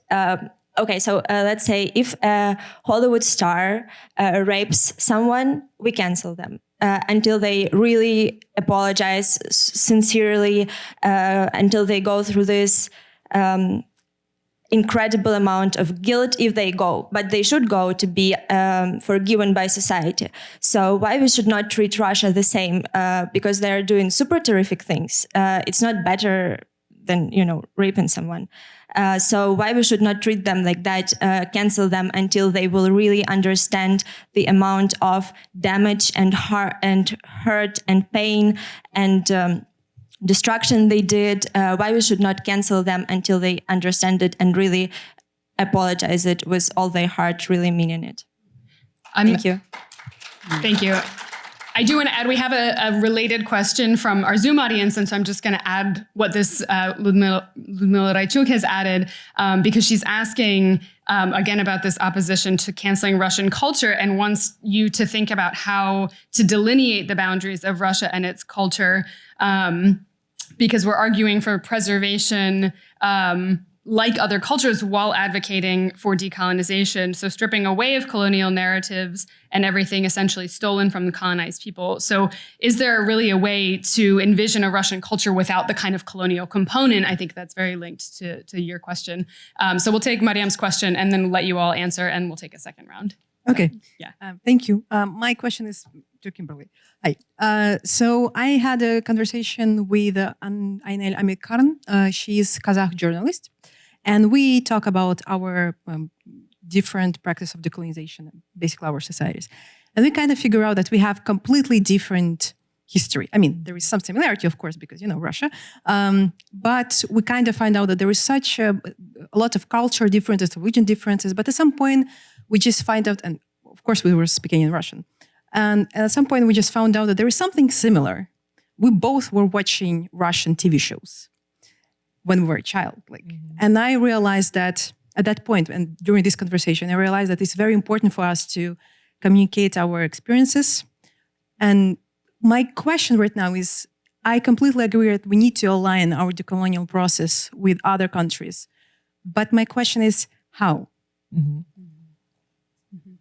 Okay, so let's say if a Hollywood star rapes someone, we cancel them until they really apologize sincerely, until they go through this incredible amount of guilt if they go, but they should go to be forgiven by society. So why we should not treat Russia the same? Because they're doing super terrific things. It's not better than, raping someone. So why we should not treat them like that, cancel them until they will really understand the amount of damage and hurt and pain and destruction they did, why we should not cancel them until they understand it and really apologize it with all their heart, really meaning it. Thank you. Thank you. I do want to add, we have a related question from our Zoom audience, and so I'm just going to add what this Ludmila Raichuk has added, because she's asking, again, about this opposition to canceling Russian culture and wants you to think about how to delineate the boundaries of Russia and its culture, because we're arguing for preservation like other cultures while advocating for decolonization. So stripping away of colonial narratives and everything essentially stolen from the colonized people. So is there really a way to envision a Russian culture without the kind of colonial component? I think that's very linked to your question. So we'll take Mariam's question and then let you all answer, and we'll take a second round. Okay. Yeah. Thank you. My question is to Kimberly. Hi. So I had a conversation with Aynel Amikarn. She's Kazakh journalist. And we talk about our different practice of decolonization, basically our societies. And we kind of figure out that we have completely different history. I mean, there is some similarity, of course, because, Russia. But we kind of find out that there is such a lot of culture differences, religion differences. But at some point, we just find out, and of course, we were speaking in Russian. And at some point, we just found out that there is something similar. We both were watching Russian TV shows when we were a child. And I realized that at that point, and during this conversation, I realized that it's very important for us to communicate our experiences. And my question right now is, I completely agree that we need to align our decolonial process with other countries. But my question is, how? Mm-hmm. Mm-hmm.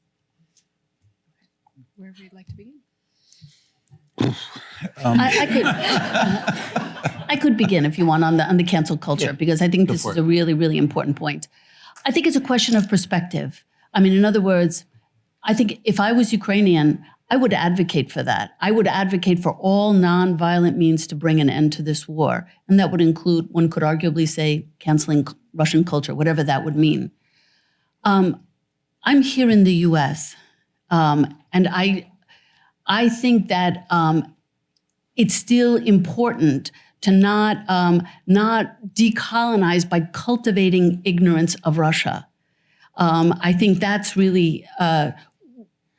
Wherever you'd like to begin. I could begin if you want on the cancel culture, because I think this is a really, really important point. I think it's a question of perspective. I mean, in other words, I think if I was Ukrainian, I would advocate for that. I would advocate for all nonviolent means to bring an end to this war. And that would include, one could arguably say, canceling Russian culture, whatever that would mean. I'm here in the US, and I think that it's still important to not decolonize by cultivating ignorance of Russia. I think that's really,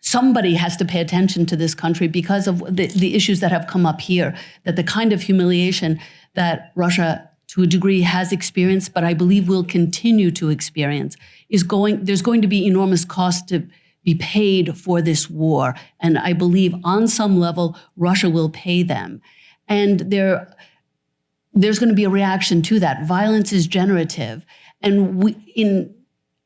somebody has to pay attention to this country because of the issues that have come up here, that the kind of humiliation that Russia to a degree has experienced, but I believe will continue to experience, there's going to be enormous cost to be paid for this war. And I believe on some level, Russia will pay them. And there's going to be a reaction to that. Violence is generative. And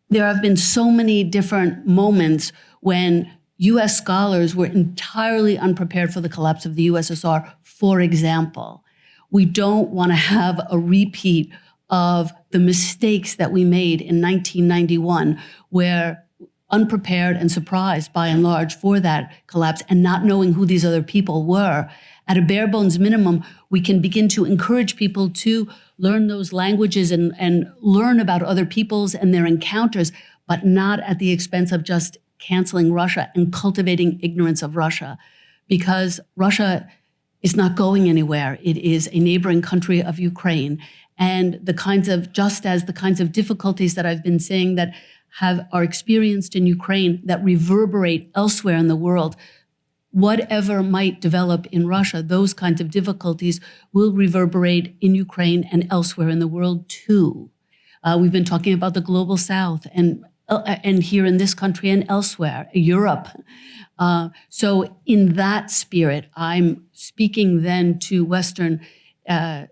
there have been so many different moments when US scholars were entirely unprepared for the collapse of the USSR, for example. We don't want to have a repeat of the mistakes that we made in 1991, where unprepared and surprised by and large for that collapse and not knowing who these other people were. At a bare bones minimum, we can begin to encourage people to learn those languages and learn about other peoples and their encounters, but not at the expense of just canceling Russia and cultivating ignorance of Russia, because Russia is not going anywhere. It is a neighboring country of Ukraine. And just as the kinds of difficulties that I've been saying that are experienced in Ukraine that reverberate elsewhere in the world, whatever might develop in Russia, those kinds of difficulties will reverberate in Ukraine and elsewhere in the world too. We've been talking about the global South and here in this country and elsewhere, Europe. So in that spirit, I'm speaking then to Western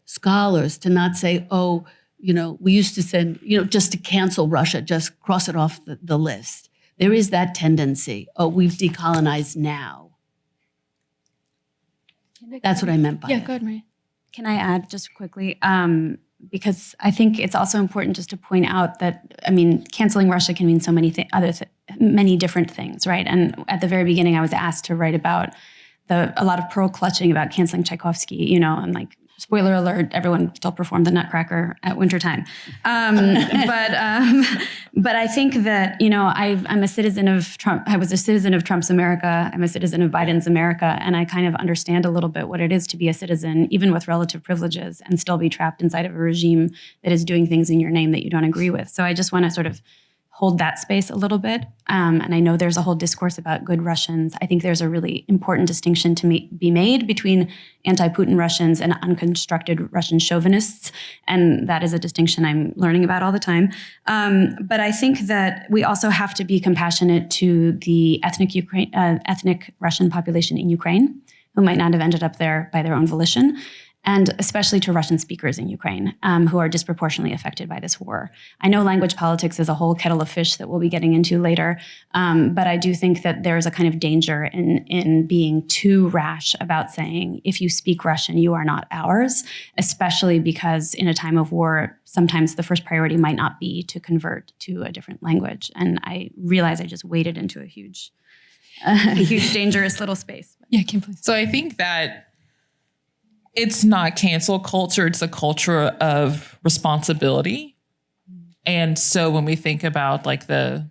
scholars to not say, we used to send, just to cancel Russia, just cross it off the list. There is that tendency. We've decolonized now. That's what I meant by it. Yeah, go ahead, Maria. Can I add just quickly? Because I think it's also important just to point out that, canceling Russia can mean so many many different things, right? And at the very beginning, I was asked to write about a lot of pearl clutching about canceling Tchaikovsky, and spoiler alert, everyone still performed the Nutcracker at wintertime. But I think that, you know, I'm a citizen of Trump. I was a citizen of Trump's America. I'm a citizen of Biden's America. And I kind of understand a little bit what it is to be a citizen, even with relative privileges, and still be trapped inside of a regime that is doing things in your name that you don't agree with. So I just want to sort of hold that space a little bit. And I know there's a whole discourse about good Russians. I think there's a really important distinction to be made between anti-Putin Russians and unconstructed Russian chauvinists. And that is a distinction I'm learning about all the time. But I think that we also have to be compassionate to the ethnic Russian population in Ukraine, who might not have ended up there by their own volition, and especially to Russian speakers in Ukraine, who are disproportionately affected by this war. I know language politics is a whole kettle of fish that we'll be getting into later, but I do think that there's a kind of danger in being too rash about saying, if you speak Russian, you are not ours, especially because in a time of war, sometimes the first priority might not be to convert to a different language. And I realize I just waded into a huge, dangerous little space. Yeah, Kim, please. So I think that it's not cancel culture. It's a culture of responsibility. And so when we think about like the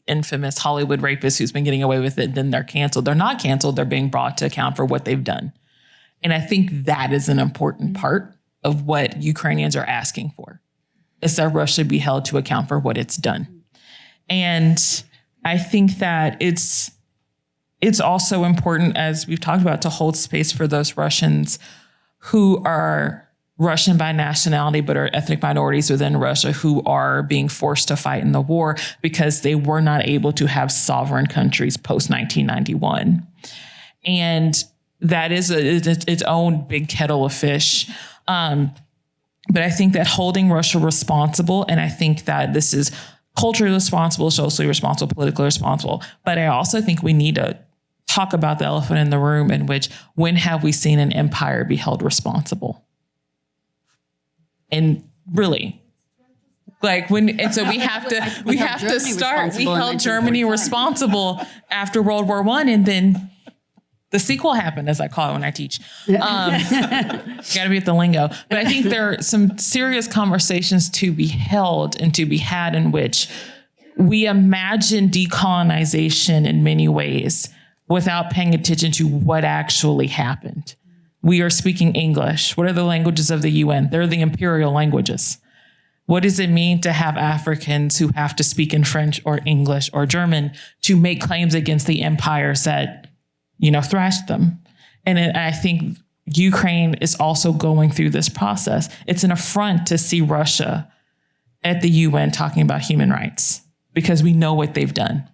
infamous Hollywood rapist who's been getting away with it, then they're canceled. They're not canceled. They're being brought to account for what they've done. And I think that is an important part of what Ukrainians are asking for, is that Russia be held to account for what it's done. And I think that it's also important, as we've talked about, to hold space for those Russians who are Russian by nationality, but are ethnic minorities within Russia who are being forced to fight in the war because they were not able to have sovereign countries post-1991. And that is its own big kettle of fish. But I think that holding Russia responsible, and I think that this is culturally responsible, socially responsible, politically responsible, but I also think we need to talk about the elephant in the room, in which, when have we seen an empire be held responsible? And really, like and so we have to start. We held Germany responsible after World War I, and then the sequel happened, as I call it when I teach. Got to be at the lingo. But I think there are some serious conversations to be held and to be had in which we imagine decolonization in many ways without paying attention to what actually happened. We are speaking English. What are the languages of the UN? They're the imperial languages. What does it mean to have Africans who have to speak in French or English or German to make claims against the empires that, thrashed them? And I think Ukraine is also going through this process. It's an affront to see Russia at the UN talking about human rights, because we know what they've done,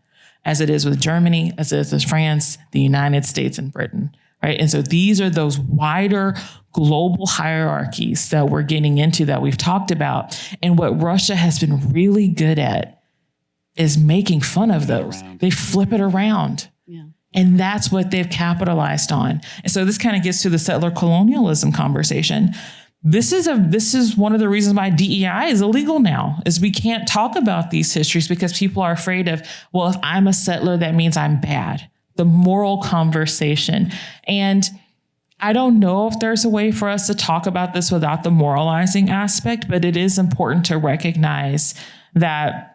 as it is with Germany, as it is with France, the United States, and Britain, right? And so these are those wider global hierarchies that we're getting into, that we've talked about. And what Russia has been really good at is making fun of those. They flip it around. Yeah. And that's what they've capitalized on. And so this kind of gets to the settler colonialism conversation. This is one of the reasons why DEI is illegal now, is we can't talk about these histories because people are afraid of, well, if I'm a settler, that means I'm bad. The moral conversation. And I don't know if there's a way for us to talk about this without the moralizing aspect, but it is important to recognize that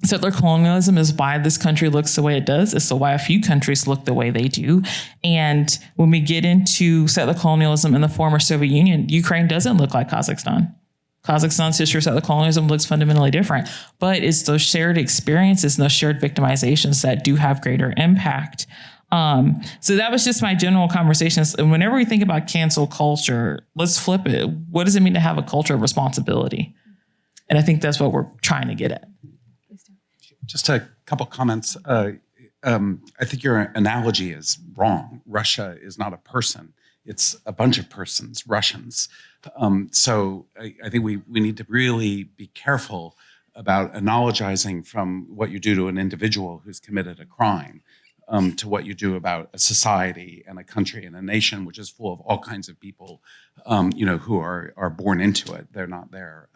settler colonialism is why this country looks the way it does. It's why a few countries look the way they do. And when we get into settler colonialism in the former Soviet Union, Ukraine doesn't look like Kazakhstan. Kazakhstan's history of settler colonialism looks fundamentally different, but it's those shared experiences and those shared victimizations that do have greater impact. So that was just my general conversations. And whenever we think about cancel culture, let's flip it. What does it mean to have a culture of responsibility? And I think that's what we're trying to get at. Just a couple comments. I think your analogy is wrong. Russia is not a person. It's a bunch of persons, Russians. So I think we need to really be careful about analogizing from what you do to an individual who's committed a crime to what you do about a society and a country and a nation, which is full of all kinds of people, who are born into it. They're not there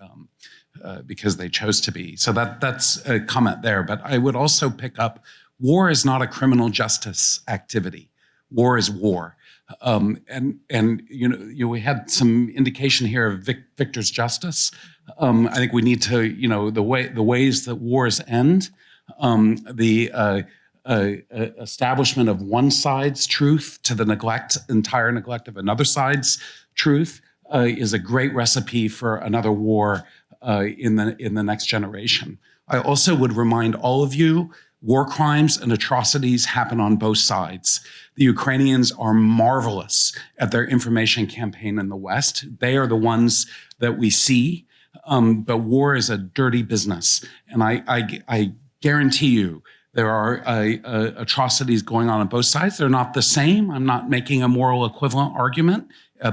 because they chose to be. So that's a comment there. But I would also pick up, war is not a criminal justice activity. War is war. And we had some indication here of Victor's justice. I think we need to, the ways that wars end, the establishment of one side's truth to the entire neglect of another side's truth is a great recipe for another war in the next generation. I also would remind all of you, war crimes and atrocities happen on both sides. The Ukrainians are marvelous at their information campaign in the West. They are the ones that we see, but war is a dirty business. And I guarantee you, there are atrocities going on both sides. They're not the same. I'm not making a moral equivalent argument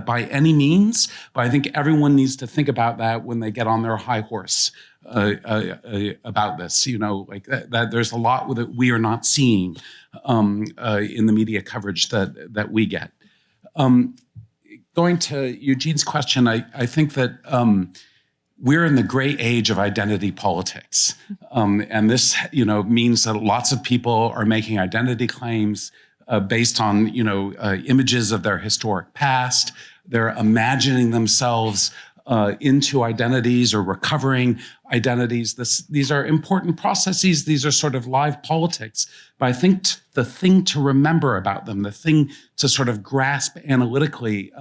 by any means, but I think everyone needs to think about that when they get on their high horse about this. That there's a lot that we are not seeing in the media coverage that we get. Going to Eugene's question, I think that we're in the great age of identity politics. And this, means that lots of people are making identity claims based on, images of their historic past. They're imagining themselves into identities or recovering identities. These are important processes. These are sort of live politics. But I think the thing to remember about them, the thing to sort of grasp analytically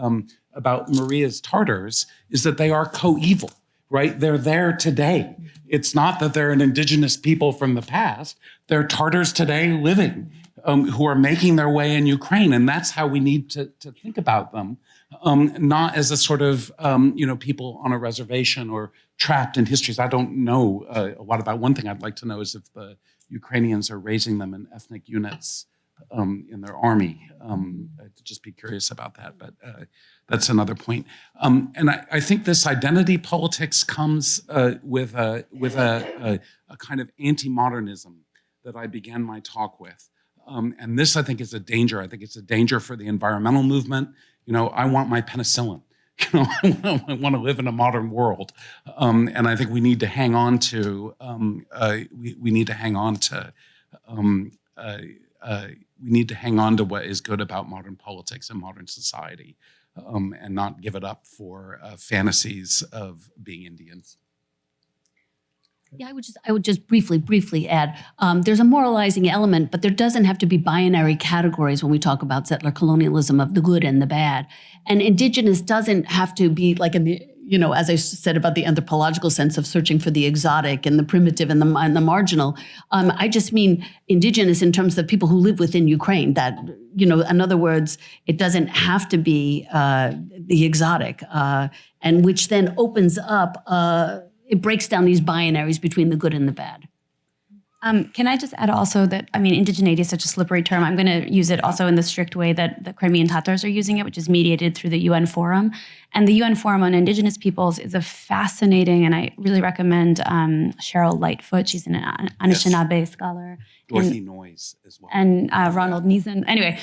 about Maria's Tartars is that they are coeval. Right? They're there today. It's not that they're an indigenous people from the past. They're Tartars today living who are making their way in Ukraine. And that's how we need to think about them, not as a sort of, people on a reservation or trapped in histories. I don't know a lot about. One thing I'd like to know is if the Ukrainians are raising them in ethnic units in their army. I'd just be curious about that, but that's another point. And I think this identity politics comes with a kind of anti-modernism that I began my talk with. And this, I think, is a danger. I think it's a danger for the environmental movement. I want my penicillin. I want to live in a modern world, and I think we need to hang on to. We need to hang on to. We need to hang on to what is good about modern politics and modern society, and not give it up for fantasies of being Indians. Yeah, I would just briefly add, there's a moralizing element, but there doesn't have to be binary categories when we talk about settler colonialism of the good and the bad. And indigenous doesn't have to be like as I said about the anthropological sense of searching for the exotic and the primitive and the marginal. I just mean indigenous in terms of people who live within Ukraine. That, in other words, it doesn't have to be the exotic, and which then opens up. It breaks down these binaries between the good and the bad. Can I just add also that, indigeneity is such a slippery term. I'm going to use it also in the strict way that the Crimean Tatars are using it, which is mediated through the UN Forum. And the UN Forum on Indigenous Peoples is a fascinating, and I really recommend Cheryl Lightfoot. She's an Anishinaabe scholar. Dorothy Noyes as well. And Ronald Neeson. Anyway,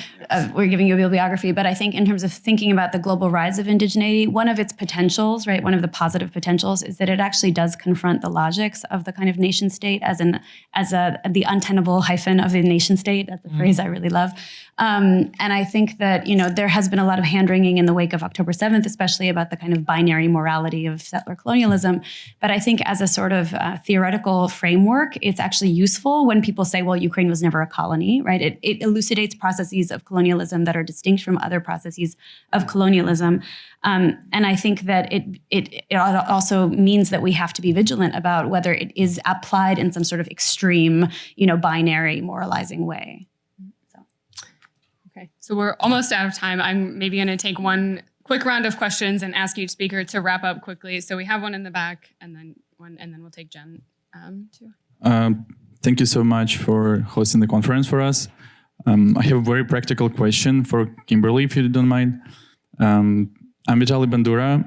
we're giving you a bibliography, but I think in terms of thinking about the global rise of indigeneity, one of its potentials, right, one of the positive potentials is that it actually does confront the logics of the kind of nation state as the untenable hyphen of the nation state. That's a phrase I really love. And I think that, there has been a lot of hand-wringing in the wake of October 7th, especially about the kind of binary morality of settler colonialism. But I think as a sort of theoretical framework, it's actually useful when people say, well, Ukraine was never a colony, right? It elucidates processes of colonialism that are distinct from other processes of colonialism. And I think that it also means that we have to be vigilant about whether it is applied in some sort of extreme, binary moralizing way. Okay, so we're almost out of time. I'm maybe going to take one quick round of questions and ask each speaker to wrap up quickly. So we have one in the back, and then we'll take Jen too. Thank you so much for hosting the conference for us. I have a very practical question for Kimberly, if you don't mind. I'm Vitaly Bandura,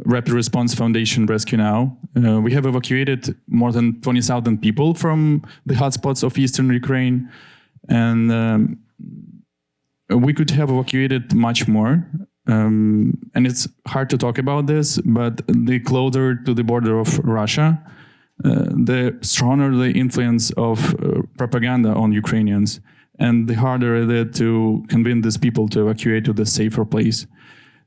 Rapid Response Foundation Rescue Now. We have evacuated more than 20,000 people from the hotspots of eastern Ukraine, and we could have evacuated much more. And it's hard to talk about this, but the closer to the border of Russia, the stronger the influence of propaganda on Ukrainians. and the harder it is to convince these people to evacuate to the safer place.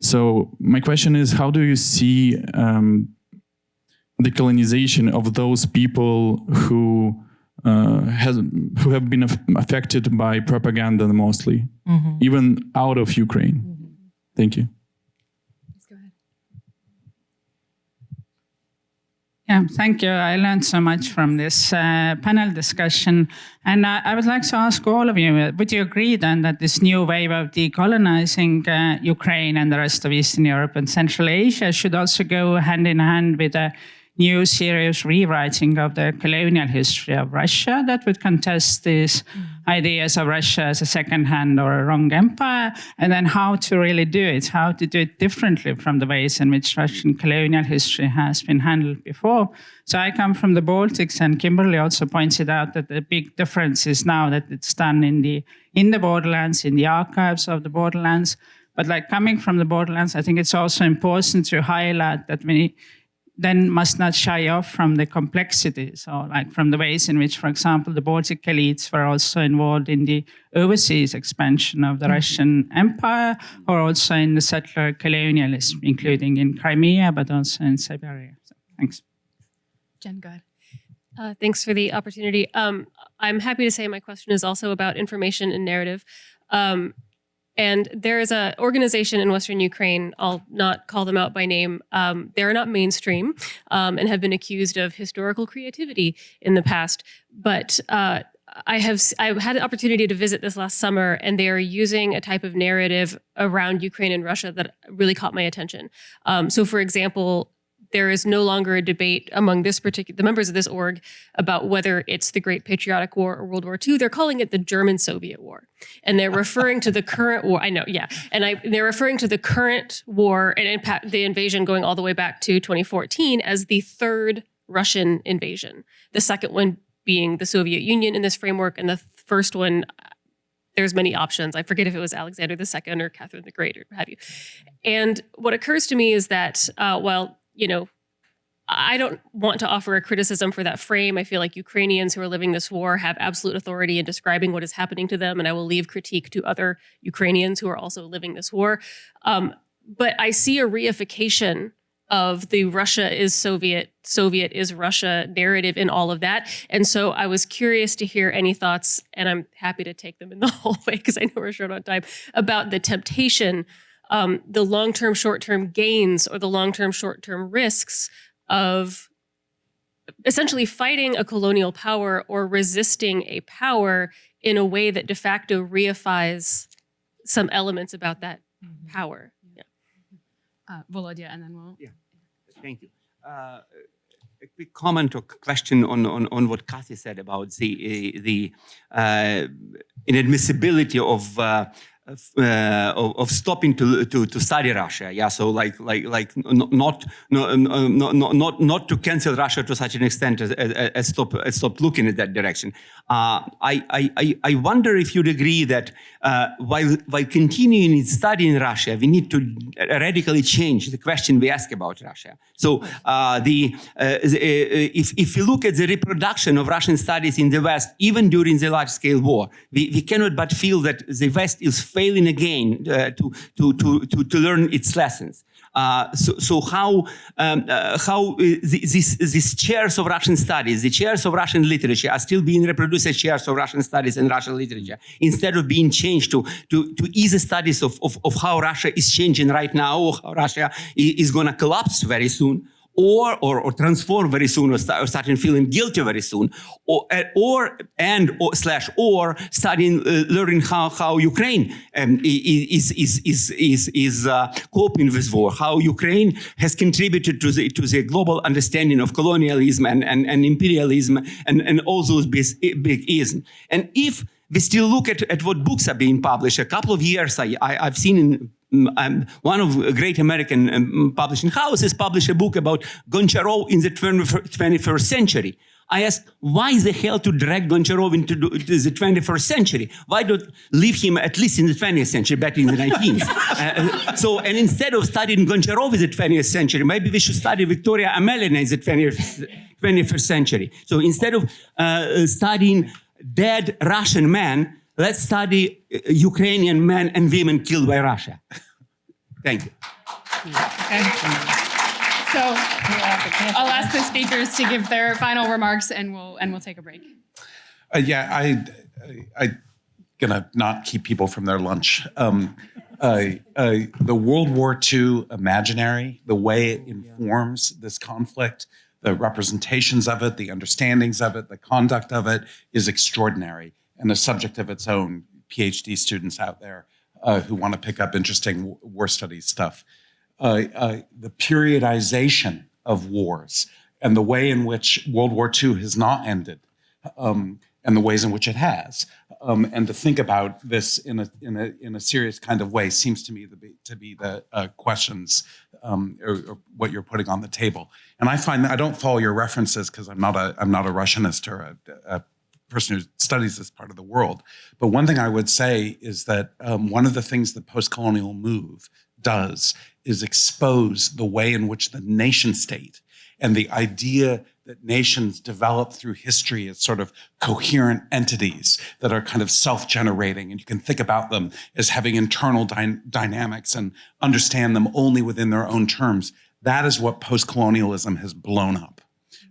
So my question is, how do you see the colonization of those people who have been affected by propaganda mostly, even out of Ukraine? Thank you. Yeah, thank you. I learned so much from this panel discussion. And I would like to ask all of you, would you agree then that this new wave of decolonizing Ukraine and the rest of Eastern Europe and Central Asia should also go hand in hand with a new serious rewriting of the colonial history of Russia that would contest these ideas of Russia as a second-hand or a wrong empire, and then how to really do it, how to do it differently from the ways in which Russian colonial history has been handled before. So I come from the Baltics, and Kimberly also pointed out that the big difference is now that it's done in the borderlands, in the archives of the borderlands. But like coming from the borderlands, I think it's also important to highlight that we then must not shy off from the complexities, or like from the ways in which, for example, the Baltic elites were also involved in the overseas expansion of the Russian Empire, or also in the settler colonialism, including in Crimea, but also in Siberia. So, thanks. Jen, go ahead. Thanks for the opportunity. I'm happy to say my question is also about information and narrative. And there is an organization in Western Ukraine, I'll not call them out by name, they're not mainstream and have been accused of historical creativity in the past. But I had the opportunity to visit this last summer, and they are using a type of narrative around Ukraine and Russia that really caught my attention. So for example, there is no longer a debate among the members of this org about whether it's the Great Patriotic War or World War II. They're calling it the German-Soviet War. And they're referring to the current war. I know, yeah. And they're referring to the current war and the invasion going all the way back to 2014 as the third Russian invasion. The second one being the Soviet Union in this framework, and the first one, there's many options. I forget if it was Alexander II or Catherine the Great or what have you. And what occurs to me is that, I don't want to offer a criticism for that frame. I feel like Ukrainians who are living this war have absolute authority in describing what is happening to them, and I will leave critique to other Ukrainians who are also living this war. But I see a reification of the Russia is Soviet, Soviet is Russia narrative in all of that. And so I was curious to hear any thoughts, and I'm happy to take them in the hallway because I know we're short on time, about the temptation, the long-term, short-term gains or the long-term, short-term risks of essentially fighting a colonial power or resisting a power in a way that de facto reifies some elements about that power. Yeah. Volodya, and then we'll... Yeah, thank you. A quick comment or question on what Kathy said about the inadmissibility of stopping to study Russia. Yeah, so not to cancel Russia to such an extent as stop looking at that direction. I wonder if you'd agree that while continuing studying Russia, we need to radically change the question we ask about Russia. So if you look at the reproduction of Russian studies in the West, even during the large-scale war, we cannot but feel that the West is failing again to learn its lessons. So how these chairs of Russian studies, the chairs of Russian literature, are still being reproduced as chairs of Russian studies and Russian literature, instead of being changed to easy studies of how Russia is changing right now, or how Russia is going to collapse very soon, or transform very soon, or starting feeling guilty very soon, or studying, learning how Ukraine is coping with war, how Ukraine has contributed to the global understanding of colonialism and imperialism and all those big isms. And if we still look at what books are being published, a couple of years I've seen in one of great American publishing houses published a book about Goncharov in the 21st century. I asked, why the hell to drag Goncharov into the 21st century? Why don't leave him at least in the 20th century, better in the 19th? And instead of studying Goncharov in the 20th century, maybe we should study Victoria Amelina in the 21st century. So instead of studying dead Russian men, Let's study Ukrainian men and women killed by Russia. Thank you. Okay. So I'll ask the speakers to give their final remarks, and we'll take a break. I gonna not keep people from their lunch. The World War II imaginary, the way it informs this conflict, the representations of it, the understandings of it, the conduct of it is extraordinary and a subject of its own. PhD students out there who want to pick up interesting war studies stuff. The periodization of wars and the way in which World War II has not ended, and the ways in which it has, and to think about this in a serious kind of way seems to me to be the questions or what you're putting on the table. And I find that I don't follow your references because I'm not a Russianist or a person who studies this part of the world. But one thing I would say is that one of the things the post-colonial move does is expose the way in which the nation state and the idea that nations develop through history as sort of coherent entities that are kind of self-generating, and you can think about them as having internal dynamics and understand them only within their own terms. That is what post-colonialism has blown up,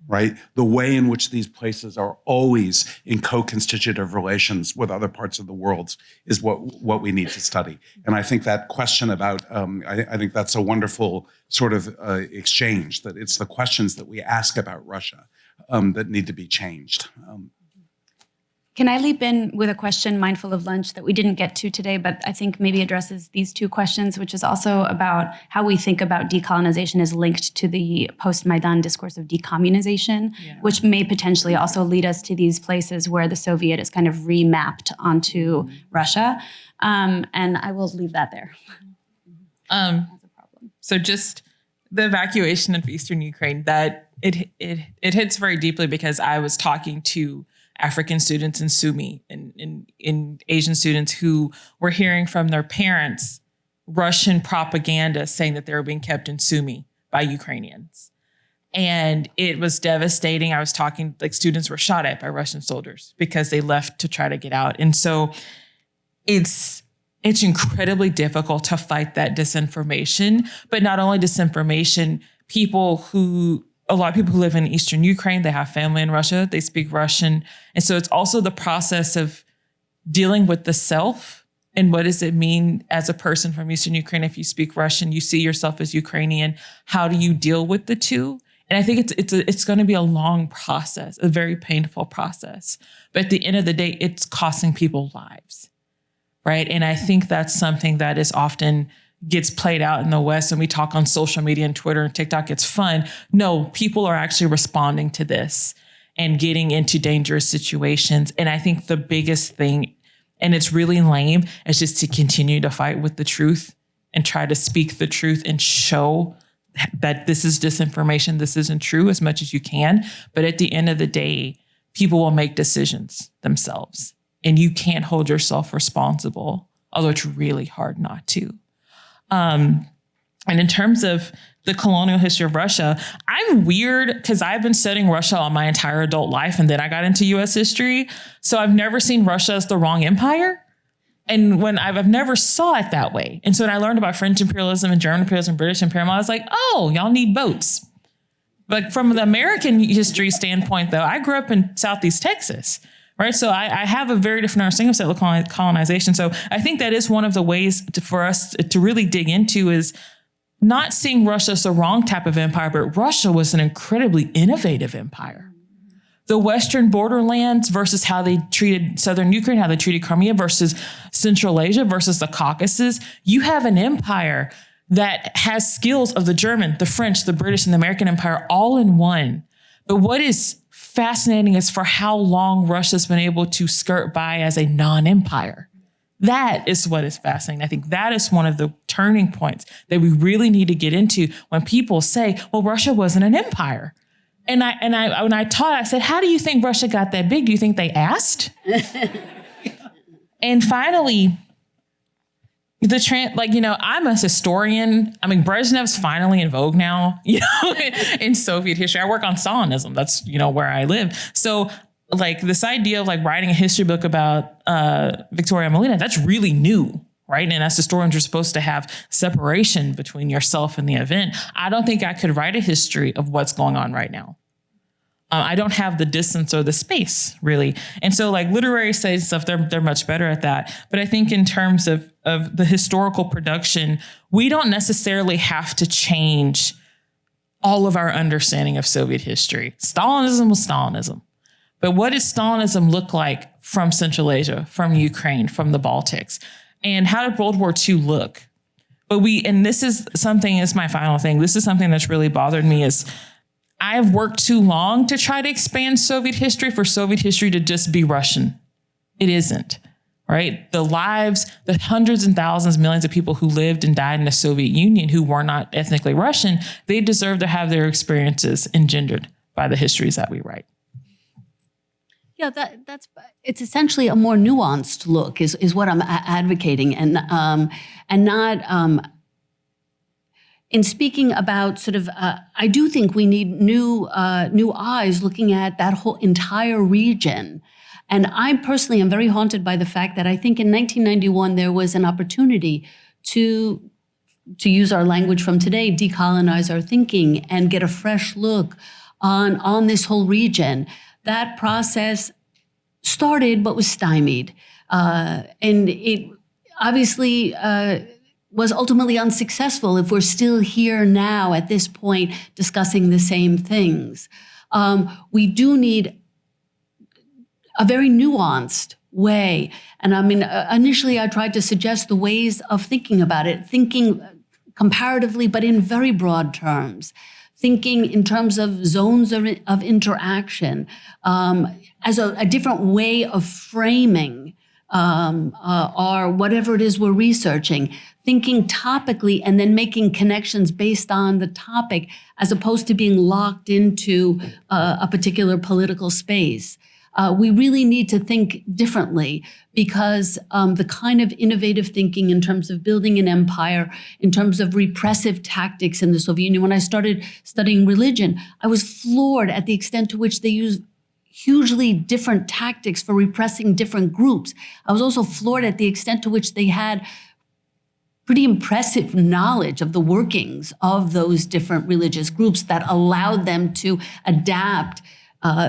right? The way in which these places are always in co-constitutive relations with other parts of the world is what we need to study. And I think that question about, I think that's a wonderful sort of exchange, that it's the questions that we ask about Russia that need to be changed. Can I leap in with a question, mindful of lunch, that we didn't get to today, but I think maybe addresses these two questions, which is also about how we think about decolonization as linked to the post-Maidan discourse of decommunization, which may potentially also lead us to these places where the Soviet is kind of remapped onto Russia. And I will leave that there. So just the evacuation of Eastern Ukraine, that it hits very deeply because I was talking to African students in Sumy and Asian students who were hearing from their parents Russian propaganda saying that they were being kept in Sumy by Ukrainians. And it was devastating. I was talking, like, students were shot at by Russian soldiers because they left to try to get out. And so it's incredibly difficult to fight that disinformation, but not only disinformation, a lot of people who live in Eastern Ukraine, they have family in Russia, they speak Russian. And so it's also the process of dealing with the self and what does it mean as a person from Eastern Ukraine if you speak Russian, you see yourself as Ukrainian, how do you deal with the two? And I think it's going to be a long process, a very painful process. But at the end of the day, it's costing people lives, right? And I think that's something that is often gets played out in the West, and we talk on social media and Twitter and TikTok, it's fun. No, people are actually responding to this and getting into dangerous situations. And I think the biggest thing, and it's really lame, is just to continue to fight with the truth and try to speak the truth and show that this is disinformation, this isn't true as much as you can. But at the end of the day, people will make decisions themselves, and you can't hold yourself responsible, although it's really hard not to. And in terms of the colonial history of Russia, I'm weird because I've been studying Russia all my entire adult life, and then I got into US history. So I've never seen Russia as the wrong empire. And when I've never saw it that way. And so when I learned about French imperialism and German imperialism, British imperialism, I was like, oh, y'all need boats. But from the American history standpoint, though, I grew up in Southeast Texas. Right. So I have a very different understanding of settler colonization. So I think that is one of the ways for us to really dig into is not seeing Russia as the wrong type of empire, but Russia was an incredibly innovative empire. The Western borderlands versus how they treated Southern Ukraine, how they treated Crimea versus Central Asia versus the Caucasus. You have an empire that has skills of the German, the French, the British, and the American empire all in one. But what is fascinating is for how long Russia's been able to skirt by as a non-empire. That is what is fascinating. I think that is one of the turning points that we really need to get into when people say, well, Russia wasn't an empire. And when I taught, I said, how do you think Russia got that big? Do you think they asked? And finally, I'm a historian. I mean, Brezhnev's finally in vogue now, in Soviet history. I work on Stalinism. That's, where I live. So like this idea of like writing a history book about Victoria Molina, that's really new, right? And as historians, you're supposed to have separation between yourself and the event. I don't think I could write a history of what's going on right now. I don't have the distance or the space, really. And so like literary studies stuff, they're much better at that. But I think in terms of the historical production, we don't necessarily have to change all of our understanding of Soviet history. Stalinism was Stalinism. But what does Stalinism look like from Central Asia, from Ukraine, from the Baltics? And how did World War II look? But and this is something, it's my final thing. This is something that's really bothered me is I've worked too long to try to expand Soviet history for Soviet history to just be Russian. It isn't, right? The lives, the hundreds and thousands, millions of people who lived and died in the Soviet Union who were not ethnically Russian, they deserve to have their experiences engendered by the histories that we write. Yeah, it's essentially a more nuanced look is what I'm advocating, and not in speaking about sort of. I do think we need new eyes looking at that whole entire region, and I personally am very haunted by the fact that I think in 1991 there was an opportunity to use our language from today, decolonize our thinking and get a fresh look on this whole region. That process started but was stymied. And it obviously was ultimately unsuccessful if we're still here now at this point discussing the same things. We do need a very nuanced way. And I mean, initially I tried to suggest the ways of thinking about it, thinking comparatively, but in very broad terms. Thinking in terms of zones of interaction, as a different way of framing or whatever it is we're researching, thinking topically and then making connections based on the topic as opposed to being locked into a particular political space. We really need to think differently because the kind of innovative thinking in terms of building an empire, in terms of repressive tactics in the Soviet Union, when I started studying religion, I was floored at the extent to which they used hugely different tactics for repressing different groups. I was also floored at the extent to which they had pretty impressive knowledge of the workings of those different religious groups that allowed them to adapt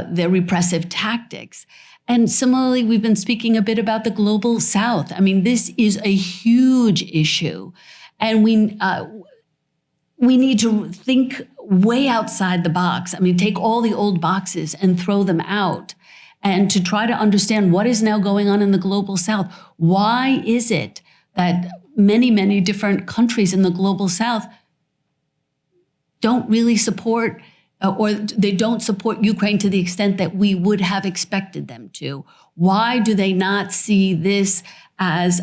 their repressive tactics. And similarly, we've been speaking a bit about the global South. I mean, this is a huge issue. And we need to think way outside the box. I mean, take all the old boxes and throw them out and to try to understand what is now going on in the global South. Why is it that many, many different countries in the global South don't really support or they don't support Ukraine to the extent that we would have expected them to? Why do they not see this as,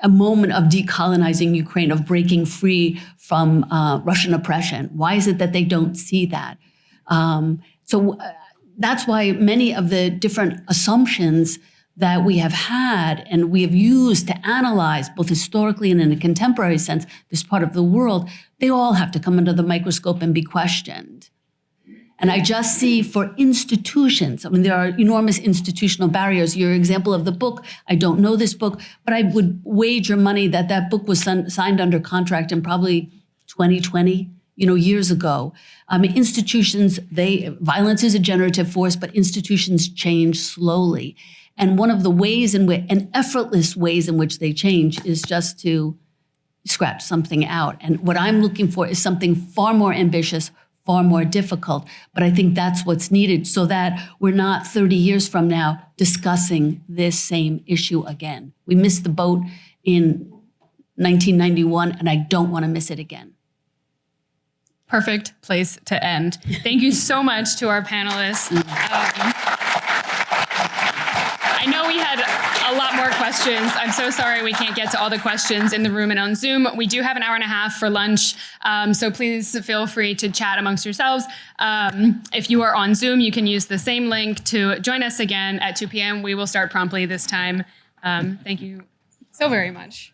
a moment of decolonizing Ukraine, of breaking free from Russian oppression? Why is it that they don't see that? So that's why many of the different assumptions that we have had and we have used to analyze both historically and in a contemporary sense this part of the world, they all have to come under the microscope and be questioned. And I just see for institutions, I mean, there are enormous institutional barriers. Your example of the book, I don't know this book, but I would wager money that that book was signed under contract in probably 2020, years ago. Institutions, violence is a generative force, but institutions change slowly. And one of the ways and effortless ways in which they change is just to scratch something out. And what I'm looking for is something far more ambitious, far more difficult. But I think that's what's needed so that we're not 30 years from now discussing this same issue again. We missed the boat in 1991, and I don't want to miss it again. Perfect place to end. Thank you so much to our panelists. I know we had a lot more questions. I'm so sorry we can't get to all the questions in the room and on Zoom. We do have an hour and a half for lunch, so please feel free to chat amongst yourselves. If you are on Zoom, you can use the same link to join us again at 2 p.m. We will start promptly this time. Thank you so very much.